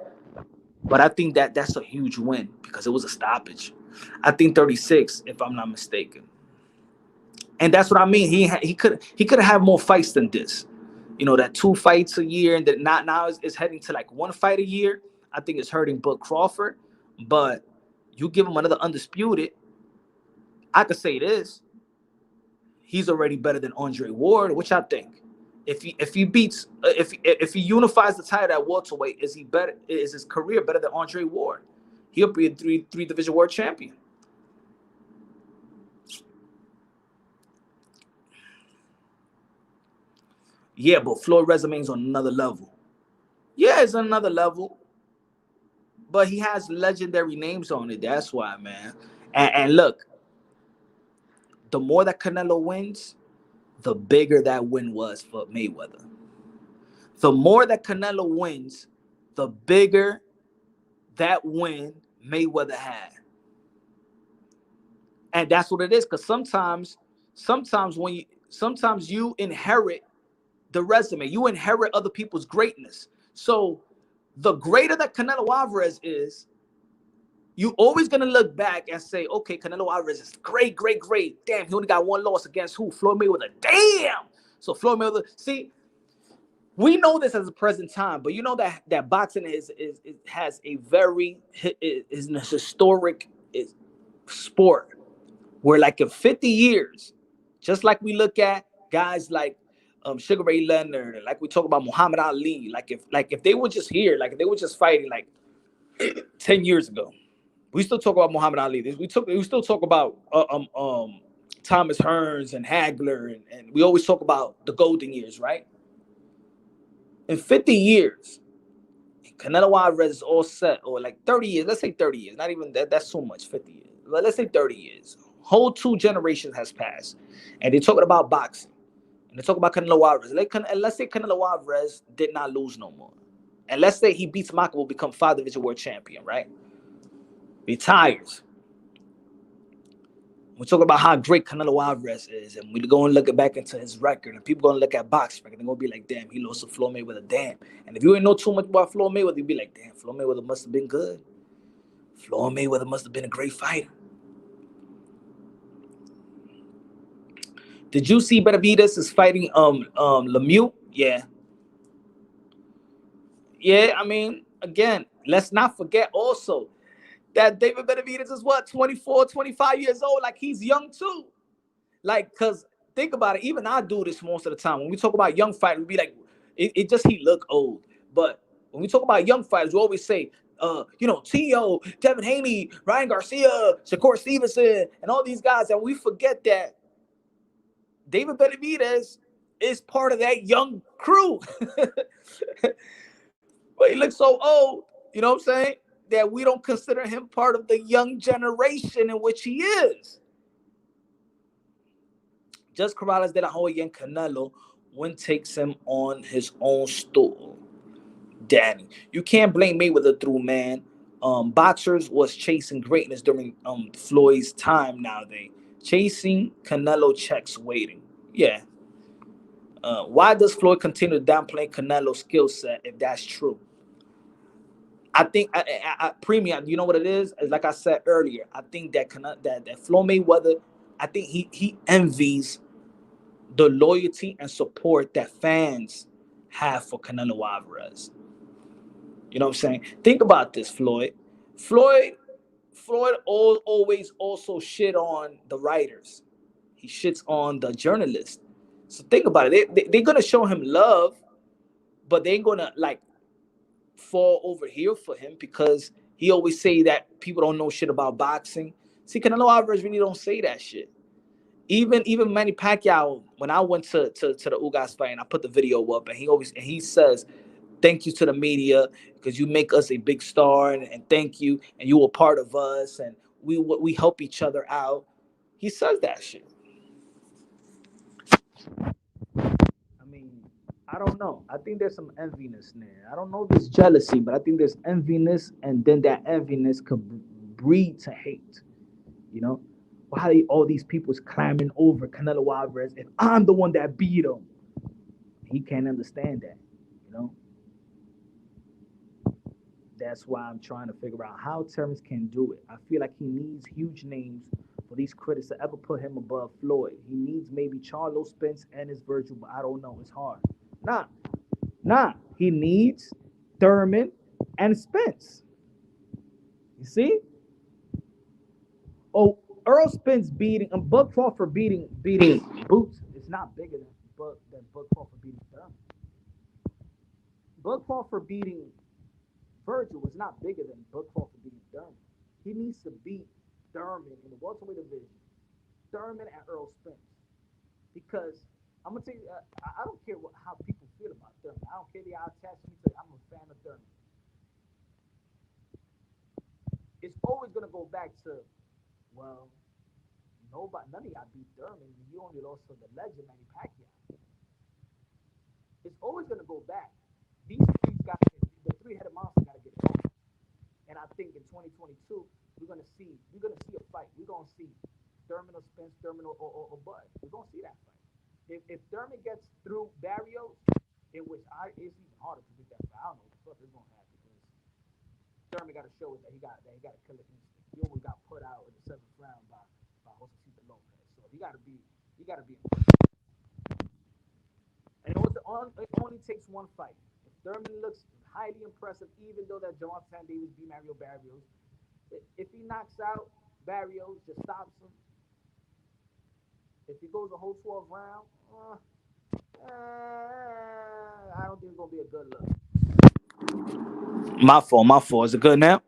but I think that's a huge win because it was a stoppage. I think 36, if I'm not mistaken. And that's what I mean. He could have had more fights than this. You know, that 2 fights a year, and that not now is heading to like 1 fight a year. I think it's hurting Bud Crawford. But you give him another undisputed, I could say this: he's already better than Andre Ward, which I think. If he unifies the title at welterweight, is he better? Is his career better than Andre Ward? He'll be a three division world champion. Yeah, but Floyd resume is on another level. Yeah, it's on another level. But he has legendary names on it. That's why, man. And look, the more that Canelo wins, the bigger that win was for Mayweather. The more that Canelo wins, the bigger that win Mayweather had. And that's what it is. Because sometimes you inherit the resume. You inherit other people's greatness. So the greater that Canelo Alvarez is, you always going to look back and say, okay, Canelo Alvarez is great. Damn, he only got 1 loss against who? Floyd Mayweather. Damn. So Floyd Mayweather, see, we know this as a present time, but you know that boxing has a very is a historic sport where, like, in 50 years, just like we look at guys like Sugar Ray Leonard, and like we talk about Muhammad Ali, like if they were just here, like if they were just fighting like 10 years ago, we still talk about Muhammad Ali. We still talk about Thomas Hearns and Hagler, and we always talk about the golden years, right? In 50 years, Canelo Alvarez is all set, or like 30 years. Let's say 30 years. Not even that. That's too much. 50 years. But let's say 30 years. Whole 2 generations has passed, and they're talking about boxing, and they talk about Canelo Alvarez. Let's say Canelo Alvarez did not lose no more, and let's say he beats Makabu, become 5 division world champion, right? Retires. We talk about how great Canelo Alvarez is, and we go and look back into his record, and people going to look at boxing record, and they're going to be like, damn, he lost to Floyd Mayweather, damn. And if you ain't know too much about Floyd Mayweather, you'd be like, damn, Floyd Mayweather must have been good. Floyd Mayweather must have been a great fighter. Did you see Benavidez is fighting Lemieux? Yeah. Yeah, I mean, again, let's not forget also that David Benavidez is what, 24, 25 years old. Like, he's young too. Like, because think about it, even I do this most of the time. When we talk about young fighters, we be like, it just he look old. But when we talk about young fighters, we always say, T.O., Devin Haney, Ryan Garcia, Shakur Stevenson, and all these guys. And we forget that David Benavidez is part of that young crew. But he looks so old, you know what I'm saying, that we don't consider him part of the young generation in which he is. Just Corrales de la Hoya and Canelo, one takes him on his own stool. Danny, you can't blame Mayweather through, man. Boxers was chasing greatness during Floyd's time. Now they chasing Canelo checks waiting. Yeah. Why does Floyd continue downplaying Canelo's skill set if that's true? I think premium. You know what it is? Like I said earlier, I think that Floyd Mayweather, I think he envies the loyalty and support that fans have for Canelo Alvarez. You know what I'm saying? Think about this, Floyd. Floyd always also shit on the writers. He shits on the journalists. So think about it. They're gonna show him love, but they ain't gonna like fall over here for him because he always say that people don't know shit about boxing. See, Canelo Alvarez really don't say that shit. Even Manny Pacquiao, when I went to the Ugas fight and I put the video up, and he says, "Thank you to the media because you make us a big star, and thank you, and you were part of us, and we help each other out." He says that shit. I mean, I don't know. I think there's some enviness there. I don't know if there's jealousy, but I think there's enviness, and then that enviness could breed to hate. You know, why are all these people's climbing over Canelo Alvarez if I'm the one that beat him? He can't understand that. You know, that's why I'm trying to figure out how Terrence can do it. I feel like he needs huge names for these critics to ever put him above Floyd. He needs maybe Charlo Spence and his Virgil, but I don't know. It's hard. Nah. He needs Thurman and Spence. You see? Oh, Earl Spence beating Bud Crawford beating Boots is not bigger than Bud Crawford beating Thurman. Bud Crawford beating Virgil was not bigger than Bud Crawford beating Thurman. He needs to beat Thurman in the welterweight division. Thurman and Earl Spence. Because I'm gonna tell you, I don't care how people feel about Thurman. I don't care they are attached to me. I'm a fan of Thurman. It's always gonna go back to, well, none of y'all beat Thurman. You only lost to the legend Manny Pacquiao. It's always gonna go back. These three guys, the three-headed monster, gotta get it. And I think in 2022, we're gonna see a fight. We're gonna see Thurman or Spence, Thurman or Bud. We're gonna see that fight. If Thurman gets through Barrios, in which it's even harder to predict that fight. I don't know what the fuck is gonna happen because Thurman got to show us that he got a killer instinct. He almost got put out in the 7th round by Josecito Lopez. So he got to be. And it only takes one fight. If Thurman looks highly impressive, even though that Javante Davis beat Mario Barrios, if he knocks out Barrios, just stops him. If he goes a whole 12 round, I don't think it's gonna be a good look. My fault. Is it good now?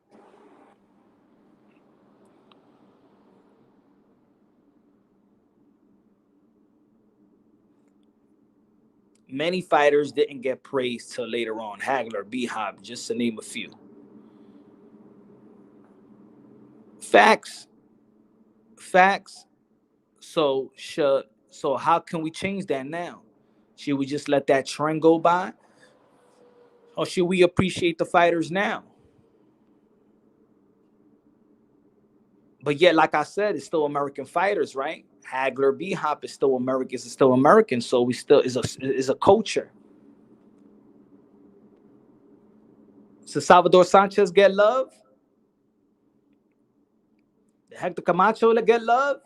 Many fighters didn't get praised till later on. Hagler, B-Hop, just to name a few. Facts. So how can we change that now? Should we just let that trend go by? Or should we appreciate the fighters now? But yet, like I said, it's still American fighters, right? Hagler, B-Hop is still American. Is still American, so we still is a culture. So Salvador Sanchez get love. Did Hector Camacho get love?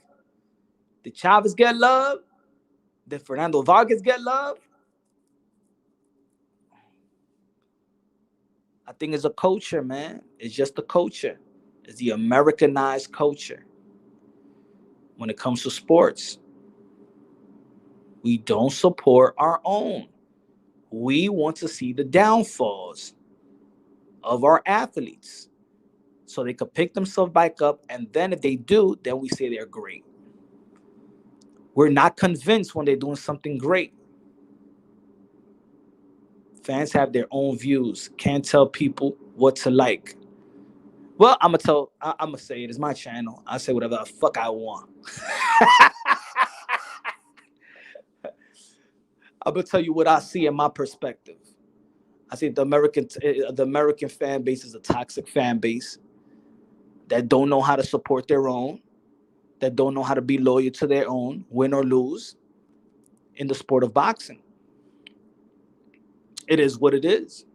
Did Chavez get love? Did Fernando Vargas get love? I think it's a culture, man. It's just a culture. It's the Americanized culture. When it comes to sports, we don't support our own. We want to see the downfalls of our athletes so they could pick themselves back up. And then if they do, then we say they're great. We're not convinced when they're doing something great. Fans have their own views. Can't tell people what to like. Well, I'm gonna say it. It's my channel. I say whatever the fuck I want. I'm gonna tell you what I see in my perspective. I see the American fan base is a toxic fan base that don't know how to support their own, that don't know how to be loyal to their own, win or lose in the sport of boxing. It is what it is.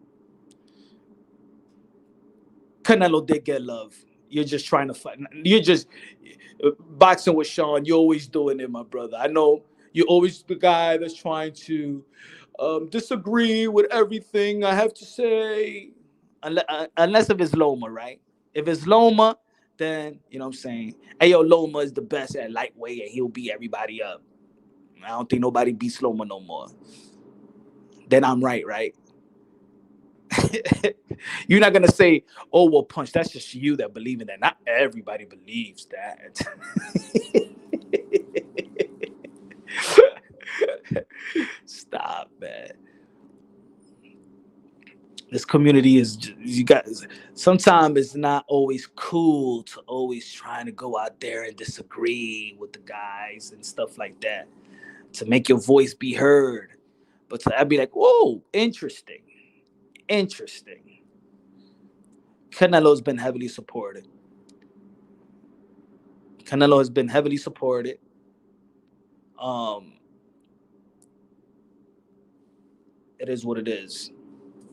Canelo did get love. You're just trying to fight. You're just boxing with Sean. You're always doing it, my brother. I know you're always the guy that's trying to disagree with everything I have to say. Unless if it's Loma, right? If it's Loma, then, you know what I'm saying? Hey, yo, Loma is the best at lightweight and he'll beat everybody up. I don't think nobody beats Loma no more. Then I'm right, right? You're not gonna say, "Oh, well, punch." That's just you that believe in that. Not everybody believes that. Stop, man. This community is, you guys. Sometimes it's not always cool to always trying to go out there and disagree with the guys and stuff like that to make your voice be heard. But I'd be like, "Whoa, interesting, interesting." Canelo's been heavily supported. Canelo has been heavily supported. Um, it is what it is.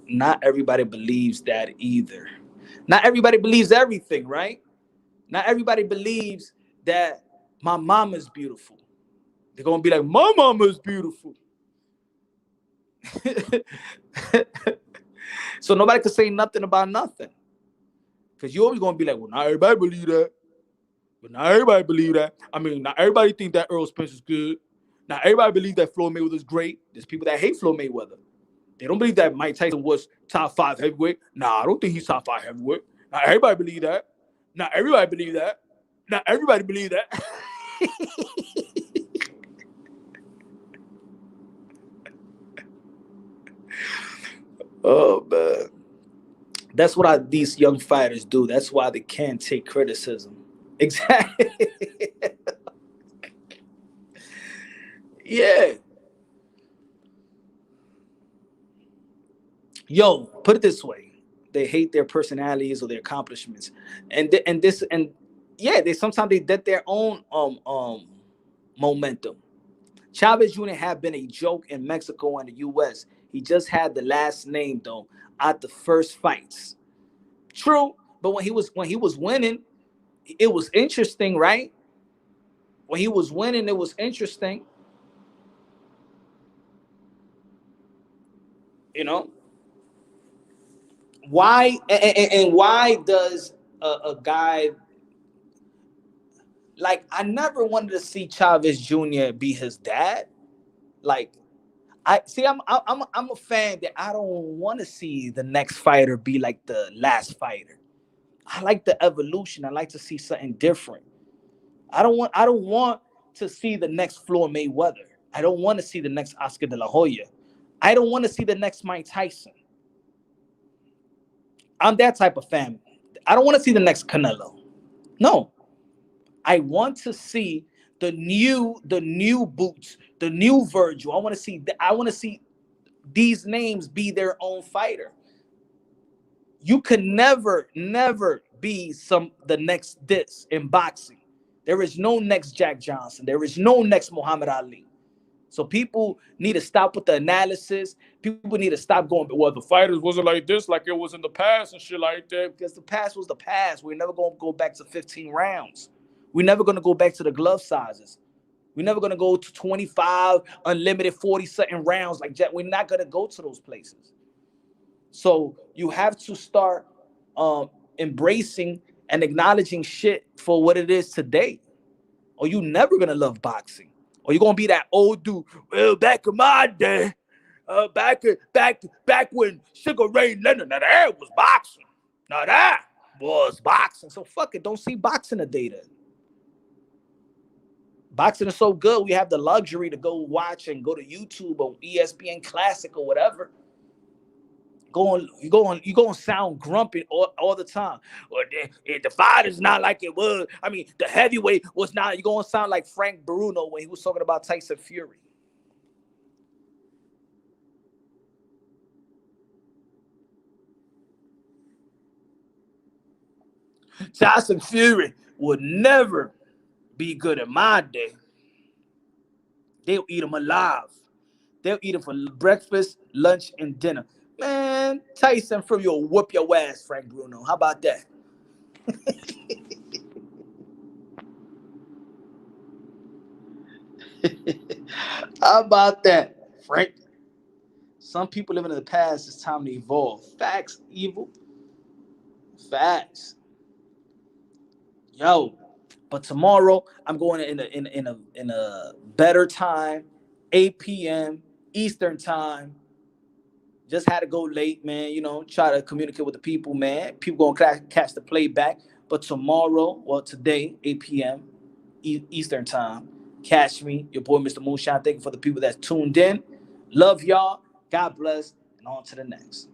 Not everybody believes that either. Not everybody believes everything, right? Not everybody believes that my mama is beautiful. They're gonna be like, my mama is beautiful. So nobody can say nothing about nothing. Because you're always gonna be like, well, not everybody believe that. But not everybody believe that. I mean, not everybody think that Earl Spencer's good. Not everybody believe that Floyd Mayweather's great. There's people that hate Floyd Mayweather. They don't believe that Mike Tyson was top 5 heavyweight. Nah, I don't think he's top 5 heavyweight. Not everybody believe that. Not everybody believe that. Not everybody believe that. Oh, man. That's what these young fighters do. That's why they can't take criticism. Exactly. Yeah. Yo, put it this way: they hate their personalities or their accomplishments, and yeah, they sometimes they get their own momentum. Chavez Jr. had been a joke in Mexico and the U.S. He just had the last name though at the first fights. True, but when he was winning, it was interesting, right? When he was winning, it was interesting. You know why? And why does a guy like, I never wanted to see Chavez Jr. be his dad. Like, I see, I'm a fan that I don't want to see the next fighter be like the last fighter. I like the evolution. I like to see something different. I don't want to see the next Floyd Mayweather. I don't want to see the next Oscar De La Hoya. I don't want to see the next Mike Tyson. I'm that type of fan. I don't want to see the next Canelo. No. I want to see the new Boots, the new Virgil. I want to see these names be their own fighter. You can never be the next this in boxing. There is no next Jack Johnson. There is no next Muhammad Ali. So people need to stop with the analysis. People need to stop going, well, the fighters wasn't like this, like it was in the past and shit like that. Because the past was the past. We're never going to go back to 15 rounds. We're never going to go back to the glove sizes. We're never going to go to 25, unlimited 40-something rounds like that. We're not going to go to those places. So you have to start embracing and acknowledging shit for what it is today, or you never gonna love boxing, or you're gonna be that old dude. Well, back in my day, back when Sugar Ray Leonard, now that was boxing. Now that was boxing. So fuck it, don't see boxing today then. Boxing is so good, we have the luxury to go watch and go to YouTube or ESPN Classic or whatever. You going to sound grumpy all the time. Well, the fight is not like it was. I mean, the heavyweight was not. You're going to sound like Frank Bruno when he was talking about Tyson Fury. Tyson Fury would never be good in my day. They'll eat him alive. They'll eat him for breakfast, lunch, and dinner. Man, Tyson Fury will whoop your ass, Frank Bruno. How about that? How about that, Frank? Some people living in the past, it's time to evolve. Facts, evil. Facts. Yo, but tomorrow I'm going in a better time, 8 p.m. Eastern time. Just had to go late, man. You know, try to communicate with the people, man. People gonna catch the playback. But tomorrow, well, today, 8 p.m. Eastern time, catch me, your boy, Mr. Moonshine. Thank you for the people that's tuned in. Love y'all. God bless. And on to the next.